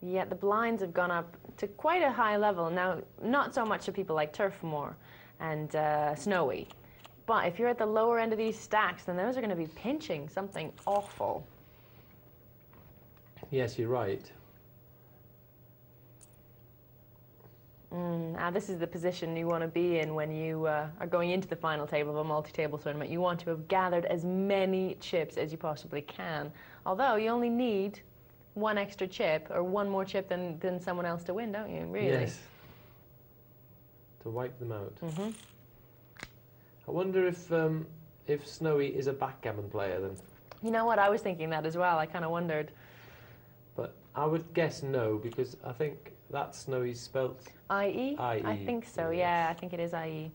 Yeah, the blinds have gone up to quite a high level. Now, not so much to people like Turf Moor and Snowy, but if you're at the lower end of these stacks, then those are going to be pinching something awful. Yes, you're right. Now, this is the position you want to be in when you are going into the final table of a multi-table tournament. You want to have gathered as many chips as you possibly can, although you only need one extra chip or one more chip than someone else to win, don't you? Really? Yes. To wipe them out. I wonder if Snowy is a backgammon player then. You know what? I was thinking that as well. I kind of wondered. But I would guess no, because I think that Snowy's spelt IE? IE. I think so, yeah. I think it is IE.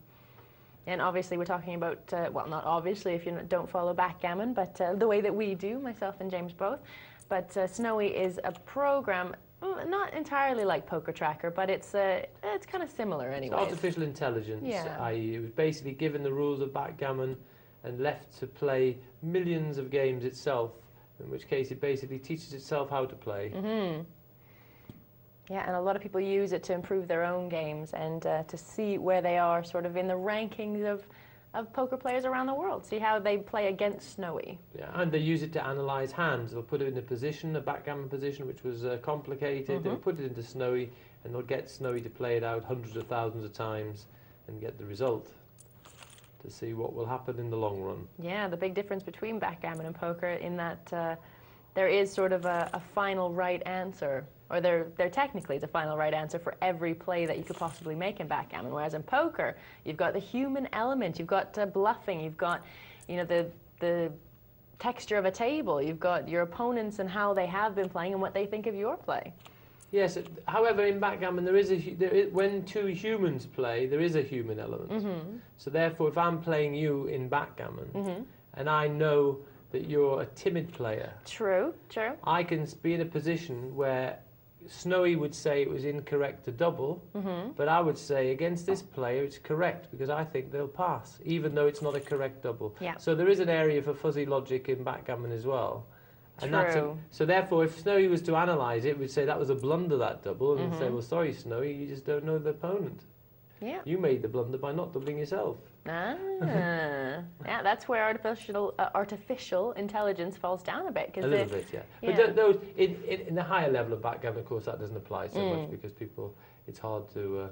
And obviously we're talking about, well, not obviously if you don't follow backgammon, but the way that we do, myself and James both. But Snowy is a program, not entirely like Poker Tracker, but it's kind of similar anyway. Artificial intelligence, i.e. it was basically given the rules of backgammon and left to play millions of games itself, in which case it basically teaches itself how to play. Yeah, and a lot of people use it to improve their own games and to see where they are sort of in the rankings of poker players around the world, see how they play against Snowy. Yeah, and they use it to analyse hands. They'll put it in a position, a backgammon position, which was complicated. They'll put it into Snowy, and they'll get Snowy to play it out hundreds of thousands of times and get the result to see what will happen in the long run. Yeah, the big difference between backgammon and poker in that there is sort of a final right answer, or there technically is a final right answer for every play that you could possibly make in backgammon, whereas in poker, you've got the human element, you've got bluffing, you've got, you know, the texture of a table, you've got your opponents and how they have been playing and what they think of your play. Yes, however, in backgammon, when two humans play, there is a human element. So therefore, if I'm playing you in backgammon, and I know that you're a timid player. True. I can be in a position where Snowy would say it was incorrect to double, but I would say against this player it's correct because I think they'll pass, even though it's not a correct double. Yeah. So there is an area for fuzzy logic in backgammon as well. And True. So therefore, if Snowy was to analyse it, we'd say that was a blunder, that double, and say, well, sorry, Snowy, you just don't know the opponent. Yeah. You made the blunder by not doubling yourself. Yeah, that's where artificial intelligence falls down a bit. A little bit, yeah. But those in the higher level of backgammon, of course, that doesn't apply so much because people, it's hard to.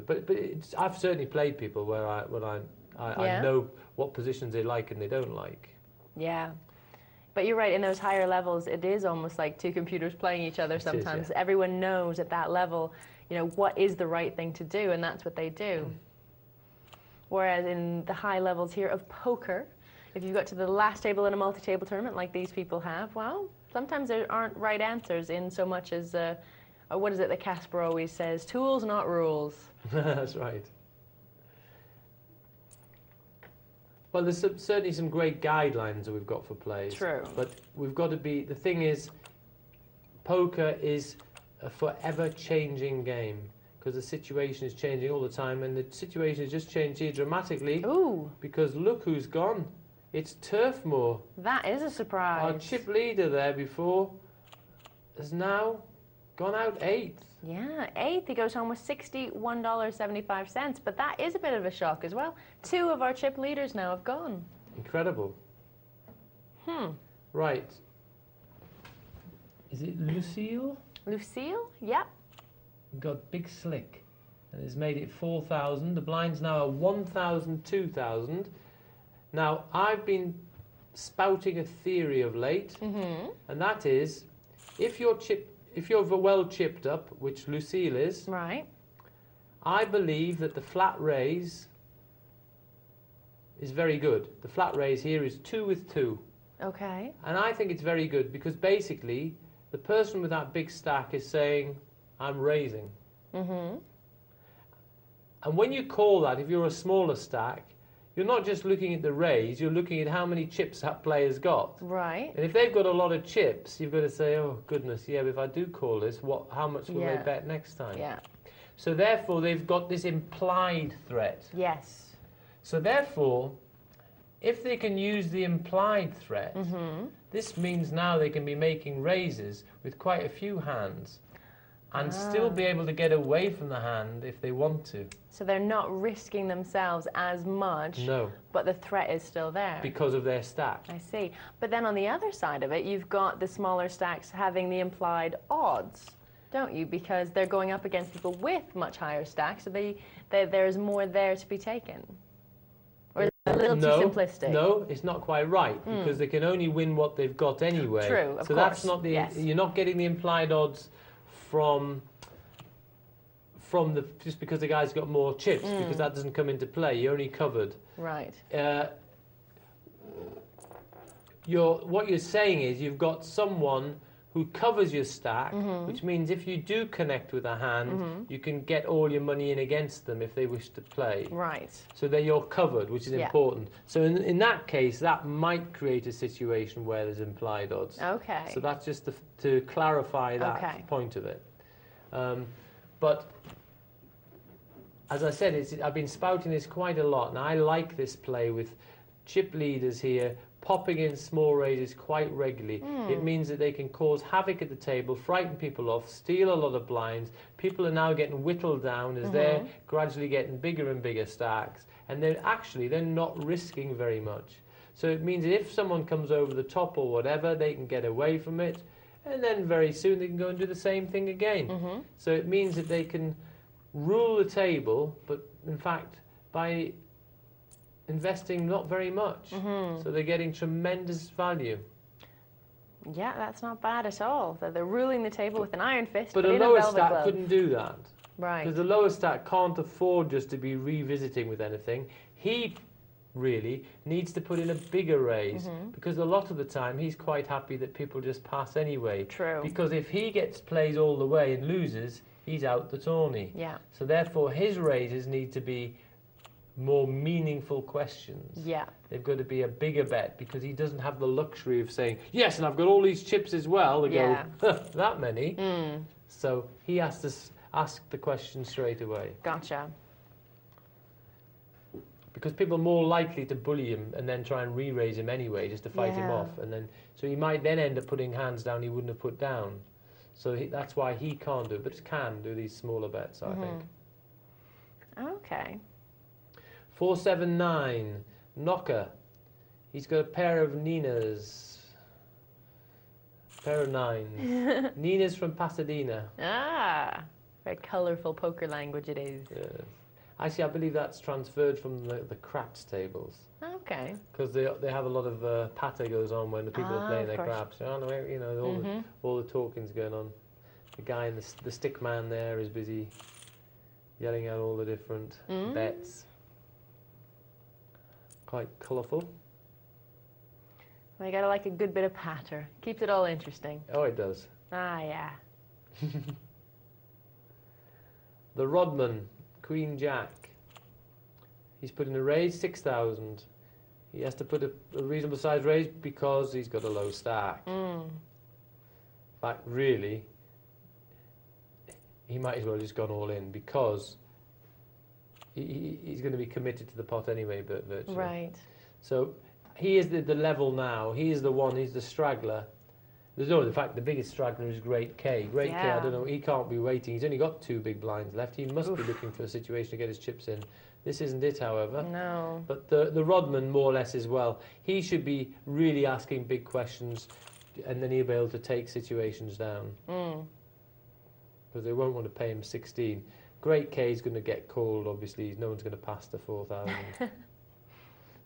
But I've certainly played people where I know what positions they like and they don't like. Yeah. But you're right, in those higher levels, it is almost like two computers playing each other sometimes. yeah. Everyone knows at that level, you know, what is the right thing to do, and that's what they do. Whereas in the high levels here of poker, if you got to the last table in a multi-table tournament like these people have, well, sometimes there aren't right answers in so much as, what is it that Casper always says, tools, not rules. That's right. Well, there's certainly some great guidelines that we've got for players. True. But we've got to be, the thing is, poker is a forever changing game because the situation is changing all the time, and the situation has just changed here dramatically. Ooh. Because look who's gone. It's Turfmoor. That is a surprise. Our chip leader there before has now gone out 8th. Yeah, 8th. He goes home with $61.75, but that is a bit of a shock as well. 2 of our chip leaders now have gone. Incredible. Right. Is it Lucille? Lucille? Yep. Got Big Slick and has made it 4,000. The blind's now at 1,000, 2,000. Now, I've been spouting a theory of late, and that is, if you're well chipped up, which Lucille is, Right. I believe that the flat raise is very good. The flat raise here is 2 with 2. Okay. And I think it's very good because basically the person with that big stack is saying, I'm raising. And when you call that, if you're a smaller stack, you're not just looking at the raise, you're looking at how many chips that player's got. Right. And if they've got a lot of chips, you've got to say, oh goodness, yeah, but if I do call this, how much will they bet next time? Yeah. So therefore, they've got this implied threat. Yes. So therefore, if they can use the implied threat, this means now they can be making raises with quite a few hands and still be able to get away from the hand if they want to. So they're not risking themselves as much, No. but the threat is still there. Because of their stack. I see. But then on the other side of it, you've got the smaller stacks having the implied odds, don't you? Because they're going up against people with much higher stacks, so there's more there to be taken. Or is that a little too simplistic? No, it's not quite right, because they can only win what they've got anyway. True, of so course. That's not the, yes. You're not getting the implied odds from just because the guy's got more chips, because that doesn't come into play. You're only covered. Right. What you're saying is you've got someone who covers your stack, which means if you do connect with a hand, you can get all your money in against them if they wish to play. Right. So that you're covered, which is important. So in that case, that might create a situation where there's implied odds. Okay. So that's just to clarify that point of it. But as I said, I've been spouting this quite a lot, and I like this play with chip leaders here popping in small raises quite regularly. It means that they can cause havoc at the table, frighten people off, steal a lot of blinds. People are now getting whittled down as they're gradually getting bigger and bigger stacks, and they're not risking very much. So it means that if someone comes over the top or whatever, they can get away from it, and then very soon they can go and do the same thing again. So it means that they can rule the table, but in fact, by investing not very much. So they're getting tremendous value. Yeah, that's not bad at all. They're ruling the table with an iron fist, But a in lower a velvet stack glove. couldn't do that. Right. Because the lower stack can't afford just to be revisiting with anything. He really needs to put in a bigger raise, because a lot of the time he's quite happy that people just pass anyway. True. Because if he plays all the way and loses, he's out the tourney. Yeah. So therefore his raises need to be more meaningful questions. Yeah. They've got to be a bigger bet, because he doesn't have the luxury of saying, yes, and I've got all these chips as well. They go, that many. So he has to ask the question straight away. Gotcha. Because people are more likely to bully him and then try and re-raise him anyway, just to fight him off. And then, so he might then end up putting hands down he wouldn't have put down. So that's why he can't do it, but can do these smaller bets, I think. Okay. 479, Knocker. He's got a pair of Ninas. Pair of nines. Ninas from Pasadena. Ah, very colourful poker language it is. Yes. Actually, I believe that's transferred from the craps tables. Okay. Because they have a lot of patter goes on when the people are playing of their course. craps. You know, all the talking's going on. The guy in the stick man there is busy yelling out all the different bets. Quite colourful. Well, you gotta like a good bit of patter. Keeps it all interesting. Oh, it does. Ah, yeah. The Rodman, Queen Jack. He's put in a raise, 6,000. He has to put a reasonable size raise because he's got a low stack. In fact, really, he might as well have just gone all in because he's going to be committed to the pot anyway, but virtually. Right. So he is the level now. He is the one. He's the straggler. There's no, in fact, the biggest straggler is Great K. Great K, I don't know. He can't be waiting. He's only got 2 big blinds left. He must be looking for a situation to get his chips in. This isn't it, however. No. But the Rodman, more or less, as well. He should be really asking big questions, and then he'll be able to take situations down. Because they won't want to pay him 16. Great K is going to get called, obviously. No one's going to pass the 4,000. No,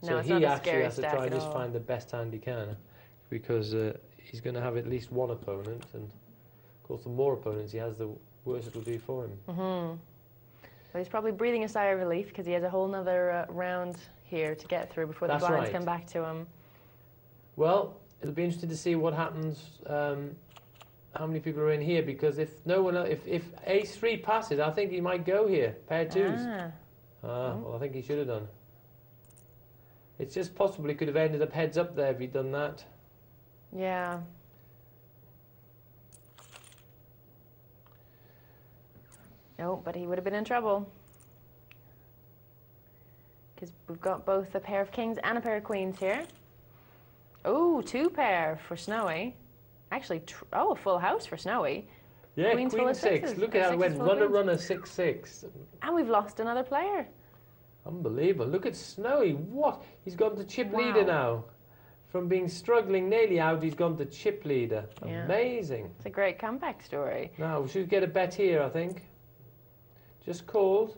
So it's he not a actually scary has to stack try and at just all. find the best hand he can, because he's going to have at least one opponent, and of course the more opponents he has, the worse it'll be for him. Well, he's probably breathing a sigh of relief because he has a whole nother round here to get through before the That's blinds right. come back to him. Well, it'll be interesting to see what happens, how many people are in here, because if no one, if ace 3 passes, I think he might go here, pair 2s. Well, I think he should have done. It's just possible he could have ended up heads up there if he'd done that. Yeah. No, but he would have been in trouble. Because we've got both a pair of kings and a pair of queens here. Oh, 2 pair for Snowy. Actually, a full house for Snowy. Yeah, Queen's full Queen of 6. sixes. Look at how it went. Sixes full of Runner, queens. runner, 6-6. And we've lost another player. Unbelievable. Look at Snowy. What? He's gone to chip Wow. leader now. From being struggling nearly out, he's gone to chip leader. Yeah. Amazing. It's a great comeback story. Now, we should get a bet here, I think. Just called.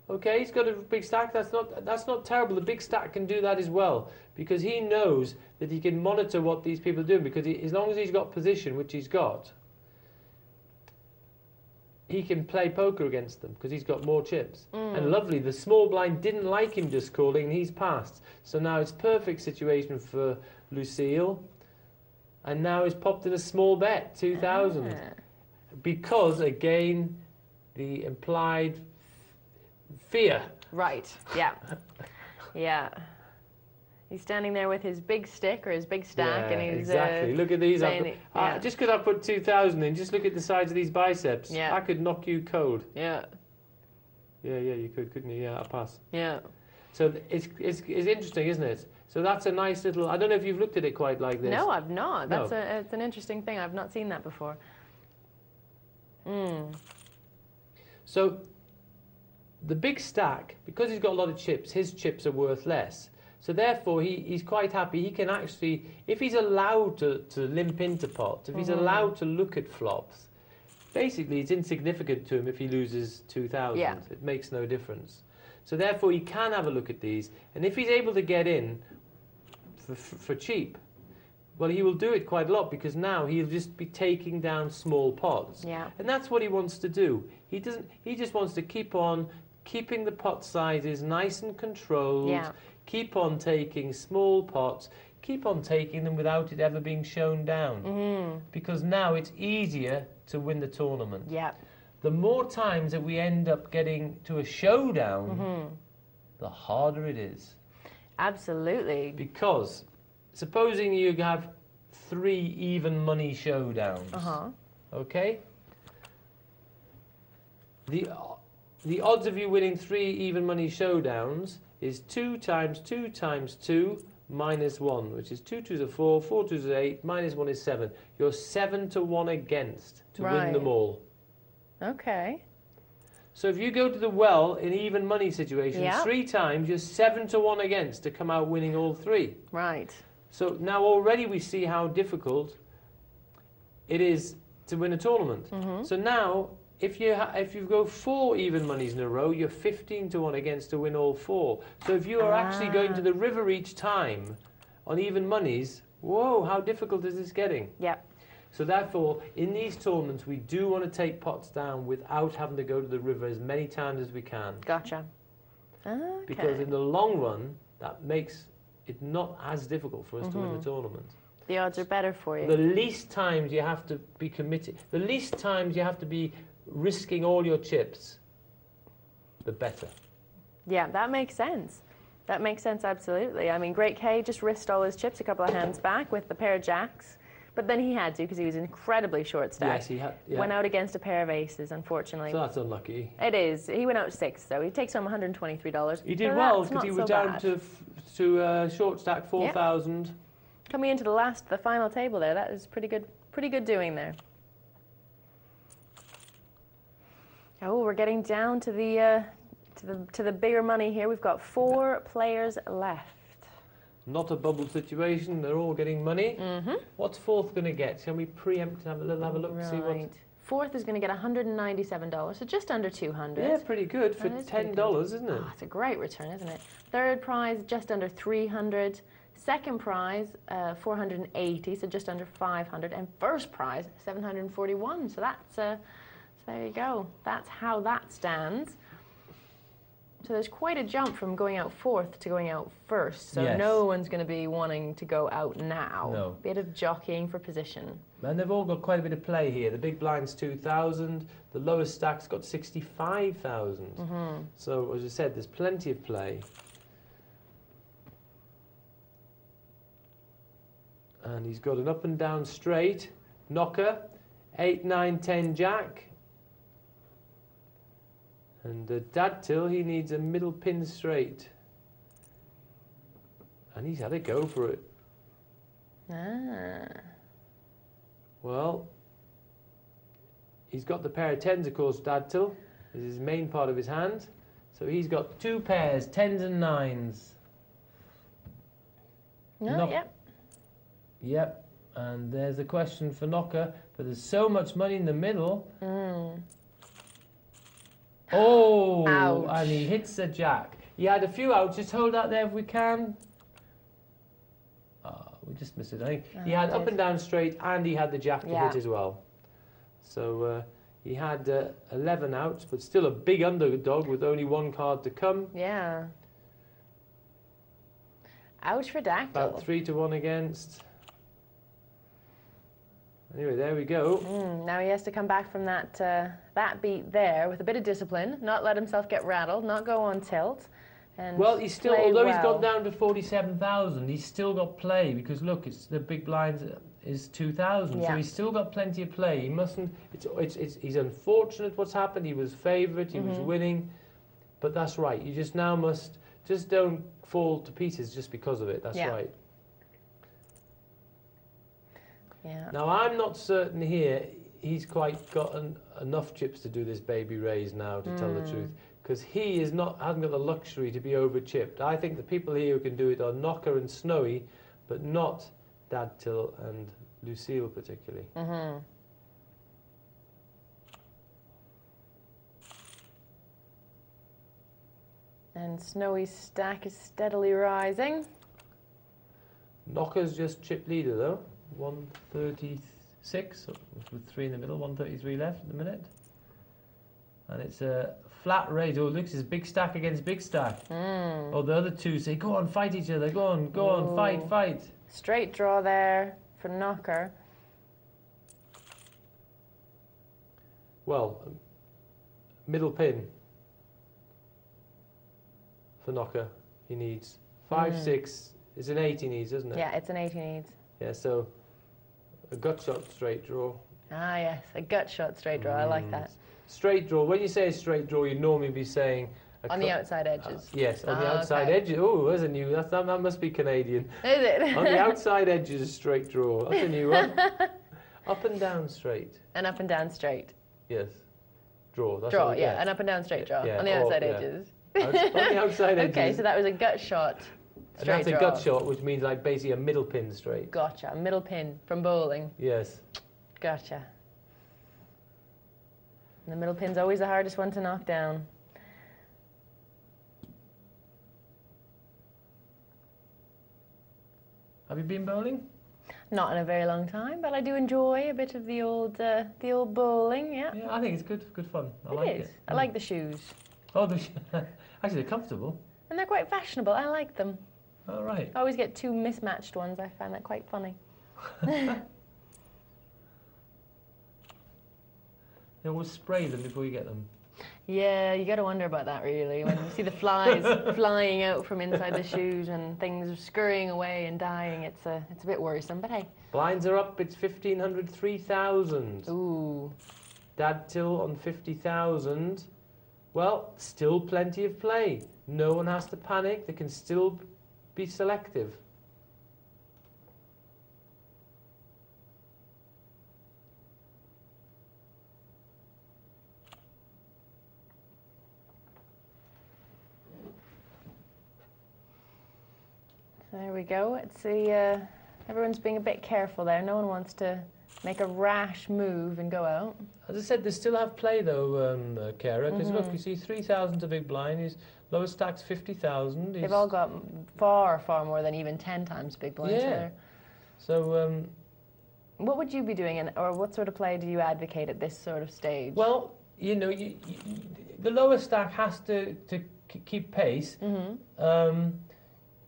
Okay, he's got a big stack. That's not terrible. The big stack can do that as well, because he knows that he can monitor what these people are doing, because as long as he's got position, which he's got, he can play poker against them because he's got more chips. And lovely, the small blind didn't like him just calling, and he's passed. So now it's perfect situation for Lucille. And now he's popped in a small bet, 2,000. Because, again, the implied fear. Right, yeah. Yeah. He's standing there with his big stick or his big stack, Yeah, and he's exactly. Look at these. saying Just because I put 2,000 in, just look at the size of these biceps. Yeah. I could knock you cold. Yeah, Yeah, you could, couldn't you? Yeah, I'll pass. yeah. So it's interesting, isn't it? So that's a nice little. I don't know if you've looked at it quite like this. No, I've not. No. It's an interesting thing. I've not seen that before. So the big stack, because he's got a lot of chips, his chips are worth less. So therefore, he's quite happy. He can actually, if he's allowed to limp into pots, if he's allowed to look at flops, basically it's insignificant to him if he loses 2,000. Yeah. It makes no difference. So therefore, he can have a look at these. And if he's able to get in for cheap, well, he will do it quite a lot, because now he'll just be taking down small pots. Yeah. And that's what he wants to do. He just wants to keep on keeping the pot sizes nice and controlled. Yeah. Keep on taking small pots. Keep on taking them without it ever being shown down. Because now it's easier to win the tournament. Yeah. The more times that we end up getting to a showdown, the harder it is. Absolutely. Because supposing you have 3 even money showdowns, okay? The odds of you winning 3 even money showdowns is 2 times 2 times 2 minus 1, which is 2 twos are 4, 4 twos are 8, minus 1 is 7. You're 7 to 1 against to win Right. them all. Okay. So if you go to the well in even money situations Yeah. 3 times, you're 7 to 1 against to come out winning all 3. Right. So now already we see how difficult it is to win a tournament. So now if you go 4 even monies in a row, you're 15 to 1 against to win all 4. So if you are actually going to the river each time on even monies, whoa, how difficult is this getting? Yep. So therefore, in these tournaments, we do want to take pots down without having to go to the river as many times as we can. Gotcha. Okay. Because in the long run, that makes it not as difficult for us to win the tournament. The odds are better for you. The least times you have to be committed, the least times you have to be risking all your chips, the better. Yeah, that makes sense. That makes sense, absolutely. I mean, Great K just risked all his chips a couple of hands back with the pair of jacks. But then he had to because he was incredibly short stacked. Yes, he had. Yeah. Went out against a pair of aces, unfortunately. So that's unlucky. It is. He went out 6th, though. He takes home $123. He did so well that's because he not was so down bad. to short stack 4,000. Coming into the final table there, that is pretty good doing there. Oh, we're getting down to the bigger money here. We've got 4 players left. Not a bubble situation. They're all getting money. What's 4th going to get? Shall we preempt and have a look Right. see what? 4th is going to get $197, so just under 200. Yeah, pretty good for That is pretty $10, isn't it? Oh, it's a great return, isn't it? 3rd prize, just under 300. 2nd prize, 480, so just under 500. And 1st prize, 741. So that's so there you go. That's how that stands. So there's quite a jump from going out 4th to going out 1st. So Yes. no one's going to be wanting to go out now. No. Bit of jockeying for position. And they've all got quite a bit of play here. The big blind's 2,000. The lowest stack's got 65,000. So as I said, there's plenty of play. And he's got an up and down straight, knocker, 8, 9, 10 jack. And dad till, he needs a middle pin straight. And he's had a go for it. Ah. Well, he's got the pair of 10s, of course, dad till. This is his main part of his hand. So he's got 2 pairs, 10s and 9s. No, yep. Yep, and there's the question for knocker, but there's so much money in the middle. Oh, Ouch. and he hits the jack. He had a few outs, just hold that there if we can. Oh, we just missed it, I think. He had up and down straight, and he had the jack to hit as well. So he had 11 outs, but still a big underdog with only 1 card to come. Yeah. Ouch for Dactyl. About 3 to 1 against. Anyway, there we go. Now he has to come back from that beat there with a bit of discipline, not let himself get rattled, not go on tilt. And Well, he's still, play although he's well. gone down to 47,000, he's still got play because look, it's the big blind is 2,000, so Yeah. he's still got plenty of play. He mustn't. He's unfortunate what's happened. He was favourite, he was winning, but that's right. You just now must just don't fall to pieces just because of it. That's Yeah. right. Yeah. Now I'm not certain here. He's quite got enough chips to do this baby raise now, to tell the truth, because he hasn't got the luxury to be over chipped. I think the people here who can do it are Knocker and Snowy, but not Dadtil and Lucille particularly. And Snowy's stack is steadily rising. Knocker's just chip leader though, 136 with 3 in the middle, 133 left at the minute. And it's a flat raise. Oh, look, it's big stack against big stack. Oh, the other two say, go on, fight each other. Go on, fight. Straight draw there for Knocker. Well, middle pin for Knocker. He needs 5, 6. It's an 8 he needs, isn't it? Yeah, it's an 8 he needs. Yeah, so a gut shot straight draw. Ah, yes, a gut shot straight draw. I like that. Straight draw. When you say straight draw, you'd normally be saying On the outside edges. yes, on the Ah, outside okay. edges. Oh, there's a new. That must be Canadian. Is it? On the outside edges, straight draw. That's a new one. Up and down straight. And up and down straight. Yes. Draw. That's Draw, what we yeah, get. an up and down straight draw. Yeah, On the or- outside yeah. edges. On the outside edges. Okay, so that was a gut shot. and Straight that's draw. a gut shot, which means like basically a middle pin straight. Gotcha. Middle pin from bowling. Yes. Gotcha. And the middle pin's always the hardest one to knock down. Have you been bowling? Not in a very long time, but I do enjoy a bit of the old bowling. Yeah. Yeah, I think it's good fun. I It like is. it. I like the shoes, Oh, actually, they're comfortable. and they're quite fashionable. I like them. All right. I always get two mismatched ones. I find that quite funny. They always spray them before you get them. Yeah, you got to wonder about that really when you see the flies flying out from inside the shoes and things scurrying away and dying. It's a bit worrisome, but hey. Blinds are up. It's 1,500, 3,000. Ooh. Dad Till on 50,000. Well, still plenty of play. No one has to panic. They can still be selective. There we go. Let's see. Everyone's being a bit careful there. No one wants to make a rash move and go out. As I said, they still have play though, Kara, because look, you see 3,000 to big blind. His lowest stack's 50,000. They've all got far, far more than even 10 times big blinds Yeah. there. So, What would you be doing, or what sort of play do you advocate at this sort of stage? well, you know, the lower stack has to keep pace.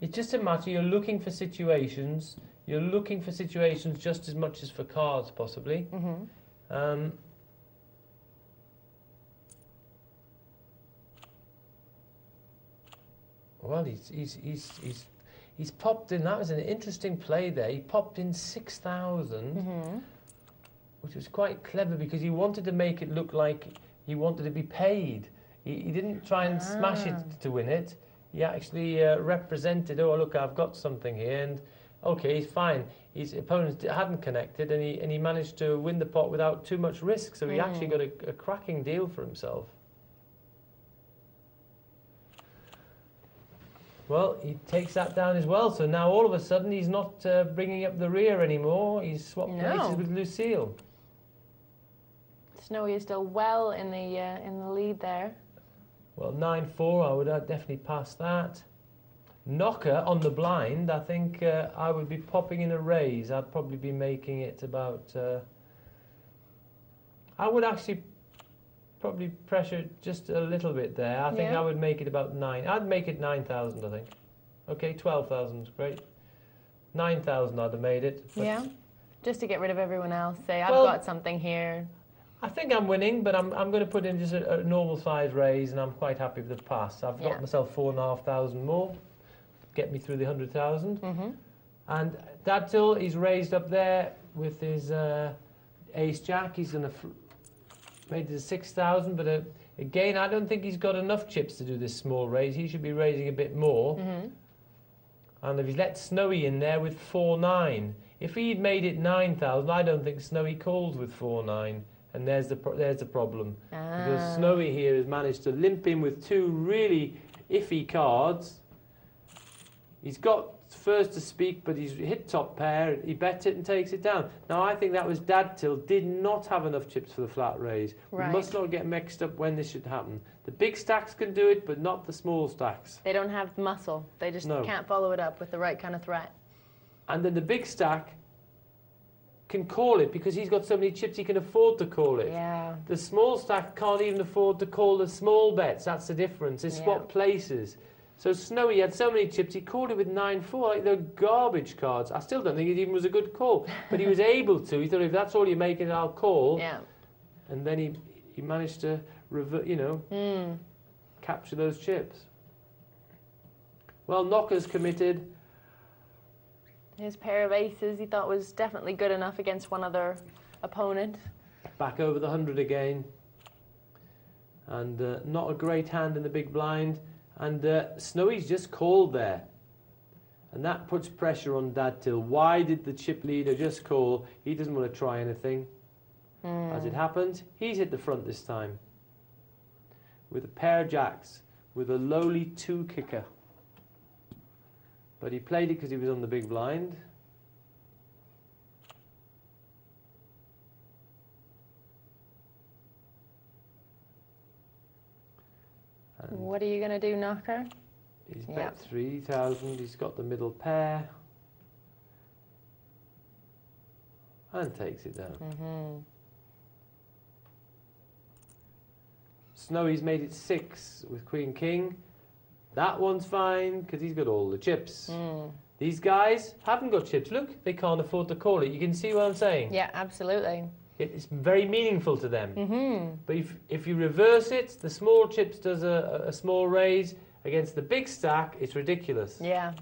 It's just a matter, you're looking for situations. You're looking for situations just as much as for cards, possibly. Well, he's popped in. That was an interesting play there. He popped in 6,000, which was quite clever because he wanted to make it look like he wanted to be paid. He didn't try and smash it to win it. He actually represented, oh, look, I've got something here, and okay, he's fine. His opponent hadn't connected, and he managed to win the pot without too much risk, so he actually got a cracking deal for himself. Well, he takes that down as well, so now all of a sudden he's not bringing up the rear anymore. He's swapped places with Lucille. Snowy is still well in the lead there. Well, 9-4, I would definitely pass that. Knocker on the blind, I think I would be popping in a raise. I'd probably be making it about... I would actually probably pressure just a little bit there. I think I would make it about 9. I'd make it 9,000, I think. Okay, 12,000 is great. 9,000 I'd have made it. Yeah, just to get rid of everyone else. Say, I've Well, got something here. I think I'm winning, but I'm going to put in just a normal size raise, and I'm quite happy with the pass. I've got myself 4,500 more, get me through the 100,000. And Dad Till, he's raised up there with his ace jack. He's going to made it to 6,000, but again, I don't think he's got enough chips to do this small raise. He should be raising a bit more. And if he's let Snowy in there with 4-9, if he'd made it 9,000, I don't think Snowy calls with 4-9. And there's the problem. Because Snowy here has managed to limp in with two really iffy cards. He's got first to speak, but he's hit top pair. He bets it and takes it down. Now, I think that was Dad Till did not have enough chips for the flat raise. We must not get mixed up when this should happen. The big stacks can do it, but not the small stacks. They don't have muscle. They just can't follow it up with the right kind of threat. And then the big stack can call it because he's got so many chips he can afford to call it. Yeah. The small stack can't even afford to call the small bets. That's the difference. They swap places. So Snowy had so many chips, he called it with 9-4, like they're garbage cards. I still don't think it even was a good call, but he was able to. He thought, if that's all you're making, I'll call. Yeah. And then he managed to, capture those chips. Well, Knocker's committed. His pair of aces he thought was definitely good enough against one other opponent. Back over the 100 again. And not a great hand in the big blind. And Snowy's just called there. And that puts pressure on Dad Till. Why did the chip leader just call? He doesn't want to try anything. As it happens, he's hit the front this time. With a pair of jacks. With a lowly 2 kicker. But he played it because he was on the big blind. What are you going to do, Knocker? He's bet Yep. 3,000. He's got the middle pair. And takes it down. Snowy's made it 6 with Queen King. That one's fine because he's got all the chips. These guys haven't got chips. Look, they can't afford to call it. You can see what I'm saying? Yeah, absolutely. It's very meaningful to them. But if you reverse it, the small chips does a small raise against the big stack. It's ridiculous. Yeah.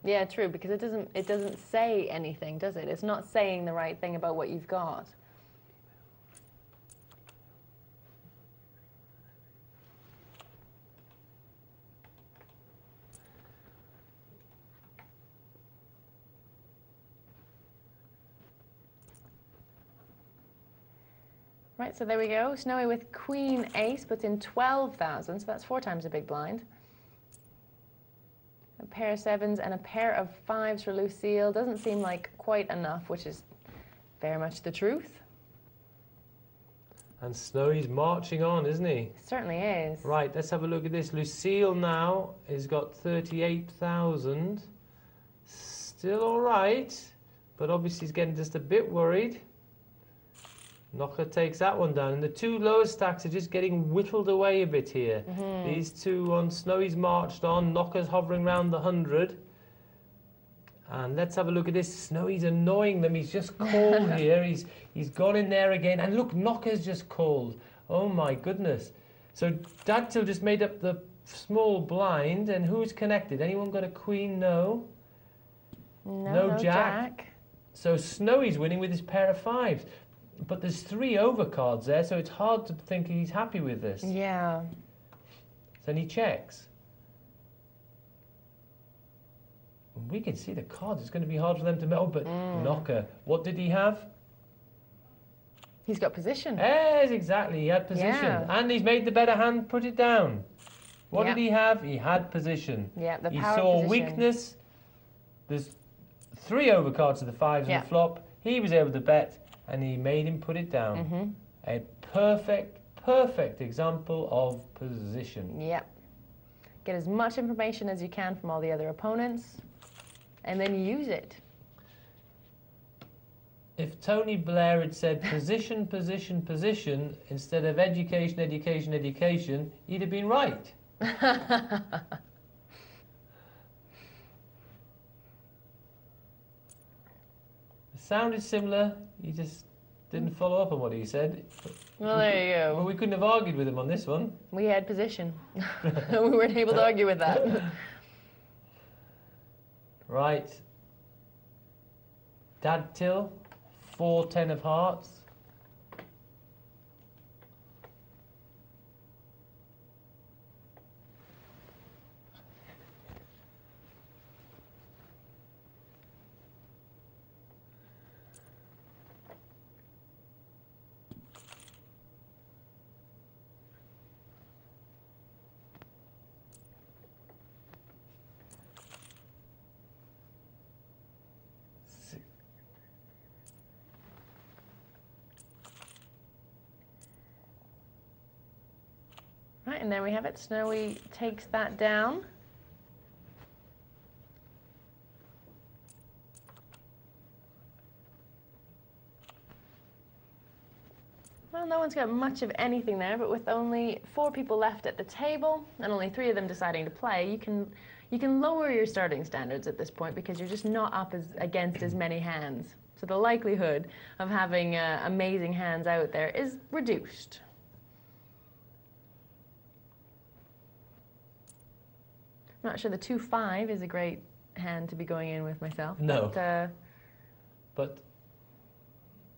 Yeah, true, because it doesn't say anything, does it? It's not saying the right thing about what you've got. Right, so there we go. Snowy with Queen Ace puts in 12,000, so that's 4 times a big blind. A pair of 7s and a pair of 5s for Lucille. Doesn't seem like quite enough, which is very much the truth. And Snowy's marching on, isn't he? Certainly is. Right, let's have a look at this. Lucille now has got 38,000. Still all right, but obviously he's getting just a bit worried. Knocker takes that one down, and the 2 lowest stacks are just getting whittled away a bit here. These 2 on Snowy's marched on, Knocker's hovering around the 100. And let's have a look at this. Snowy's annoying them. He's just called here. He's gone in there again. And look, Knocker's just called. Oh my goodness. So Dagtil just made up the small blind, and who's connected? Anyone got a queen? No. No jack. So Snowy's winning with his pair of 5s. But there's 3 overcards there, so it's hard to think he's happy with this. Yeah. Then he checks. We can see the cards. It's going to be hard for them to know, but Knocker, what did he have? He's got position. Yes, exactly. He had position. Yeah. And he's made the better hand, put it down. What Yep. did he have? He had position. Yeah, the He power saw of position. weakness. There's 3 overcards to the 5s Yeah. on the flop. He was able to bet, and he made him put it down. A perfect example of position. Yep. Get as much information as you can from all the other opponents, and then use it. If Tony Blair had said position, position, position, instead of education, education, education, he'd have been right. It sounded similar, he just didn't follow up on what he said. Well, there you But go. we couldn't have argued with him on this one. We had position. We weren't able to argue with that. Right. Dagtil, 4 10 of hearts. Right, and there we have it. Snowy takes that down. Well, no one's got much of anything there, but with only 4 people left at the table and only 3 of them deciding to play, you can lower your starting standards at this point because you're just not up against as many hands. So the likelihood of having amazing hands out there is reduced. I'm not sure the 2-5 is a great hand to be going in with myself. No. But, But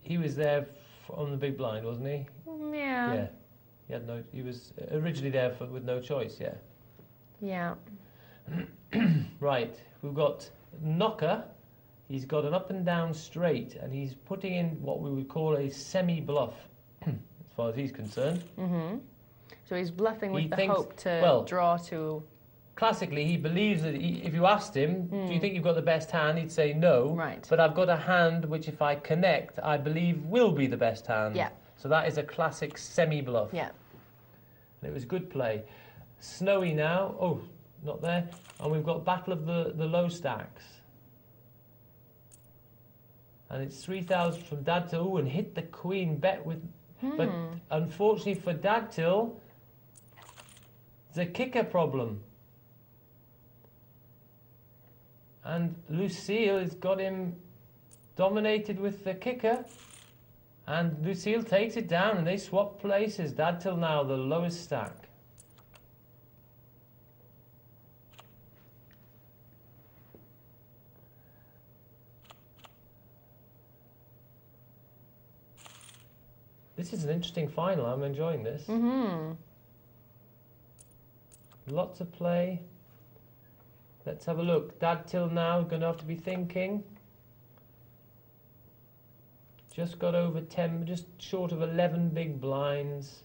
he was there on the big blind, wasn't he? yeah. Yeah. He had no. He was originally there with no choice. Yeah. Yeah. Right. We've got Knocker. He's got an up and down straight, and he's putting in what we would call a semi-bluff, as far as he's concerned. So he's bluffing with He the thinks- hope to well- draw to... Classically, he believes that if you asked him, do you think you've got the best hand, he'd say no. Right. But I've got a hand which, if I connect, I believe will be the best hand. Yeah. So that is a classic semi-bluff. Yeah. And it was good play. Snowy now. Oh, not there. And we've got Battle of the Low Stacks. And it's 3,000 from Dadtil. Oh, and hit the queen bet with... But unfortunately for Dadtil, there's a kicker problem. And Lucille has got him dominated with the kicker. And Lucille takes it down and they swap places. Dadtil now the lowest stack. This is an interesting final. I'm enjoying this. Lots of play. Let's have a look. Dadtil now going to have to be thinking. Just got over 10, just short of 11 big blinds.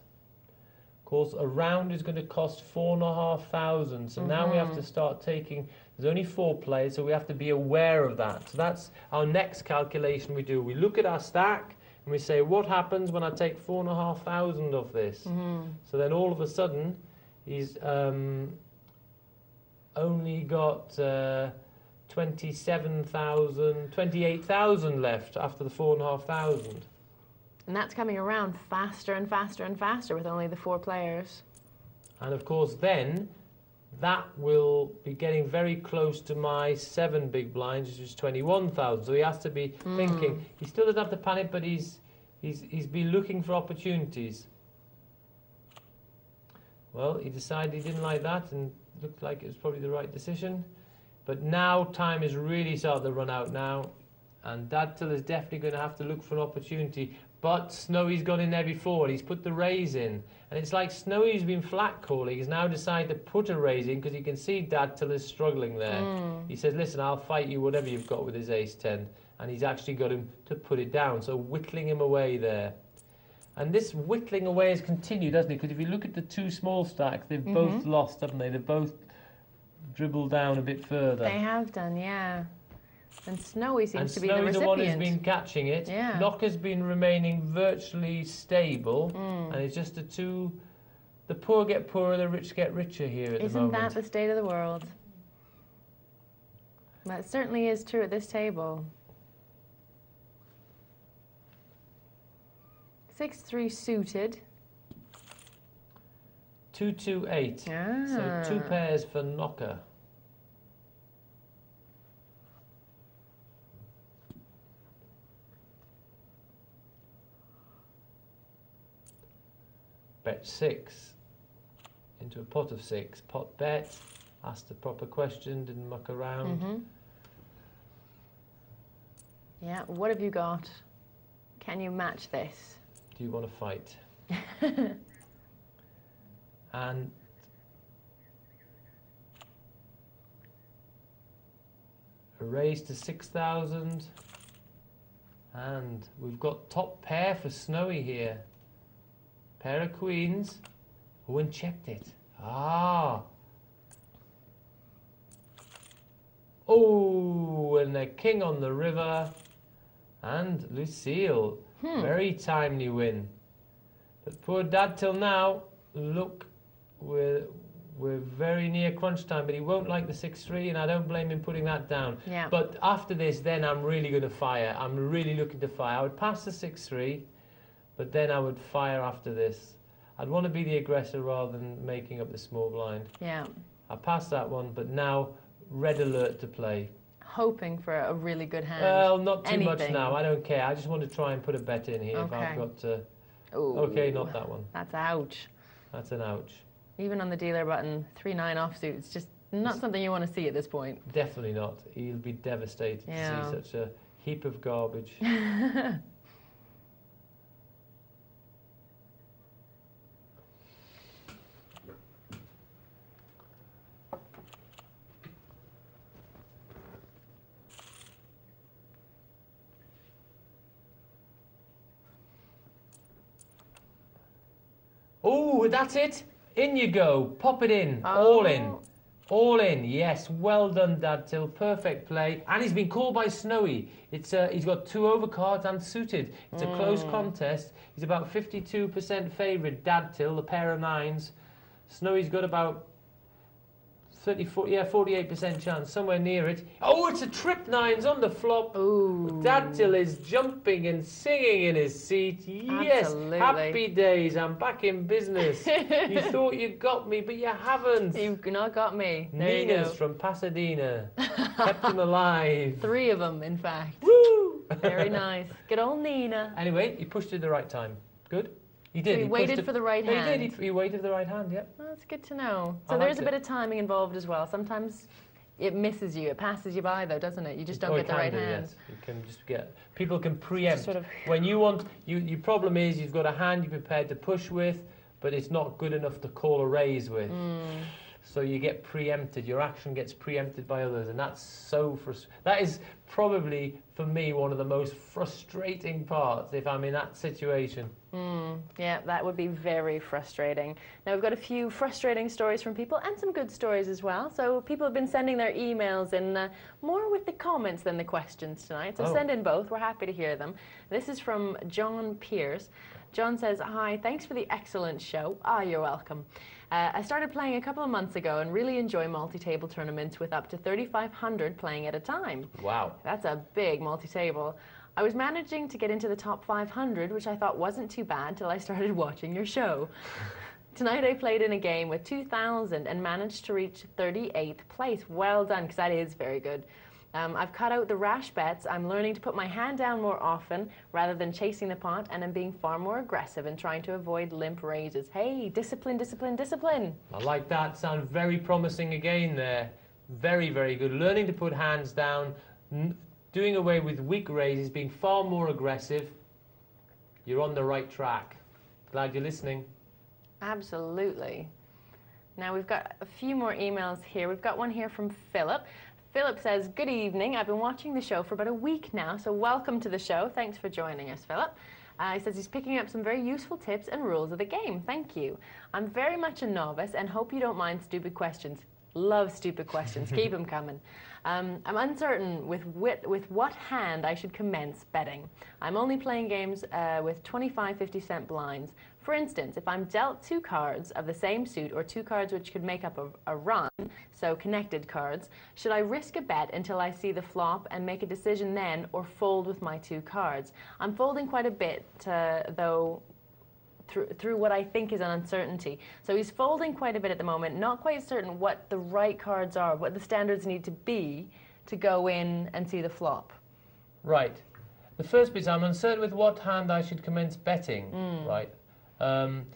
Of course, a round is going to cost 4,500. So now we have to start taking. There's only 4 players, so we have to be aware of that. So that's our next calculation we do. We look at our stack. And we say, what happens when I take 4,500 of this? So then all of a sudden, he's only got 28,000 left after the 4,500. And that's coming around faster and faster and faster with only the 4 players. And of course, then that will be getting very close to my 7 big blinds, which is 21,000. So he has to be thinking. He still doesn't have to panic, but he's been looking for opportunities. Well, he decided he didn't like that, and looked like it was probably the right decision. But now time is really starting to run out now, and Dadtil is definitely going to have to look for an opportunity. But Snowy's gone in there before, and he's put the raise in. And it's like Snowy's been flat calling. He's now decided to put a raise in because he can see Dadtil is struggling there. He says, listen, I'll fight you whatever you've got with his ace-10. And he's actually got him to put it down, so whittling him away there. And this whittling away has continued, hasn't it? Because if you look at the 2 small stacks, they've both lost, haven't they? They've both dribbled down a bit further. They have done, yeah. And Snowy seems to be the Snowy's recipient. the one who's been catching it. Yeah. Knocker's been remaining virtually stable. And it's just the 2... The poor get poorer, the rich get richer here at the moment. Isn't that the state of the world? That certainly is true at this table. 6-3 suited. 2-2-8. So 2 pairs for Knocker. Bet 6 into a pot of 6. Pot bet. Asked the proper question. Didn't muck around. Yeah. What have you got? Can you match this? Do you want to fight? And a raise to 6,000. And we've got top pair for Snowy here. Pair of queens. Oh, and checked it. Ah. Oh, and a king on the river. And Lucille. Very timely win. But poor Dadtil now, look, we're very near crunch time, but he won't like the 6-3, and I don't blame him putting that down. Yeah. But after this, then I'm really going to fire. I'm really looking to fire. I would pass the 6-3, but then I would fire after this. I'd want to be the aggressor rather than making up the small blind. Yeah. I passed that one, but now red alert to play. Hoping for a really good hand. Well, not too much Anything. now. I don't care. I just want to try and put a bet in here if Okay. I've got to... Ooh, Okay, not that one. That's ouch. That's an ouch. Even on the dealer button, 3-9 offsuit. It's just not something you want to see at this point. Definitely not. He'll be devastated to see such a heap of garbage. Oh, that's it. In you go. Pop it in. All in. All in. Yes. Well done, Dadtil. Perfect play. And he's been called by Snowy. It's he's got 2 overcards and suited. It's a close contest. He's about 52% favourite, Dadtil, the pair of 9s. Snowy's got about 48% chance, somewhere near it. Oh, it's a trip nines on the flop. Ooh. Dactyl is jumping and singing in his seat. Yes, Absolutely. happy days. I'm back in business. You thought you got me, but you haven't. You've not got me. There you Nina's go. from Pasadena. Kept him alive. 3 of them, in fact. Woo! Very nice. Good old Nina. Anyway, he pushed it the right time. Good. He did. So he pushed waited it- for the right No, hand. He did. He waited for the right hand. Yep. Well, that's good to know. I So there's liked a bit it. of timing involved as well. Sometimes it misses you. It passes you by, though, doesn't it? You just Or don't it get the can right do, hand. Yes. You can just get. People can preempt. sort of- When you want, your problem is you've got a hand you're prepared to push with, but it's not good enough to call a raise with. So you get preempted. Your action gets preempted by others, and that's so frustrating. That is probably for me one of the most frustrating parts if I'm in that situation. Yeah, that would be very frustrating. Now, we've got a few frustrating stories from people and some good stories as well. So people have been sending their emails in more with the comments than the questions tonight. So Oh. send in both. We're happy to hear them. This is from John Pierce. John says, "Hi, thanks for the excellent show." You're welcome. I started playing a couple of months ago and really enjoy multi-table tournaments with up to 3,500 playing at a time. Wow. That's a big multi-table. I was managing to get into the top 500, which I thought wasn't too bad till I started watching your show. Tonight I played in a game with 2,000 and managed to reach 38th place. Well done, because that is very good. I've cut out the rash bets. I'm learning to put my hand down more often rather than chasing the pot, and I'm being far more aggressive and trying to avoid limp raises. Hey, discipline, discipline, discipline. I like that. Sound very promising again there. Very, very good. Learning to put hands down, doing away with weak raises, being far more aggressive. You're on the right track. Glad you're listening. Absolutely. Now we've got a few more emails here. We've got one here from Philip. Philip says, "Good evening. I've been watching the show for about a week now, so welcome to the show. Thanks for joining us, Philip." He says he's picking up some very useful tips and rules of the game. Thank you. I'm very much a novice and hope you don't mind stupid questions. Love stupid questions. Keep them coming. I'm uncertain with what hand I should commence betting. I'm only playing games with 25-50 cent blinds. For instance, if I'm dealt 2 cards of the same suit or 2 cards which could make up a run, so connected cards, should I risk a bet until I see the flop and make a decision then, or fold with my 2 cards? I'm folding quite a bit, though, through what I think is an uncertainty. So he's folding quite a bit at the moment, not quite certain what the right cards are, what the standards need to be to go in and see the flop. Right. The first bit, I'm uncertain with what hand I should commence betting. Right. I'm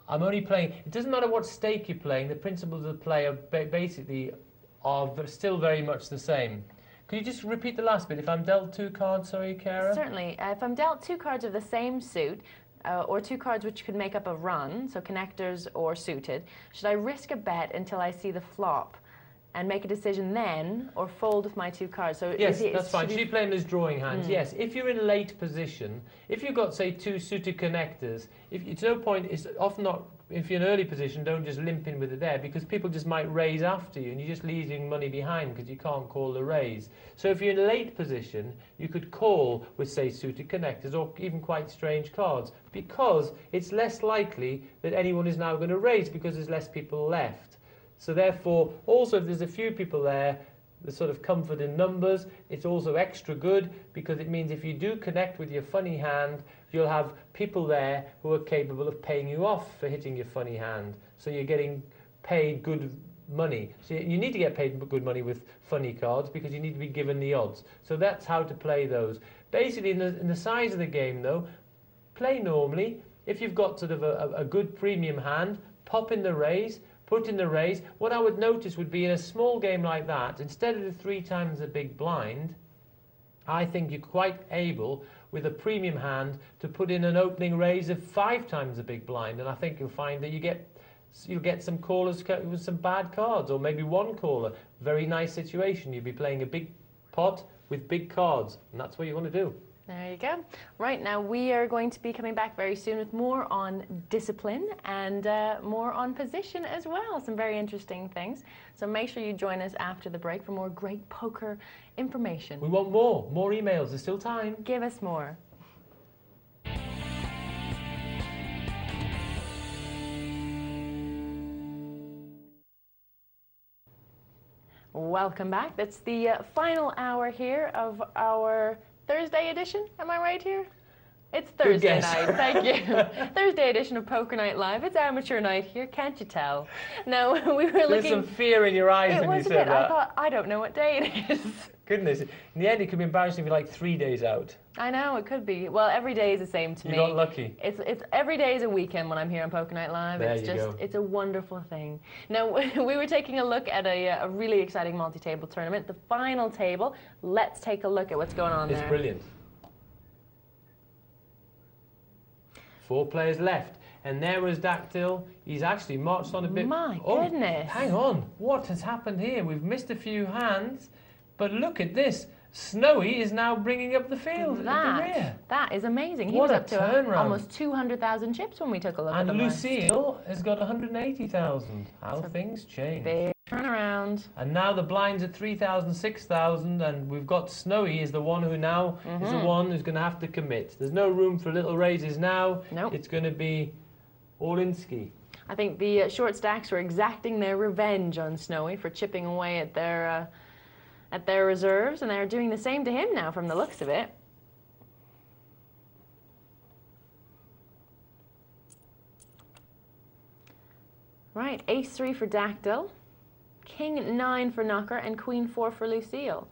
only playing. It doesn't matter what stake you're playing. The principles of play are basically still very much the same. Could you just repeat the last bit? If I'm dealt 2 cards, sorry, Cara? Certainly. If I'm dealt 2 cards of the same suit, or 2 cards which could make up a run, so connectors or suited, should I risk a bet until I see the flop and make a decision then, or fold with my 2 cards? So Yes, that's fine. should She's playing as drawing hands. Yes, if you're in late position, if you've got, say, 2 suited connectors, it's no point, it's often not, if you're in early position, don't just limp in with it there, because people just might raise after you, and you're just leaving money behind because you can't call the raise. So if you're in late position, you could call with, say, suited connectors, or even quite strange cards, because it's less likely that anyone is now going to raise, because there's less people left. So therefore, also if there's a few people there, the sort of comfort in numbers, it's also extra good, because it means if you do connect with your funny hand, you'll have people there who are capable of paying you off for hitting your funny hand. So you're getting paid good money. So you need to get paid good money with funny cards, because you need to be given the odds. So that's how to play those. Basically, in the size of the game, though, play normally. If you've got sort of a good premium hand, pop in the raise, put in the raise. What I would notice would be in a small game like that, instead of the 3 times the big blind, I think you're quite able, with a premium hand, to put in an opening raise of 5 times the big blind, and I think you'll find that you'll get some callers with some bad cards, or maybe 1 caller. Very nice situation. You'll be playing a big pot with big cards, and that's what you want to do. There you go. Right, now we are going to be coming back very soon with more on discipline and more on position as well. Some very interesting things. So make sure you join us after the break for more great poker information. We want more emails. There's still time. Give us more. Welcome back. That's the final hour here of our Thursday edition. Am I right here? It's Thursday night, thank you. Thursday edition of Poker Night Live. It's amateur night here, can't you tell? Now, we were looking... There's some fear in your eyes when you said that. I thought, I don't know what day it is. Goodness, in the end it could be embarrassing if you're like 3 days out. I know, it could be. Well, every day is the same to me. You got lucky. It's every day is a weekend when I'm here on Poker Night Live. There it's you go. It's a wonderful thing. Now, we were taking a look at a really exciting multi-table tournament, the final table. Let's take a look at what's going on there. It's brilliant. 4 players left. And there was Dactyl. He's actually marched on a bit. My goodness. Hang on. What has happened here? We've missed a few hands. But look at this. Snowy is now bringing up the field at the rear. That is amazing. He What was a up to turnaround. almost 200,000 chips when we took a look at And them. Lucille has got 180,000. How things change. Big turnaround. And now the blind's at 3,000, 6,000, and we've got Snowy is the one who now is the one who's going to have to commit. There's no room for little raises now. Nope. It's going to be all in ski. I think the short stacks were exacting their revenge on Snowy for chipping away at their reserves, and they're doing the same to him now from the looks of it. Right, ace-3 for Dactyl, king-9 for Knocker, and queen-4 for Lucille.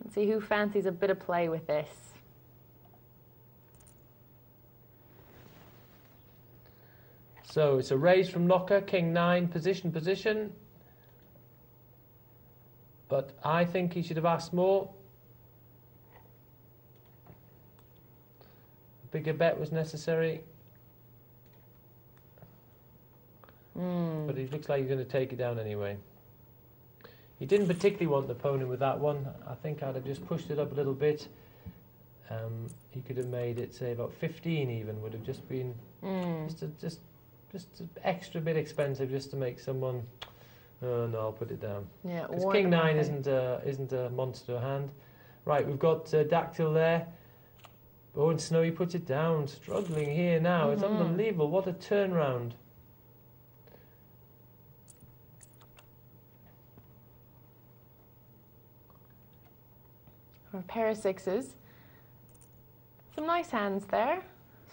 Let's see who fancies a bit of play with this. So it's a raise from Knocker, king-9, position. But I think he should have asked more. A bigger bet was necessary. But it looks like he's going to take it down anyway. He didn't particularly want the opponent with that one. I think I'd have just pushed it up a little bit. He could have made it, say, about 15 even, would have just been just an extra bit expensive just to make someone... Oh, no, I'll put it down. Yeah, because king-9 isn't a monster hand. Right, we've got Dactyl there. Oh, and Snowy puts it down. Struggling here now. It's unbelievable. What a turnaround. A pair of sixes. Some nice hands there.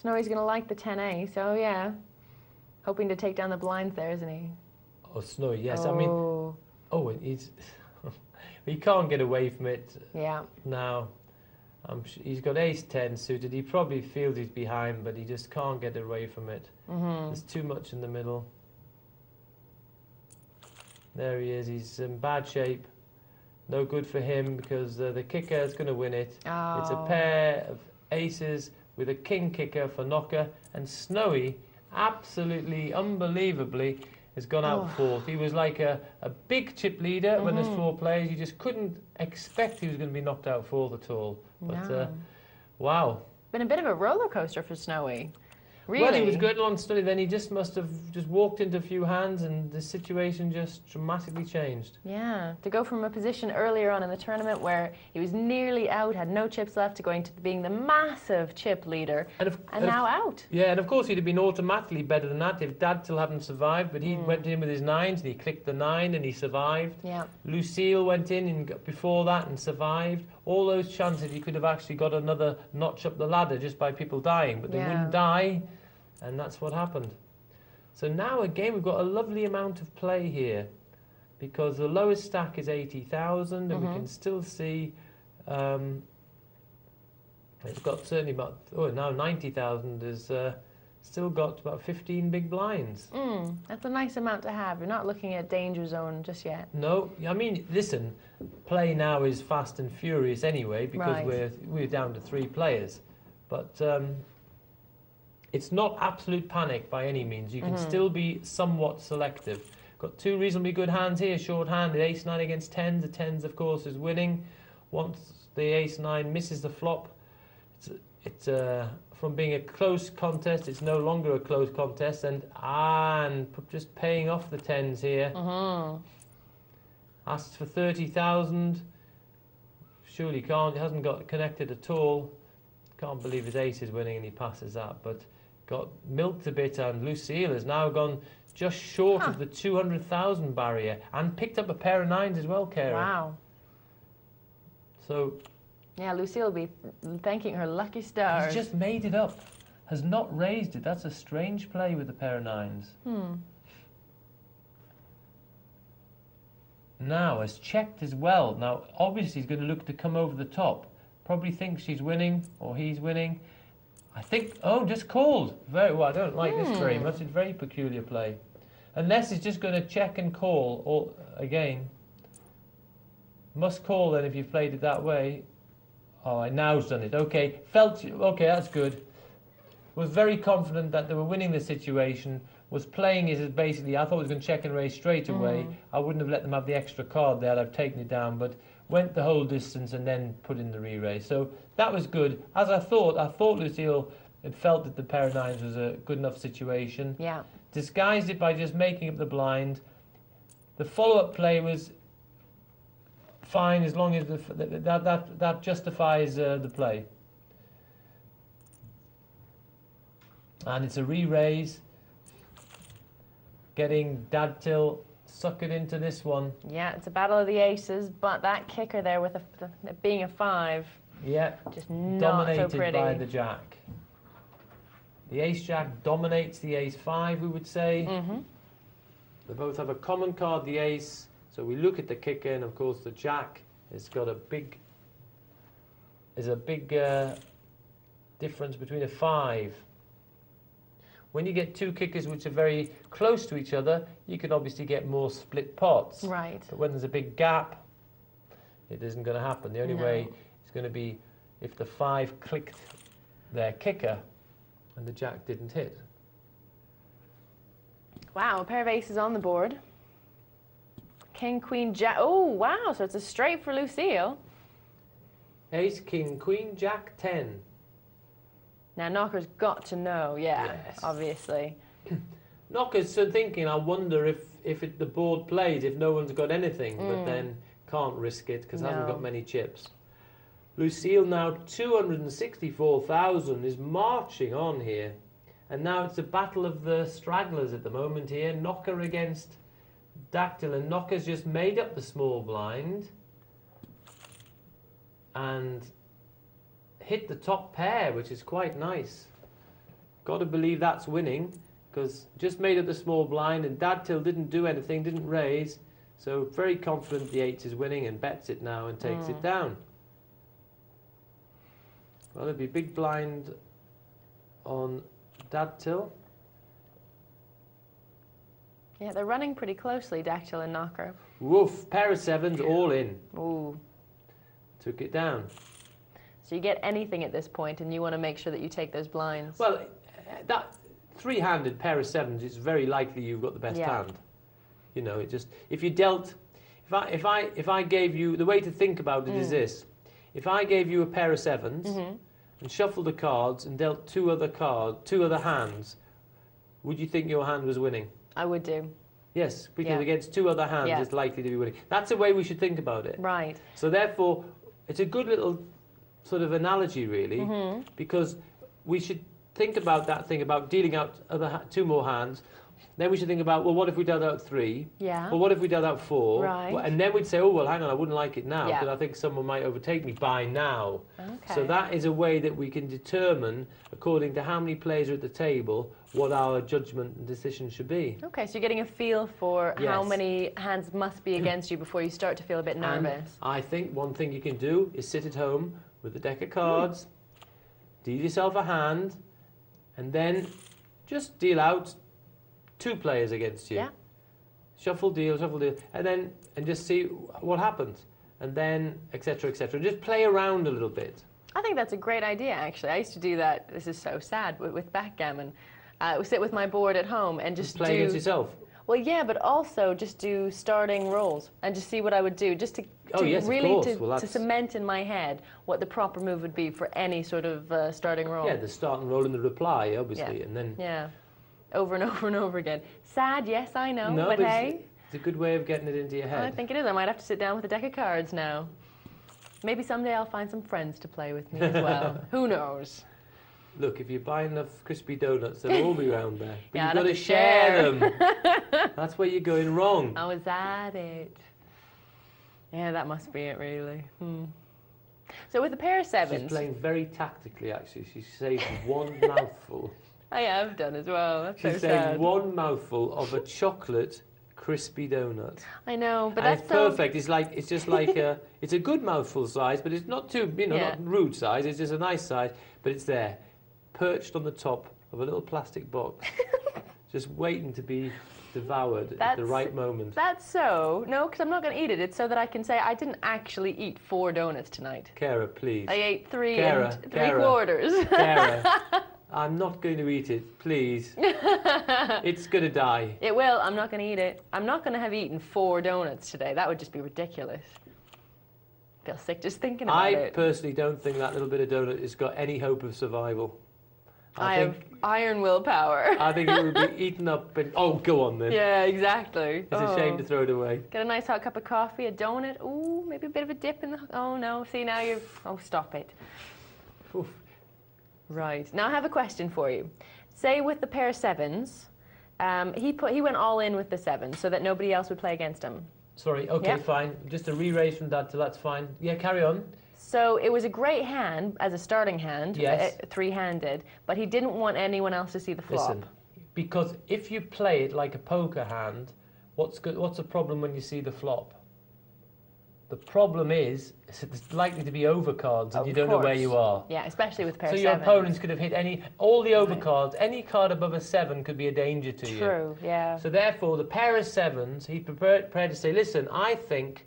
Snowy's going to like the 10A, so yeah. Hoping to take down the blinds there, isn't he? Oh, Snowy, yes. I mean, he's... he can't get away from it now. He's got ace-10 suited. He probably feels he's behind, but he just can't get away from it. There's too much in the middle. There he is. He's in bad shape. No good for him because the kicker is going to win it. Oh. It's a pair of aces with a king kicker for Knocker. And Snowy, absolutely, unbelievably, has gone out fourth. He was like a big chip leader when there's 4 players. You just couldn't expect he was going to be knocked out fourth at all. But, wow. Been a bit of a roller coaster for Snowy. Really? Well, he was good on Snowy, then he just must have just walked into a few hands and the situation just dramatically changed. Yeah, to go from a position earlier on in the tournament where he was nearly out, had no chips left, to going to being the massive chip leader, and now out. Yeah, and of course he'd have been automatically better than that if Dactyl hadn't survived, but he went in with his 9s and he clicked the 9 and he survived. Yeah. Lucille went in and before that and survived. All those chances he could have actually got another notch up the ladder just by people dying, but they wouldn't die. And that's what happened. So now again we've got a lovely amount of play here because the lowest stack is 80,000 and we can still see it's got certainly about, now 90,000 is still got about 15 big blinds. That's a nice amount to have. You're not looking at danger zone just yet. No, I mean, listen, play now is fast and furious anyway because we're down to 3 players. But it's not absolute panic by any means. You can still be somewhat selective. Got 2 reasonably good hands here. Short hand, ace-9 against 10s. The 10s, of course, is winning. Once the ace-9 misses the flop, it's from being a close contest, it's no longer a close contest. And just paying off the 10s here. Asks for 30,000. Surely can't. He hasn't got connected at all. Can't believe his ace is winning and he passes that. But got milked a bit, and Lucille has now gone just short of the 200,000 barrier, and picked up a pair of 9s as well, Kara. Wow. So Yeah, Lucille will be thanking her lucky stars. he's just made it up. Has not raised it. That's a strange play with a pair of 9s. Now, has checked as well. Now, obviously, he's going to look to come over the top. Probably thinks she's winning, or he's winning. I think, oh, just called. Very well, I don't like this very much. It's a very peculiar play. Unless he's just going to check and call, or again. Must call then if you've played it that way. Oh, I now's done it. Okay, okay, that's good. Was very confident that they were winning the situation. Was playing it as basically, I thought he was going to check and raise straight away. I wouldn't have let them have the extra card there. I'd have taken it down, but went the whole distance and then put in the re-raise. So that was good. As I thought Lucille had felt that the pair of 9s was a good enough situation. Yeah. Disguised it by just making up the blind. The follow-up play was fine as long as that justifies the play. And it's a re-raise. Getting Dadtil suckered into this one. Yeah, it's a battle of the aces, but that kicker there with being a 5. Yeah, just not dominated so pretty by the jack. The ace-jack dominates the ace-5, we would say. They both have a common card, the ace. So we look at the kicker, and of course the jack has got a big difference between a 5. When you get two kickers which are very close to each other, you can obviously get more split pots. Right. But when there's a big gap, it isn't going to happen. The only way it's going to be if the 5 clicked their kicker and the jack didn't hit. Wow, a pair of aces on the board. King, queen, jack. Oh, wow, so it's a straight for Lucille. Ace, king, queen, jack, 10. Now, Knocker's got to know, Yes. obviously. Knocker's thinking, I wonder if the board plays, if no one's got anything, but then can't risk it because hasn't got many chips. Lucille now 264,000 is marching on here. And now it's a battle of the stragglers at the moment here. Knocker against Dactyl, and Knocker's just made up the small blind and hit the top pair, which is quite nice. Got to believe that's winning, because just made up the small blind and Dadtil didn't do anything, didn't raise, so very confident the 8 is winning and bets it now and takes it down. Well, there'll be big blind on Dadtil. Yeah, they're running pretty closely, Dactyl and Knocker. Woof, pair of 7s all in. Ooh. Took it down. So you get anything at this point, and you want to make sure that you take those blinds. Well, that three-handed pair of 7s, it's very likely you've got the best hand. You know, it just if you dealt, if I gave you, the way to think about it is this: if I gave you a pair of 7s and shuffled the cards and dealt two other hands, would you think your hand was winning? I would do. Yes, because against two other hands, it's likely to be winning. That's the way we should think about it. Right. So therefore, it's a good little sort of analogy, really, because we should think about that thing about dealing out two more hands. Then we should think about, well, what if we dealt out 3? Yeah. Well, what if we dealt out 4? Right. Well, and then we'd say, oh, well, hang on, I wouldn't like it now, because I think someone might overtake me by now. Okay. So that is a way that we can determine, according to how many players are at the table, what our judgment and decision should be. Okay, so you're getting a feel for how many hands must be against you before you start to feel a bit nervous. And I think one thing you can do is sit at home with a deck of cards, deal yourself a hand, and then just deal out 2 players against you. Yeah. Shuffle, deal, and just see what happens. And then, etc., etc. Just play around a little bit. I think that's a great idea, actually. I used to do that. This is so sad with backgammon. I would sit with my board at home and just play against yourself. Well, yeah, but also just do starting rolls and just see what I would do, just to really to cement in my head what the proper move would be for any sort of starting roll. Yeah, the start and roll and the reply, obviously, and then over and over and over again. Sad, yes, I know, but hey, it's a good way of getting it into your head. I think it is. I might have to sit down with a deck of cards now. Maybe someday I'll find some friends to play with me as well. Who knows? Look, if you buy enough crispy donuts, they'll all be round there. But Yeah, you've I'd got have to to share share. them. That's where you're going wrong. Oh, is that it? Yeah, that must be it, really. So with a pair of She's sevens, playing very tactically, actually. She's saved one mouthful. I have done as well. That's She's so saved sad. one mouthful of a chocolate crispy donut. I know, but And that's it's so perfect. It's just like it's a good mouthful size, but it's not too, Yeah. not rude size. It's just a nice size, but it's there, perched on the top of a little plastic box, just waiting to be devoured at the That's- right moment. no, because I'm not going to eat it. It's so that I can say I didn't actually eat 4 donuts tonight. Kara, please. I ate 3 Kara, and 3 Kara. quarters. Kara, I'm not going to eat it, please. It's going to die. It will. I'm not going to eat it. I'm not going to have eaten 4 donuts today. That would just be ridiculous. I feel sick just thinking about I it. personally don't think that little bit of donut has got any hope of survival. I have iron willpower. I think it would be eaten up and... Oh, go on then. Yeah, exactly. It's a shame to throw it away. Get a nice hot cup of coffee, a donut. Ooh, maybe a bit of a dip in the... Oh, no. See, now you're... Oh, stop it. Oof. Right. Now I have a question for you. Say with the pair of sevens, he went all in with the sevens so that nobody else would play against him. Sorry, okay, Yeah. fine. Just a re-raise from that till that's fine. Yeah, carry on. So it was a great hand as a starting hand, Yes. three-handed, but he didn't want anyone else to see the flop. Listen, because if you play it like a poker hand, what's the problem when you see the flop? The problem is it's likely to be overcards and Of you don't know where course. you are. Yeah, especially with pair So of your sevens. opponents could have hit all the overcards. Any card above a 7 could be a danger to you. True, yeah. So therefore, the pair of 7s, he prepared to say, listen, I think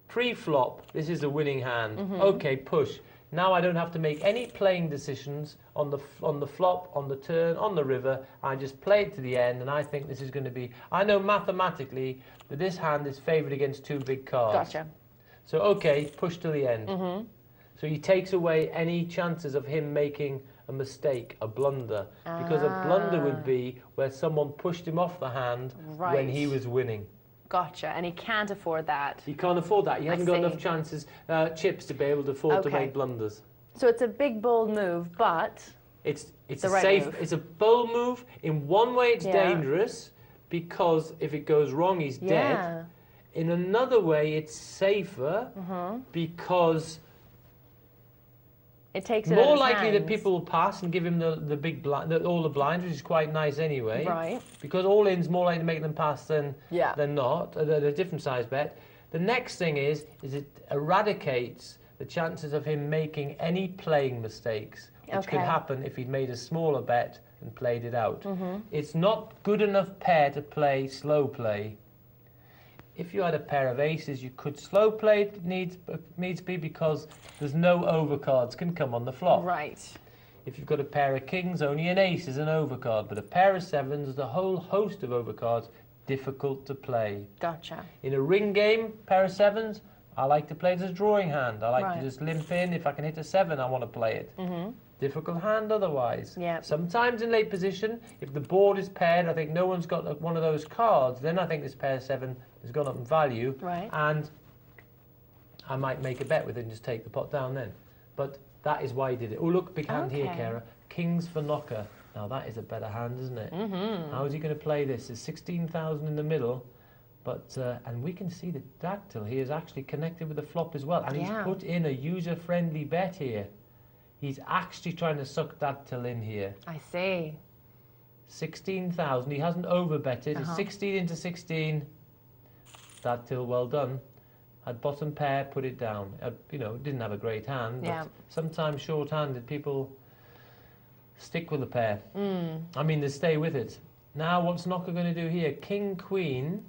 pre-flop, this is a winning hand. Okay, push. Now I don't have to make any playing decisions on the flop, on the turn, on the river. I just play it to the end, and I think this is going to be... I know mathematically that this hand is favoured against 2 big cards. Gotcha. So, okay, push to the end. So he takes away any chances of him making a mistake, a blunder. Because a blunder would be where someone pushed him off the hand when he Right. was winning. Gotcha, and he can't afford that. He can't afford that. He hasn't got see. enough chances, chips to be able to afford to Okay. make blunders. So it's a big, bold move, but... It's the a right safe, move. it's a bold move. In one way, it's Yeah. dangerous because if it goes wrong, he's dead. Yeah. In another way, it's safer because It takes it out of more his likely that hands. people will pass and give him the big blind, all the blinds, which is quite nice anyway. Right. Because all in's more likely to make them pass than Yeah. not. They're a different size bet. The next thing is it eradicates the chances of him making any playing mistakes, which could Okay. happen if he'd made a smaller bet and played it out. It's not good enough pair to play slow play. If you had a pair of aces, you could slow play it needs be because there's no overcards can come on the flop. Right. If you've got a pair of kings, only an ace is an overcard, but a pair of sevens, there's a whole host of overcards, difficult to play. Gotcha. In a ring game, pair of sevens, I like to play it as a drawing hand. I like Right. to just limp in. If I can hit a 7, I want to play it. Difficult hand otherwise. Yeah. Sometimes in late position, if the board is paired, I think no one's got one of those cards, then I think this pair of 7 has gone up in value. Right. And I might make a bet with it and just take the pot down then. But that is why he did it. Oh, look, big hand here, Okay. Kara. Kings for knocker. Now that is a better hand, isn't it? How is he going to play this? There's 16,000 in the middle. But, and we can see that Dactyl, he is actually connected with the flop as well. And Yeah. he's put in a user-friendly bet here. He's actually trying to suck Dactyl in here. I see. 16,000. He hasn't overbetted. It's 16 into 16. Dactyl, well done. Had bottom pair, put it down. Didn't have a great hand. Yeah. But sometimes short-handed people stick with the pair. I mean, they stay with it. Now, what's Knocker going to do here? King, Queen.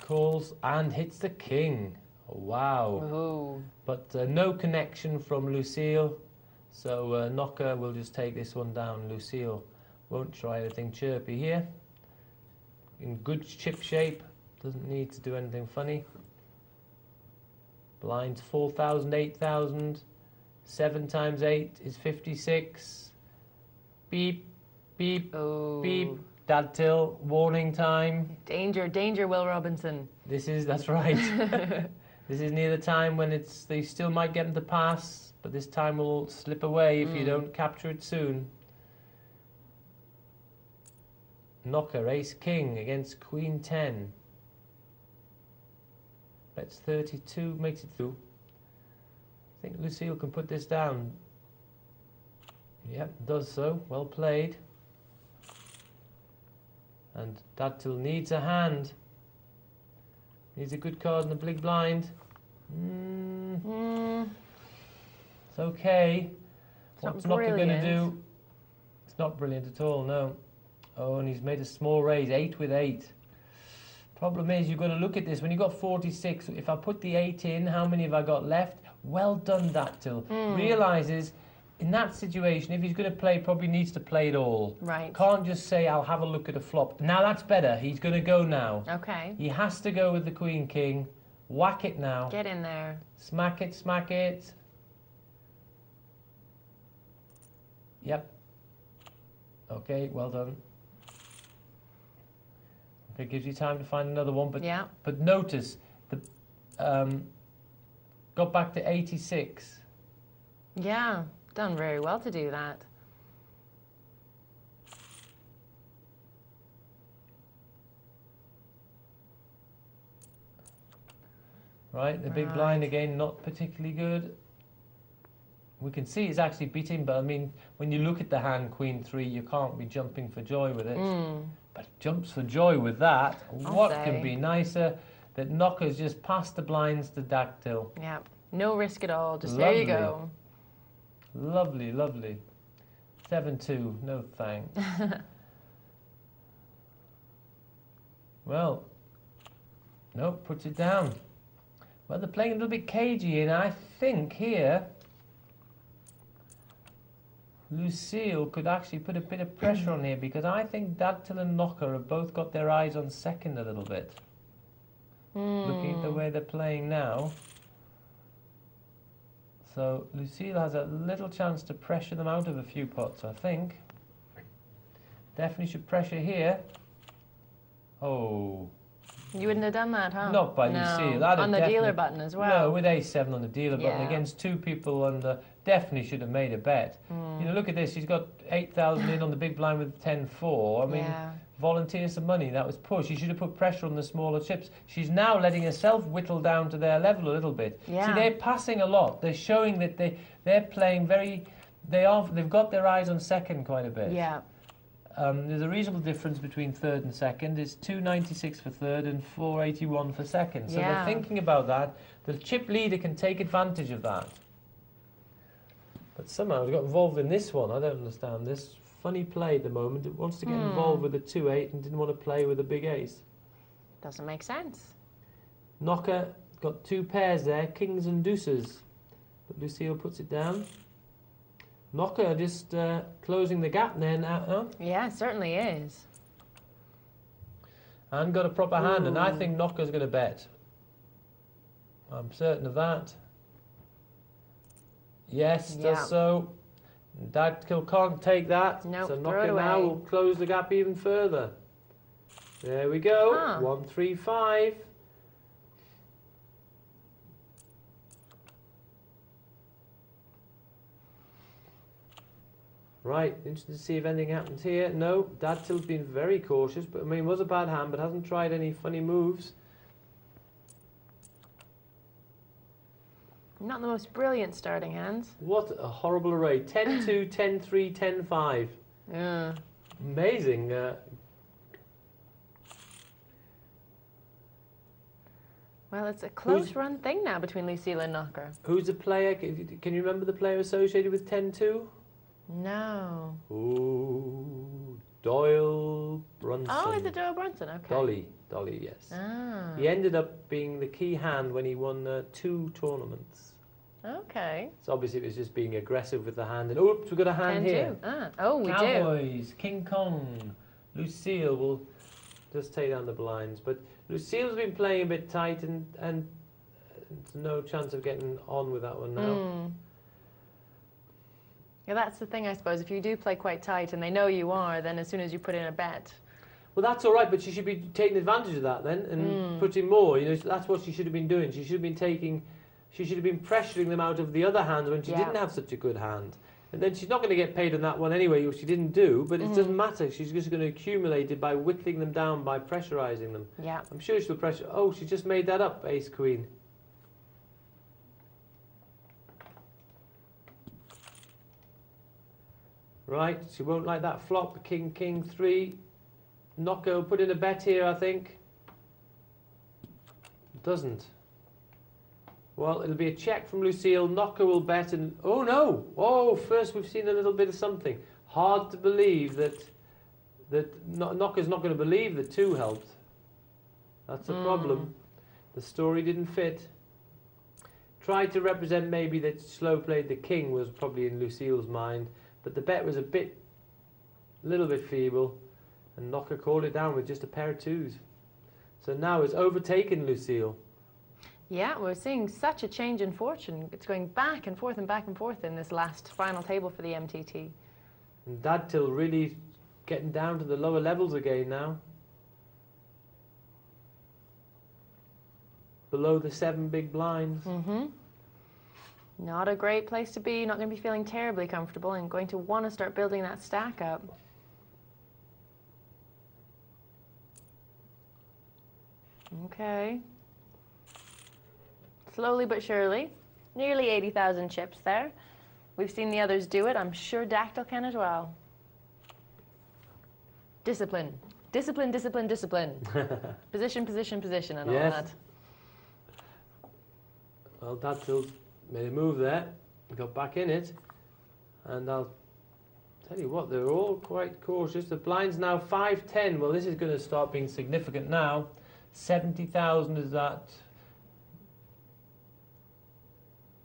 Calls and hits the king. Wow. Ooh. But no connection from Lucille. So Knocker will just take this one down. Lucille won't try anything chirpy here. In good chip shape. Doesn't need to do anything funny. Blinds 4,000, 8,000. 7 times 8 is 56. Beep, beep, Ooh. beep. Dad Till, warning time. Danger, danger, Will Robinson. That's right. This is near the time when they still might get him to pass, but this time will slip away if you don't capture it soon. Knocker, ace king against queen 10. Bets 32, makes it through. I think Lucille can put this down. Yep, does so. Well played. And Dad Till needs a hand. Needs a good card in the big blind. It's okay. What's Knocker going to do? It's not brilliant at all, no. Oh, and he's made a small raise, 8 with 8. Problem is, you've got to look at this. When you've got 46, if I put the 8 in, how many have I got left? Well done, Dad Till. Realises, in that situation, if he's going to play, probably needs to play it all. Right. Can't just say, I'll have a look at a flop. Now that's better. He's going to go now. Okay. He has to go with the queen king. Whack it now. Get in there. Smack it, smack it. Yep. Okay, well done. It gives you time to find another one, but yeah. But notice the got back to 86. Yeah, done very well to do that. Right, the big blind again, not particularly good. We can see it's actually beating, but I mean, when you look at the hand Queen 3, you can't be jumping for joy with it. But jumps for joy with that. What can be nicer that Knocker's just past the blinds to Dad Till? Yeah, no risk at all. Just Lovely. There you go. Lovely, lovely. 7-2, no thanks. Well, no, puts it down. Well, they're playing a little bit cagey, and I think here Lucille could actually put a bit of pressure on here, because I think Dad Till and Knocker have both got their eyes on second a little bit. Looking at the way they're playing now. So Lucille has a little chance to pressure them out of a few pots, I think. Definitely should pressure here. Oh. You wouldn't have done that, huh? Not by Lucille. On the dealer button as well. No, with a7 on the dealer button against two people under, definitely should have made a bet. You know, look at this. She's got 8,000 in on the big blind with 10-4. I mean, volunteer some money. That was poor. She should have put pressure on the smaller chips. She's now letting herself whittle down to their level a little bit. See, they're passing a lot. They're showing that they're playing very. They've got their eyes on second quite a bit. Yeah. There's a reasonable difference between third and second. It's 296 for third and 481 for second. So they're thinking about that. The chip leader can take advantage of that. But somehow it got involved in this one. I don't understand this. Funny play at the moment. It wants to get involved with a 2-8 and didn't want to play with a big ace. Doesn't make sense. Knocker got two pairs there, kings and deuces. But Lucille puts it down. Knocker just closing the gap there now, huh? Yeah, it certainly is. And got a proper hand, and I think Knocker's going to bet. I'm certain of that. Yes, does so. Dad Till can't take that, nope, so Knocker now will close the gap even further. There we go, 1-3-5. Right, interested to see if anything happens here. No, Dad Till's been very cautious, but I mean, it was a bad hand, but hasn't tried any funny moves. Not the most brilliant starting hands. What a horrible array. 10-2, 10-3, 10-5. Yeah. Amazing. Well, it's a close-run thing now between Lucille and Knocker. Who's the player? Can you remember the player associated with 10-2? No. Ooh, Doyle Brunson. Oh, is it Doyle Brunson? Okay. Dolly, yes. Ah. He ended up being the key hand when he won 2 tournaments. Okay. So obviously it was just being aggressive with the hand. And oops, we've got a hand here. Oh, we Cowboys, King Kong. Lucille will just take down the blinds. But Lucille's been playing a bit tight and no chance of getting on with that one now. Yeah, that's the thing, I suppose. If you do play quite tight and they know you are, then as soon as you put in a bet, Well, that's all right, but she should be taking advantage of that then and putting more. You know, that's what she should have been doing. She should have been pressuring them out of the other hand when she didn't have such a good hand. And then she's not going to get paid on that one anyway, which she didn't do, but it doesn't matter. She's just going to accumulate it by whittling them down, by pressurising them. Yeah. I'm sure she'll pressure... Oh, she just made that up, ace queen. Right, she won't like that flop. King, king, 3. Knocker will put in a bet here, I think. Doesn't. Well, it'll be a check from Lucille. Knocker will bet and... Oh, no! Oh, first we've seen a little bit of something. Hard to believe that Knocker's not going to believe that 2 helped. That's the problem. The story didn't fit. Tried to represent maybe that slow played the king was probably in Lucille's mind, but the bet was a little bit feeble, and Knocker called it down with just a pair of 2s. So now it's overtaken Lucille. Yeah, we're seeing such a change in fortune. It's going back and forth in this last final table for the MTT. And Dadtil really getting down to the lower levels again now. Below the 7 big blinds. Not a great place to be. Not going to be feeling terribly comfortable and going to want to start building that stack up. Okay. Slowly but surely. Nearly 80,000 chips there. We've seen the others do it. I'm sure Dactyl can as well. Discipline. Discipline, discipline, discipline. Position, position, position and all that. Well, Dactyl made a move there. Got back in it. And I'll tell you what, they're all quite cautious. The blind's now 5-10. Well, this is going to start being significant now. 70,000 is that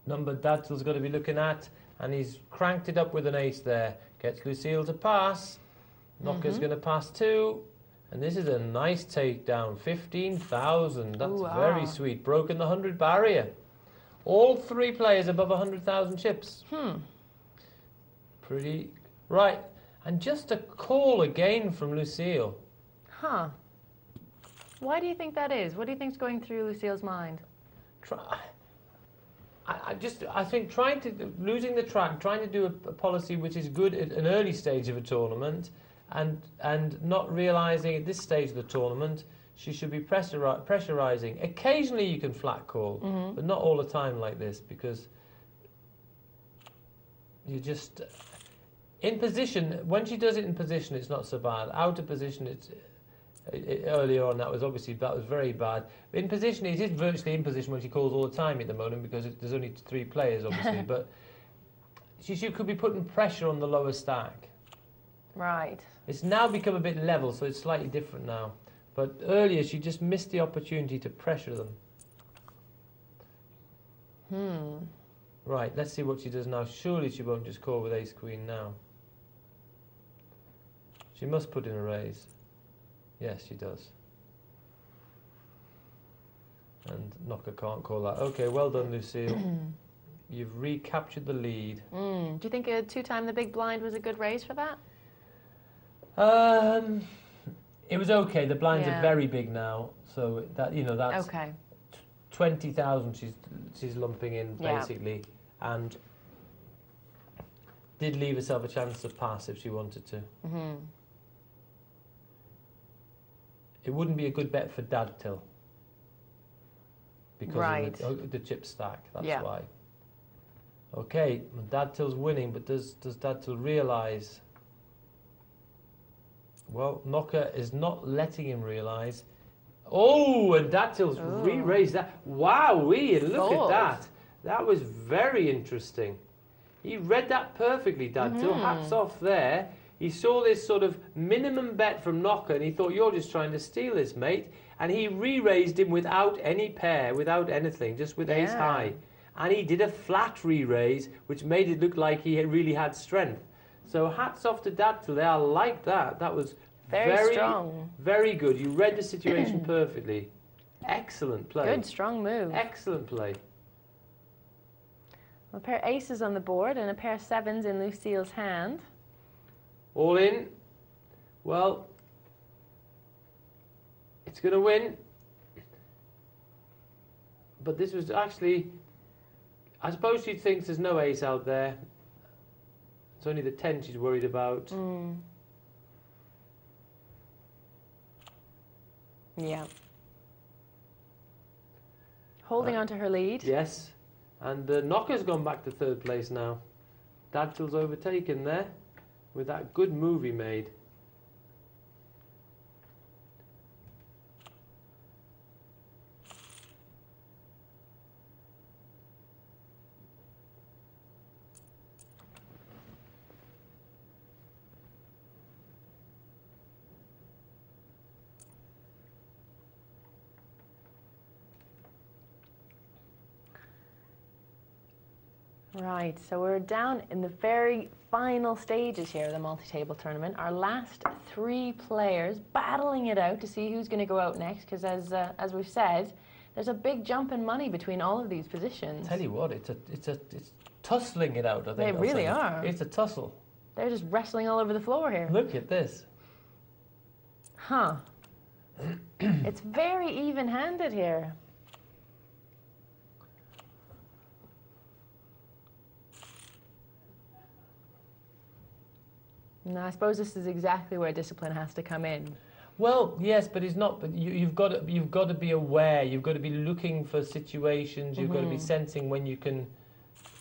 number Dactyl's got to be looking at, and he's cranked it up with an ace there. Gets Lucille to pass. Knocker's going to pass 2, and this is a nice takedown. 15,000. That's very sweet. Broken the 100 barrier. All 3 players above 100,000 chips. Pretty right, and just a call again from Lucille. Huh. Why do you think that is? What do you think's going through Lucille's mind? I think losing the track, trying to do a policy which is good at an early stage of a tournament, and not realising at this stage of the tournament she should be pressurising. Occasionally you can flat call, but not all the time like this, because you just in position. When she does it in position, it's not so bad. Out of position, earlier on that was very bad. In position, it is virtually in position when she calls all the time at the moment, because there's only 3 players obviously. But she could be putting pressure on the lower stack. Right. It's now become a bit level, so it's slightly different now. But earlier she just missed the opportunity to pressure them. Right, let's see what she does now. Surely she won't just call with ace queen now. She must put in a raise. Yes, she does. And Knocker can't call that. Okay, well done, Lucille. You've recaptured the lead. Do you think a 2-time the big blind was a good raise for that? It was okay. The blinds are very big now, so that's okay. 20,000 she's lumping in basically, and did leave herself a chance to pass if she wanted to. It wouldn't be a good bet for Dactyl because of the chip stack. That's why. Okay, Dactyl's winning, but does Dactyl realise? Well, Knocker is not letting him realise. Oh, and Dactyl's re-raised that. Wowee, and look at that. That was very interesting. He read that perfectly, Dactyl. Hats off there. He saw this sort of minimum bet from Knocker, and he thought, you're just trying to steal this, mate. And he re-raised him without any pair, without anything, just with ace high. And he did a flat re-raise, which made it look like he really had strength. So hats off to Dactyl there. I like that. That was very strong. Very good. You read the situation perfectly. Excellent play. Good, strong move. Excellent play. A pair of aces on the board and a pair of 7s in Lucille's hand. All in. Well, It's going to win. But this was actually... I suppose she thinks there's no ace out there. It's only the 10 she's worried about. Yeah. Holding on to her lead. Yes. And Knocker's gone back to third place now. Dadtil's overtaken there with that good move he made. Right, so we're down in the very final stages here of the multi-table tournament. Our last 3 players battling it out to see who's going to go out next, because as we've said, there's a big jump in money between all of these positions. Tell you what, it's tussling it out, I think. They really are. It's a tussle. They're just wrestling all over the floor here. Look at this. Huh. It's very even-handed here. No, I suppose this is exactly where discipline has to come in. Well, yes, but it's not. But you've got to be aware. You've got to be looking for situations. You've got to be sensing when you can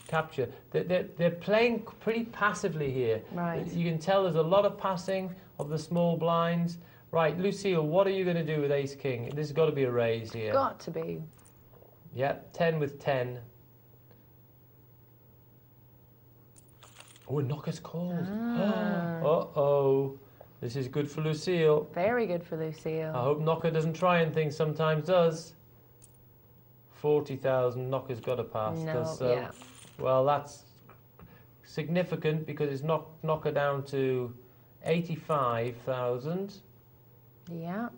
capture. They're playing pretty passively here. Right. You can tell there's a lot of passing of the small blinds. Right, Lucille, what are you going to do with Ace King? This has got to be a raise here. Got to be. Yeah, 10 with 10. Oh, Knocker's called. Uh-oh. This is good for Lucille. Very good for Lucille. I hope Knocker doesn't try anything, sometimes does. 40,000, Knocker's got to pass. No, yeah. Well, that's significant because it's knocked Knocker down to 85,000. Yeah.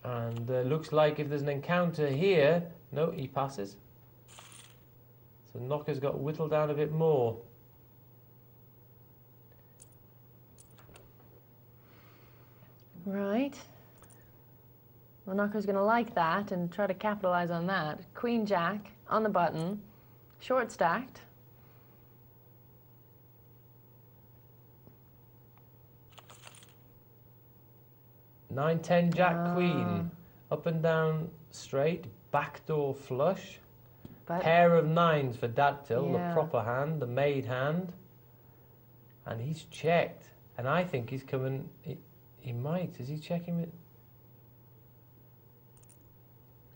And looks like if there's an encounter here, no, he passes. So Knocker's got whittled down a bit more. Right. Well, Knocker's going to like that and try to capitalize on that. Queen Jack on the button, short stacked. Nine, 10, Jack, Queen. Up and down straight, backdoor flush. But Pair of 9s for Dadtil, Yeah. the proper hand, the made hand. And he's checked. And I think he's coming... He might. Is he checking it?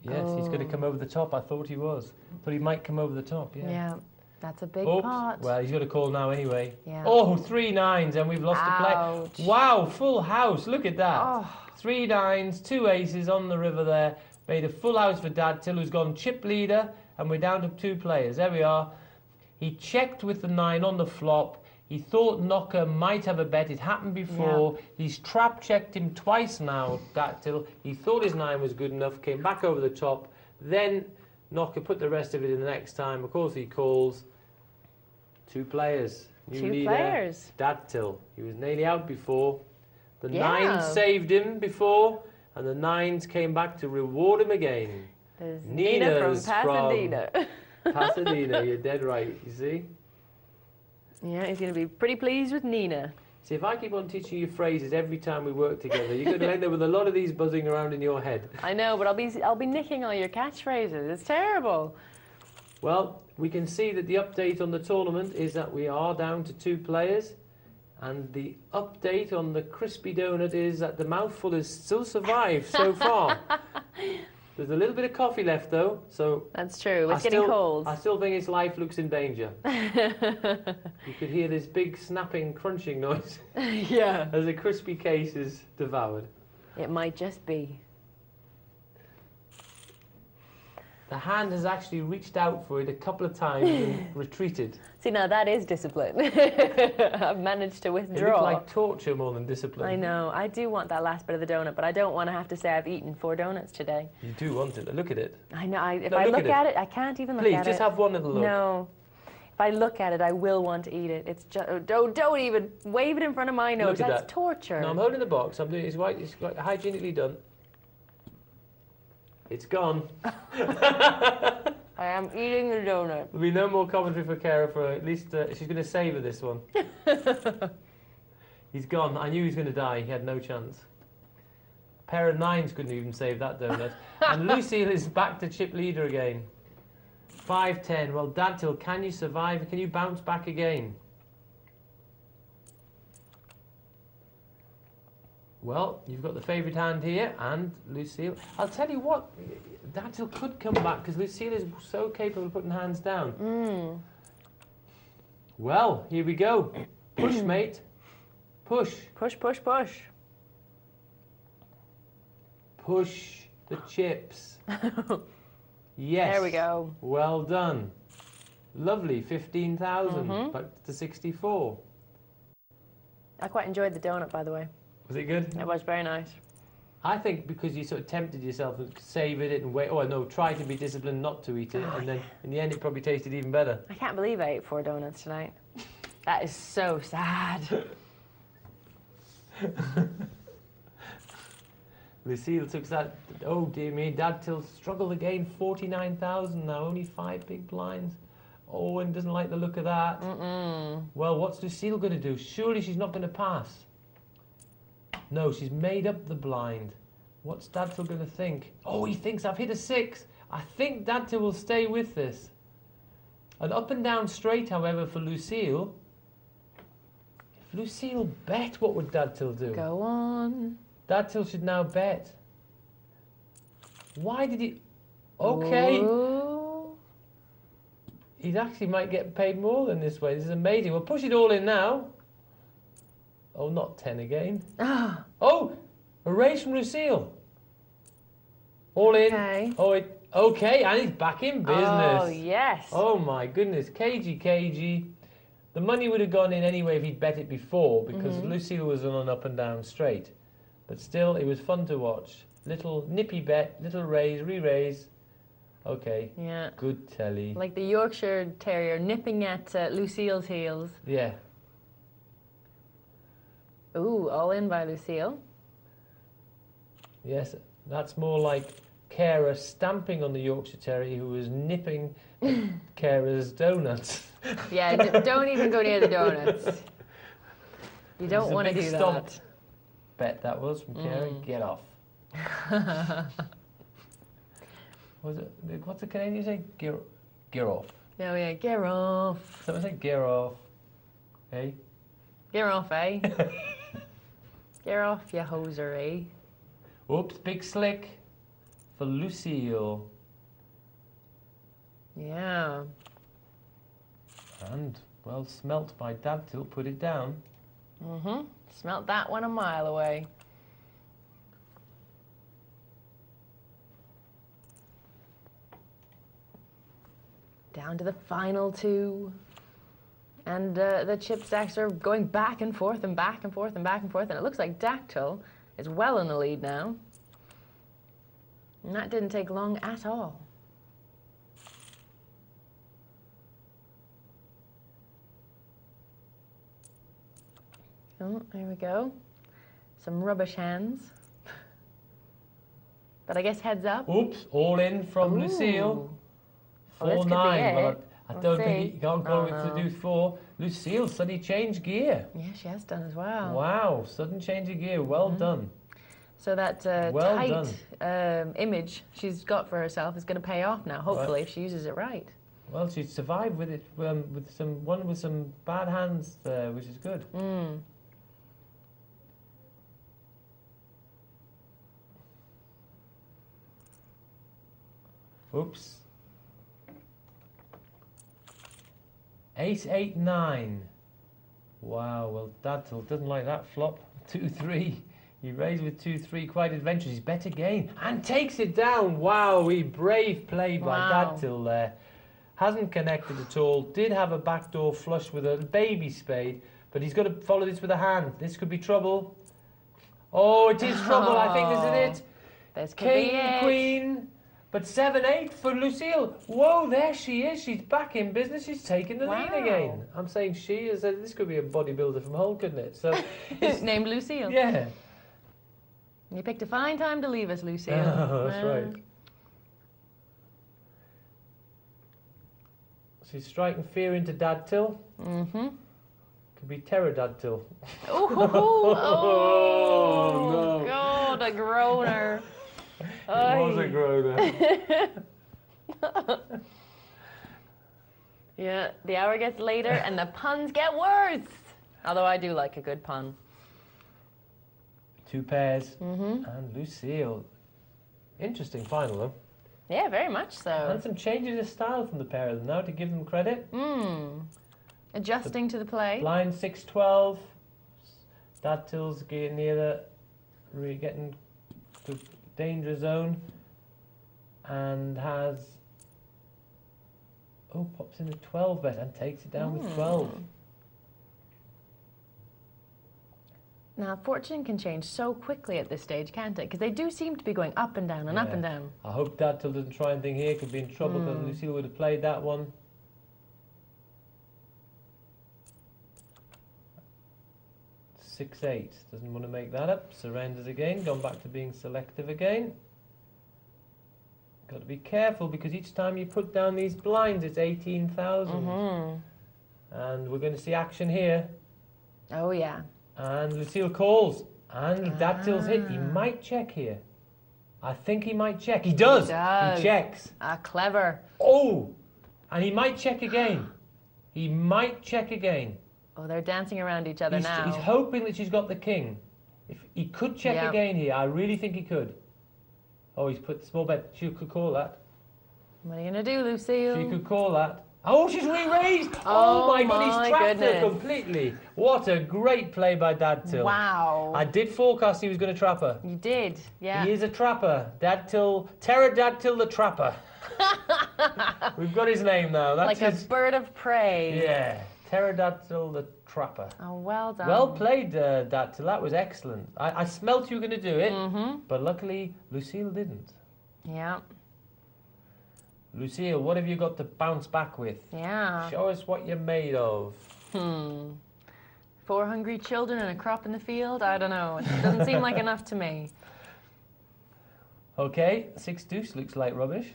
Yes, he's going to come over the top. I thought he was. But he might come over the top, yeah. Yeah, that's a big Oops. pot. Well, he's got to call now anyway. Yeah. Oh, 3 9s and we've lost Ouch. the play. Wow, full house. Look at that. Oh. 3 9s, 2 aces on the river there. Made a full house for Dadtil, who's gone chip leader. And we're down to 2 players. There we are. He checked with the 9 on the flop. He thought Knocker might have a bet. It happened before. Yeah. He's trap-checked him twice now, Dadtil. He thought his 9 was good enough, came back over the top. Then Knocker put the rest of it in the next time. Of course, he calls 2 players. New 2 leader, players. Dadtil. He was nearly out before. The Yeah. 9s saved him before, and the 9s came back to reward him again. There's Nina from Pasadena. From Pasadena, you're dead right, you see? Yeah, he's going to be pretty pleased with Nina. See, if I keep on teaching you phrases every time we work together, you're going to end up with a lot of these buzzing around in your head. I know, but I'll be nicking all your catchphrases. It's terrible. Well, we can see that the update on the tournament is that we are down to 2 players. And the update on the crispy donut is that the mouthful is still survived so far. There's a little bit of coffee left, though, so... That's true. It's getting cold. I still think its life looks in danger. You could hear this big snapping, crunching noise Yeah. as the crispy case is devoured. It might just be. The hand has actually reached out for it a couple of times and retreated. See, now that is discipline. I've managed to withdraw. It looked like torture more than discipline. I know. I do want that last bit of the donut, but I don't want to have to say I've eaten 4 donuts today. You do want it. Look at it. I know. If I look at it, I can't even look at it. Please, just have one little look. No. If I look at it, I will want to eat it. It's just don't even wave it in front of my nose. Look at That's that. torture. No, I'm holding the box. I'm doing it's quite hygienically done. It's gone. I am eating the donut. There'll be no more commentary for Kara for at least, she's going to savour this one. He's gone. I knew he was going to die. He had no chance. A pair of nines couldn't even save that donut. And Lucille is back to chip leader again. 5-10. Well, Dadtil, can you survive? Can you bounce back again? Well, you've got the favourite hand here, and Lucille. I'll tell you what, Dadtil could come back, because Lucille is so capable of putting hands down. Well, here we go. Push, mate. Push. Push, push, push. Push the chips. Yes. There we go. Well done. Lovely, 15,000, back to 64. I quite enjoyed the donut, by the way. Was it good? It was very nice. I think because you sort of tempted yourself and savoured it and wait. Oh no, try to be disciplined not to eat it, and then in the end it probably tasted even better. I can't believe I ate 4 donuts tonight. That is so sad. Lucille took that. Oh dear me, Dadtil struggled again. 49,000 now, only 5 big blinds. Owen doesn't like the look of that. Well, what's Lucille going to do? Surely she's not going to pass. No, she's made up the blind. What's Dadtil going to think? Oh, he thinks I've hit a 6. I think Dadtil will stay with this. An up and down straight, however, for Lucille. If Lucille bet, what would Dadtil do? Go on. Dadtil should now bet. Why did he... Okay. Ooh. He actually might get paid more than this way. This is amazing. We'll push it all in now. Oh, not 10 again. Oh, a raise from Lucille. All in. Okay. Oh, okay, and he's back in business. Oh, yes. Oh, my goodness. KG. The money would have gone in anyway if he'd bet it before, because Lucille was on an up and down straight. But still, it was fun to watch. Little nippy bet, little raise, re-raise. Okay. Yeah. Good telly. Like the Yorkshire Terrier nipping at Lucille's heels. Yeah. Ooh, all in by Lucille. Yes, that's more like Kara stamping on the Yorkshire Terrier who was nipping at Kara's donuts. Yeah, don't even go near the donuts. You don't want to do stomp. that. Bet that was from Kara. Get off. What's the Canadian say? Gear off. Oh yeah, get off. Someone say gear off. Hey? Get off, eh? Get off, you hoser, eh? Oops, big slick for Lucille. Yeah. And, well, smelt by Dadtil, put it down. Smelt that one a mile away. Down to the final 2. And the chip stacks are going back and forth and back and forth and back and forth. And it looks like Dactyl is well in the lead now. And that didn't take long at all. Oh, there we go. Some rubbish hands. But I guess heads up. Oops, all in from Ooh. Lucille. Well, this could 4-9. be Well, it. I We'll don't see. think he can't go Oh, with no. to do 4. Lucille suddenly changed gear. Yeah, she has done as well. Wow, sudden change of gear. Well done. So that Well tight image she's got for herself is going to pay off now, hopefully, if she uses it right. Well, she survived with it with some bad hands there, which is good. Oops. Ace 8-9. Wow. Well, Dadtil doesn't like that flop. 2-3. He raised with 2-3. Quite adventurous. He's bet again and takes it down. Wow. Brave play by Dadtil there. Hasn't connected at all. Did have a backdoor flush with a baby spade, but he's got to follow this with a hand. This could be trouble. Oh, it is trouble. I think this is it. This could be King, it. Queen, but 7-8 for Lucille. Whoa, there she is. She's back in business. She's taking the lead again. I'm saying she is. This could be a bodybuilder from Hull, couldn't it? So, named Lucille. yeah. You picked a fine time to leave us, Lucille. Oh, that's right. So he's striking fear into Dadtil. Mm-hmm. Could be Pterodactyl. Oh, no. God, a groaner. It was a groaner. Yeah, the hour gets later and the puns get worse. Although I do like a good pun. 2 pairs. And Lucille. Interesting final, though. Yeah, very much so. And some changes of style from the pair of them now, to give them credit. Adjusting to the play. Blind 6-12. Dadtil's getting near getting to danger zone. And has... Oh, pops in a 12 bet and takes it down with 12. Now, fortune can change so quickly at this stage, can't it? Because they do seem to be going up and down and up and down. I hope Dadtil doesn't try anything here. Could be in trouble because Lucille would have played that one. Six-eight. Doesn't want to make that up. Surrenders again. Gone back to being selective again. Got to be careful because each time you put down these blinds, it's 18,000. And we're going to see action here. Oh, yeah. And Lucille calls. And Dadtil's hit. He might check here. I think he might check. He does. He checks. Clever. Oh! And he might check again. He might check again. Oh, they're dancing around each other now. He's hoping that she's got the king. If he could check again here. I really think he could. Oh, he's put small bet. She could call that. What are you going to do, Lucille? She could call that. Oh, she's re-raised! Oh my God, he's trapped her completely. What a great play by Dadtil. Wow. I did forecast he was going to trap her. You did, yeah. He is a trapper. Dadtil, Pterodactyl the Trapper. We've got his name now. That's like a bird of prey. Yeah, Pterodactyl the Trapper. Oh, well done. Well played, Dadtil. That was excellent. I smelt you were going to do it, but luckily Lucille didn't. Yeah. Lucille, what have you got to bounce back with? Yeah. Show us what you're made of. 4 hungry children and a crop in the field? I don't know. It doesn't seem like enough to me. Okay, 6 deuce looks like rubbish.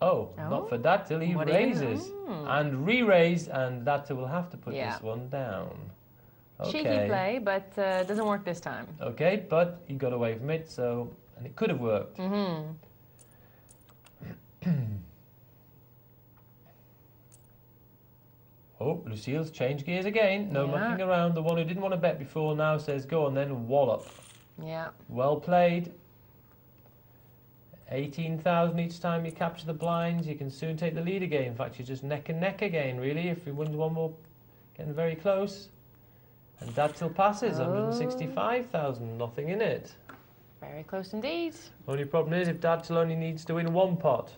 Oh, not for Dadtil. He raises. And re-raise, and Dadtil will have to put this one down. Okay. Cheeky play, but doesn't work this time. Okay, but he got away from it, so... And it could have worked. Oh, Lucille's changed gears again. No mucking around. The one who didn't want to bet before now says, go on then, wallop. Yeah. Well played. 18,000 each time you capture the blinds. You can soon take the lead again. In fact, you're just neck and neck again, really, if you win one more. Getting very close. And Dadtil passes, 165,000. Nothing in it. Very close indeed. Only problem is if Dadtil only needs to win 1 pot.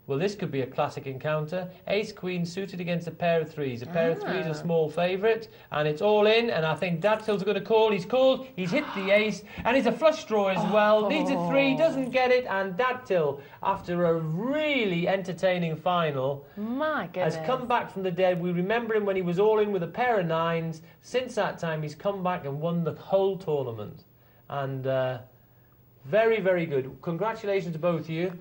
Well, this could be a classic encounter. Ace Queen suited against a pair of 3s. A pair of 3s, a small favourite, and it's all in. And I think Dadtil's going to call. He's called. He's hit the ace, and it's a flush draw as well. Needs a 3, doesn't get it, and Dadtil, after a really entertaining final, has come back from the dead. We remember him when he was all in with a pair of 9s. Since that time, he's come back and won the whole tournament, and very, very good. Congratulations to both of you.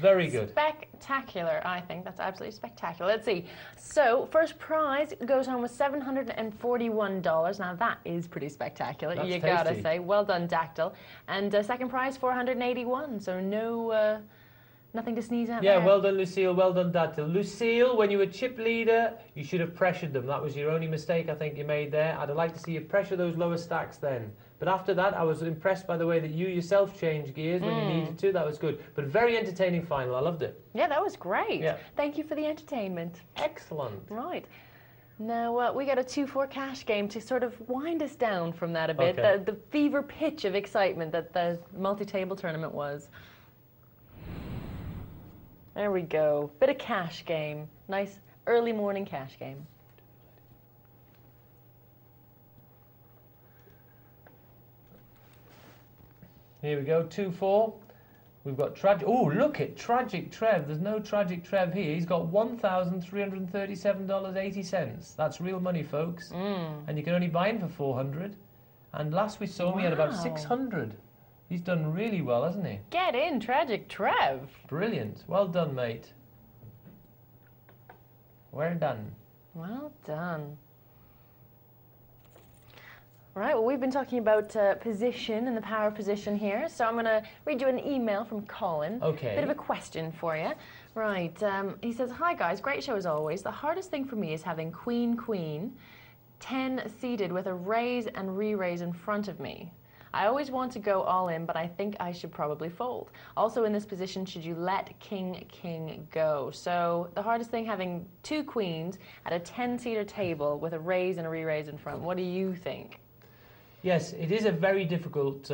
Very good. Spectacular, I think. That's absolutely spectacular. Let's see. So, first prize goes home with $741. Now, that is pretty spectacular. That's you gotta say. Well done, Dactyl. And second prize, $481. So, no... nothing to sneeze at there. Well done, Lucille. Well done, Dadtil. Lucille, when you were chip leader, you should have pressured them. That was your only mistake I think you made there. I'd like to see you pressure those lower stacks then. But after that, I was impressed by the way that you yourself changed gears when you needed to. That was good. But very entertaining final. I loved it. Yeah, that was great. Yeah. Thank you for the entertainment. Excellent. Right. Now, we got a 2-4 cash game to sort of wind us down from that a bit. Okay. The fever pitch of excitement that the multi-table tournament was. There we go. Bit of cash game. Nice early morning cash game. Here we go, 2-4. We've got tragic. Oh, look at Tragic Trev. There's no Tragic Trev here. He's got $1,337.80. That's real money, folks. And you can only buy him for $400. And last we saw him, he had about 600. He's done really well, hasn't he? Get in, Tragic Trev. Brilliant. Well done, mate. Well done. Well done. Right, well, we've been talking about position and the power position here, so I'm going to read you an email from Colin. Okay. Bit of a question for you. Right, he says, "Hi guys, great show as always. The hardest thing for me is having queen, queen, 10 seated with a raise and re-raise in front of me. I always want to go all in, but I think I should probably fold. Also in this position, should you let king, king go?" So the hardest thing, having 2 queens at a 10-seater table with a raise and a re-raise in front. What do you think? Yes, it is a very difficult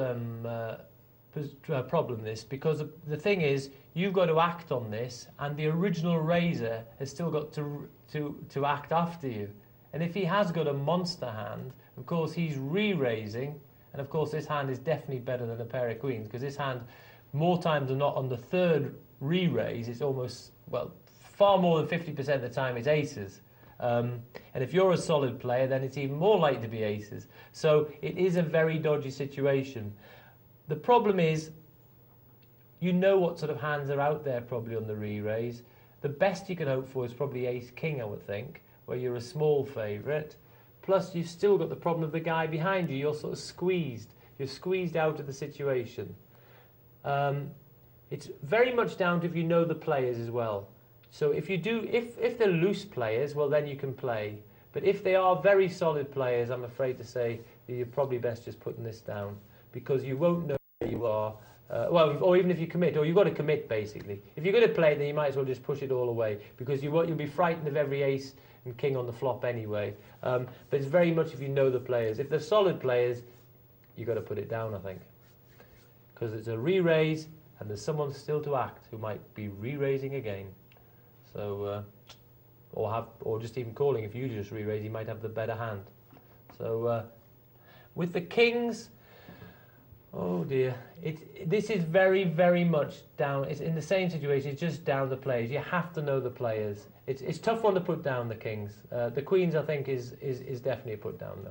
problem, this, because the thing is, you've got to act on this, and the original raiser has still got to act after you. And if he has got a monster hand, of course he's re-raising, and of course this hand is definitely better than a pair of queens, because this hand, more times than not, on the third re-raise, it's almost, well, far more than 50% of the time it's aces. And if you're a solid player, then it's even more likely to be aces. So it is a very dodgy situation. The problem is, you know what sort of hands are out there probably on the re-raise. The best you can hope for is probably ace-king, I would think, where you're a small favourite. Plus, you've still got the problem of the guy behind you. You're sort of squeezed. You're squeezed out of the situation. It's very much down to if you know the players as well. So if you do, if they're loose players, well then you can play. But if they are very solid players, I'm afraid to say that you're probably best just putting this down, because you won't know where you are. Well, or even if you commit, or you've got to commit basically. If you're going to play, then you might as well just push it all away, because you'll be frightened of every ace and king on the flop anyway. But it's very much if you know the players. If they're solid players, you've got to put it down, I think, because it's a re-raise and there's someone still to act who might be re-raising again. So, or just even calling. If you just re-raise, you might have the better hand. So, with the kings, oh dear, this is very, very much down. It's in the same situation. It's just down the players. You have to know the players. It's a tough one to put down, the kings. The queens, I think, is definitely a put down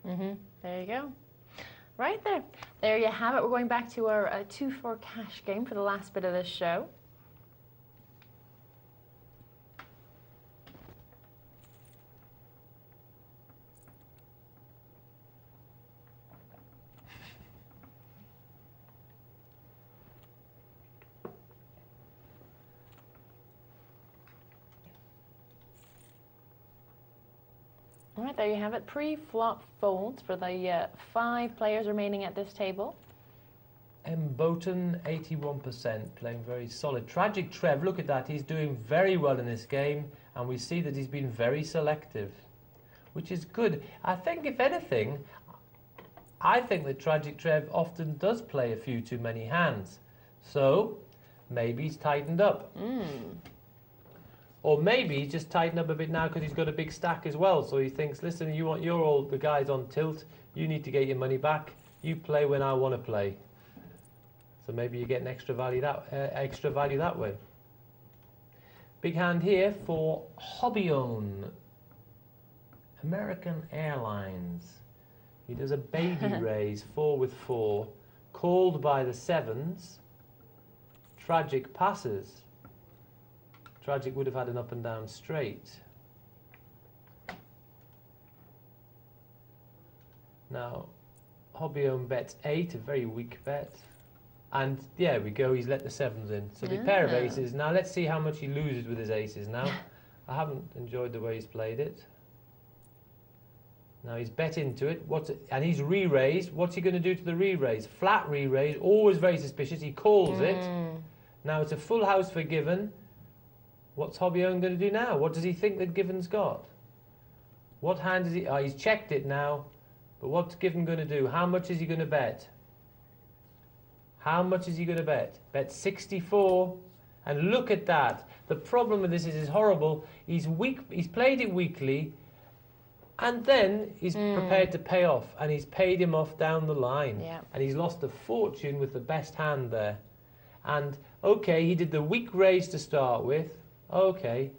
though. There you go. Right there. There you have it. We're going back to our 2-4 cash game for the last bit of this show. All right, there you have it. Pre-flop folds for the 5 players remaining at this table. Mboten, 81%, playing very solid. Tragic Trev, look at that. He's doing very well in this game, and we see that he's been very selective, which is good. I think, if anything, I think that Tragic Trev often does play a few too many hands. So maybe he's tightened up. Or maybe he's just tightened up a bit now because he's got a big stack as well. So he thinks, listen, you're all the guys on tilt. You need to get your money back. You play when I want to play. So maybe you get an extra value that way. Big hand here for Hobbion, American Airlines. He does a baby raise, 4 with 4, called by the 7s. Tragic passes. Tragic would have had an up and down straight. Now, Hobbion bets 8, a very weak bet. And there we go, he's let the 7s in. So the pair of aces. Now let's see how much he loses with his aces now. I haven't enjoyed the way he's played it. Now he's bet into it. And he's re-raised. What's he going to do to the re-raise? Flat re-raise, always very suspicious. He calls it. Now it's a full house for Given. What's Hobbion going to do now? What does he think that Given's got? What hand is he... Oh, he's checked it now. But what's Given going to do? How much is he going to bet? How much is he going to bet? Bet 64. And look at that. The problem with this is horrible. He's weak. He's played it weakly. And then he's prepared to pay off. And he's paid him off down the line. Yeah. And he's lost a fortune with the best hand there. And, okay, he did the weak raise to start with. Okay,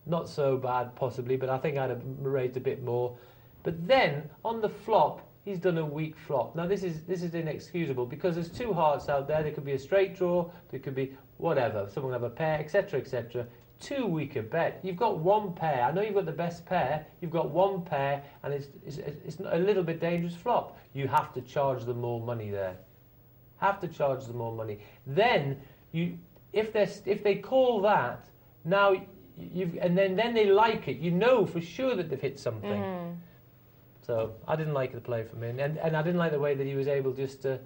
not so bad possibly, but I think I'd have raised a bit more. But then, on the flop, he's done a weak flop. Now this is inexcusable because there's two hearts out there. There could be a straight draw, there could be whatever. Someone have a pair, etc., etc. Too weak a bet. You've got one pair. I know you've got the best pair. You've got one pair, and it's a little bit dangerous flop. You have to charge them more money there. Have to charge them more money. Then if they call that now. And then they like it. You know for sure that they've hit something. Mm-hmm. So I didn't like the play from him, and I didn't like the way that he was able just to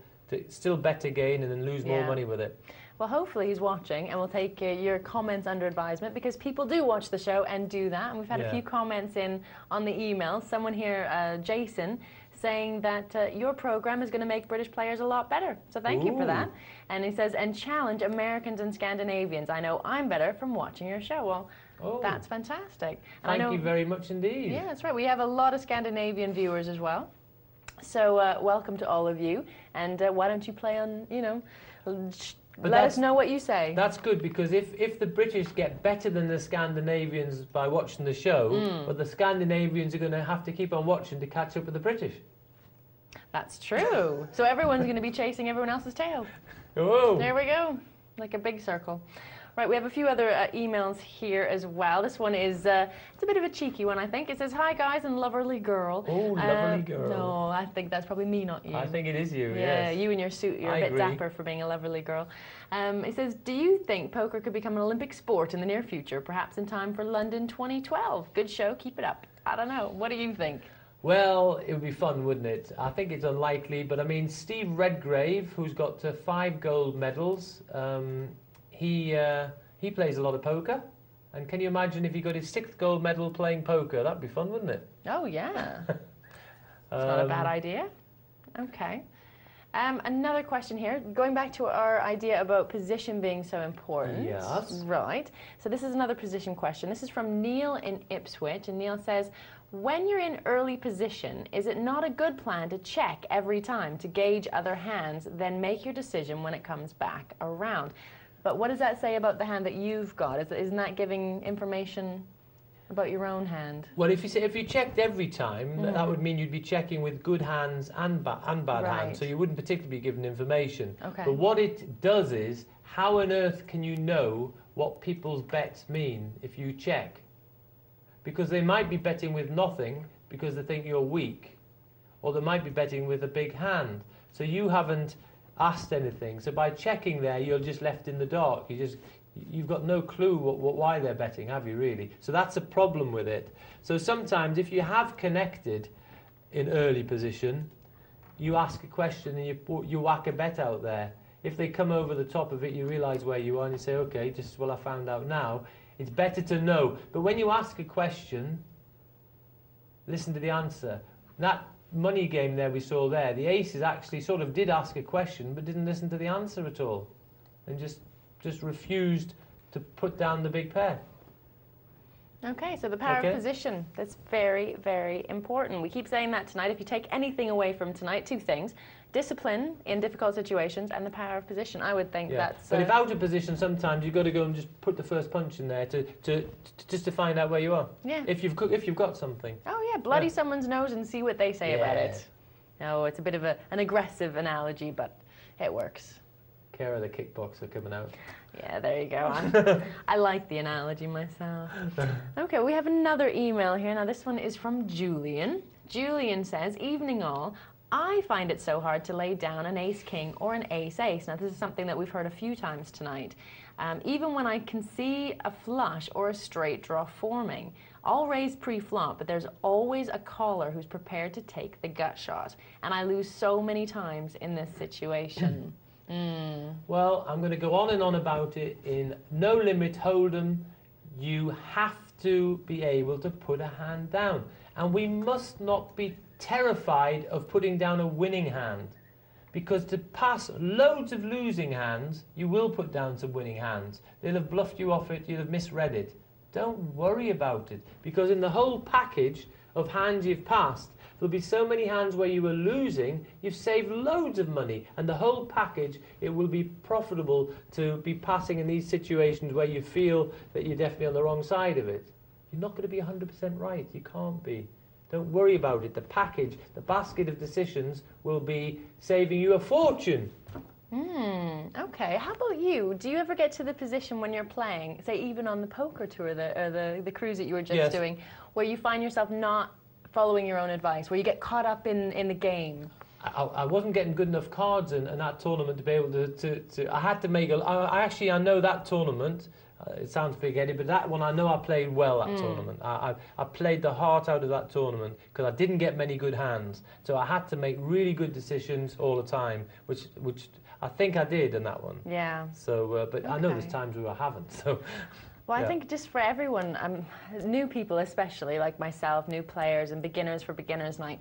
still bet again and then lose more money with it. Well, hopefully he's watching, and we'll take your comments under advisement, because people do watch the show and do that. And we've had a few comments in on the email. Someone here, Jason, saying that your program is going to make British players a lot better. So thank you for that. And he says, and challenge Americans and Scandinavians. I know I'm better from watching your show. Well, that's fantastic. And Thank you very much indeed. Yeah, that's right. We have a lot of Scandinavian viewers as well. So welcome to all of you. And why don't you play on, let us know what you say. That's good, because if the British get better than the Scandinavians by watching the show, but the Scandinavians are going to have to keep on watching to catch up with the British. That's true. So everyone's going to be chasing everyone else's tail. Oh. There we go, like a big circle. Right, we have a few other emails here as well. This one is, it's a bit of a cheeky one, I think. It says, hi guys and lovely girl. Oh, lovely girl. No, I think that's probably me, not you. I think it is you, yeah, yes. you and your suit, you're a bit dapper for being a lovely girl. It says, do you think poker could become an Olympic sport in the near future, perhaps in time for London 2012? Good show, keep it up. I don't know, what do you think? Well, it would be fun, wouldn't it? I think it's unlikely, but I mean, Steve Redgrave, who's got 5 gold medals, he plays a lot of poker. And can you imagine if he got his 6th gold medal playing poker? That'd be fun, wouldn't it? Oh, yeah. It's not a bad idea. Okay. Another question here, going back to our idea about position being so important. Yes. Right. So this is another position question. This is from Neil in Ipswich, and Neil says, when you're in early position, is it not a good plan to check every time to gauge other hands, then make your decision when it comes back around? But what does that say about the hand that you've got? Isn't that giving information about your own hand? Well, if you checked every time, that would mean you'd be checking with good hands and bad hands, so you wouldn't particularly be given information. Okay. But what it does is, how on earth can you know what people's bets mean if you check? Because they might be betting with nothing because they think you're weak, or they might be betting with a big hand. So you haven't asked anything. So by checking there, you're just left in the dark. You've got no clue why they're betting, have you really? So that's a problem with it. So sometimes if you have connected in early position, you ask a question and you whack a bet out there. If they come over the top of it, you realise where you are and you say, okay, just as well I found out now. It's better to know. But when you ask a question, listen to the answer. That money game there we saw there, the aces actually sort of did ask a question but didn't listen to the answer at all, and just refused to put down the big pair. Okay, so the power of position, that's very, very important. We keep saying that tonight. If you take anything away from tonight, 2 things. Discipline in difficult situations and the power of position. I would think that's... But if out of position, sometimes you've got to go and just put the first punch in there just to find out where you are. Yeah. If you've got something. Oh yeah, bloody someone's nose and see what they say about it. No, it's a bit of an aggressive analogy, but it works. Kara the kickboxer coming out. Yeah, there you go. I like the analogy myself. Okay, we have another email here. Now this one is from Julian. Julian says, evening all. I find it so hard to lay down an ace-king or an ace-ace. Now, this is something that we've heard a few times tonight. Even when I can see a flush or a straight draw forming, I'll raise pre-flop, but there's always a caller who's prepared to take the gut shot. And I lose so many times in this situation. Well, I'm going to go on and on about it. In No Limit Hold'em, you have to be able to put a hand down. And we must not be terrified of putting down a winning hand, because to pass loads of losing hands, you will put down some winning hands. They'll have bluffed you off it, you'll have misread it. Don't worry about it, because in the whole package of hands you've passed, there'll be so many hands where you were losing, you've saved loads of money, and the whole package, it will be profitable to be passing in these situations where you feel that you're definitely on the wrong side of it. You're not going to be 100% right, you can't be. Don't worry about it. The package, the basket of decisions will be saving you a fortune. Okay. How about you? Do you ever get to the position when you're playing, say even on the poker tour, the cruise that you were just doing, where you find yourself not following your own advice, where you get caught up in the game? I wasn't getting good enough cards in that tournament to be able to I had to make I know that tournament, it sounds big-headed, but that one I know I played well that tournament. I played the heart out of that tournament because I didn't get many good hands. So I had to make really good decisions all the time, which I think I did in that one. Yeah. So, but I know there's times where I haven't, so... Well, I think just for everyone, new people especially, like myself, new players and beginners for beginners night,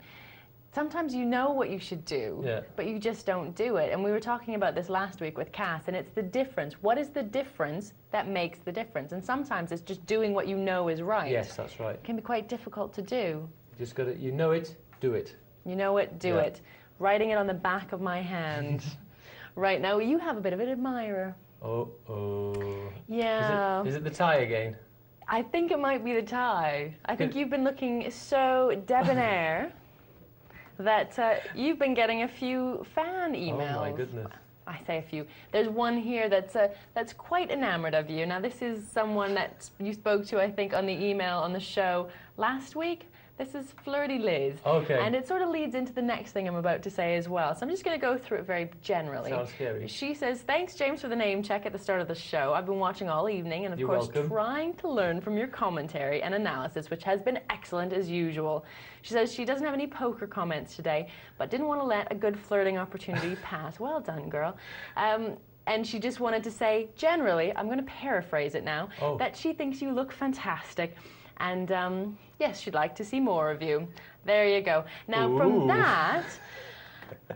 sometimes you know what you should do, but you just don't do it. And we were talking about this last week with Cass, and it's the difference. What is the difference that makes the difference? And sometimes it's just doing what you know is right. Yes, that's right. It can be quite difficult to do. Just got to, you know it, do it. You know it, do it. Writing it on the back of my hand. Right now, you have a bit of an admirer. Yeah. Is it the tie again? I think it might be the tie. I think you've been looking so debonair that you've been getting a few fan emails. Oh my goodness. I say a few. There's one here that's quite enamored of you. Now this is someone that you spoke to, I think, on the email on the show last week. This is Flirty Liz. Okay. And it sort of leads into the next thing I'm about to say as well. So I'm just going to go through it very generally. Sounds scary. She says, thanks, James, for the name check at the start of the show. I've been watching all evening and, of You're course, welcome. trying to learn from your commentary and analysis, which has been excellent as usual. She says she doesn't have any poker comments today, but didn't want to let a good flirting opportunity pass. Well done, girl. And she just wanted to say, generally, I'm going to paraphrase it now, that she thinks you look fantastic. And yes, she'd like to see more of you. There you go. Now, from that,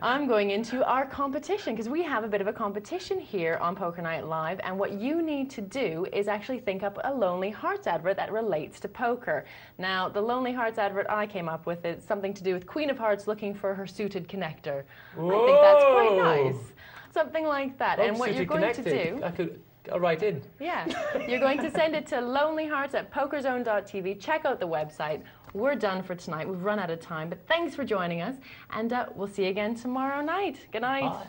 I'm going into our competition, because we have a bit of a competition here on Poker Night Live, and what you need to do is actually think up a Lonely Hearts advert that relates to poker. Now, the Lonely Hearts advert I came up with is something to do with Queen of Hearts looking for her suited connector. I think that's quite nice. Something like that. And what you're going to do... I'll write in. Yeah. You're going to send it to lonelyhearts@pokerzone.tv. Check out the website. We're done for tonight. We've run out of time. But thanks for joining us. And we'll see you again tomorrow night. Good night. Bye.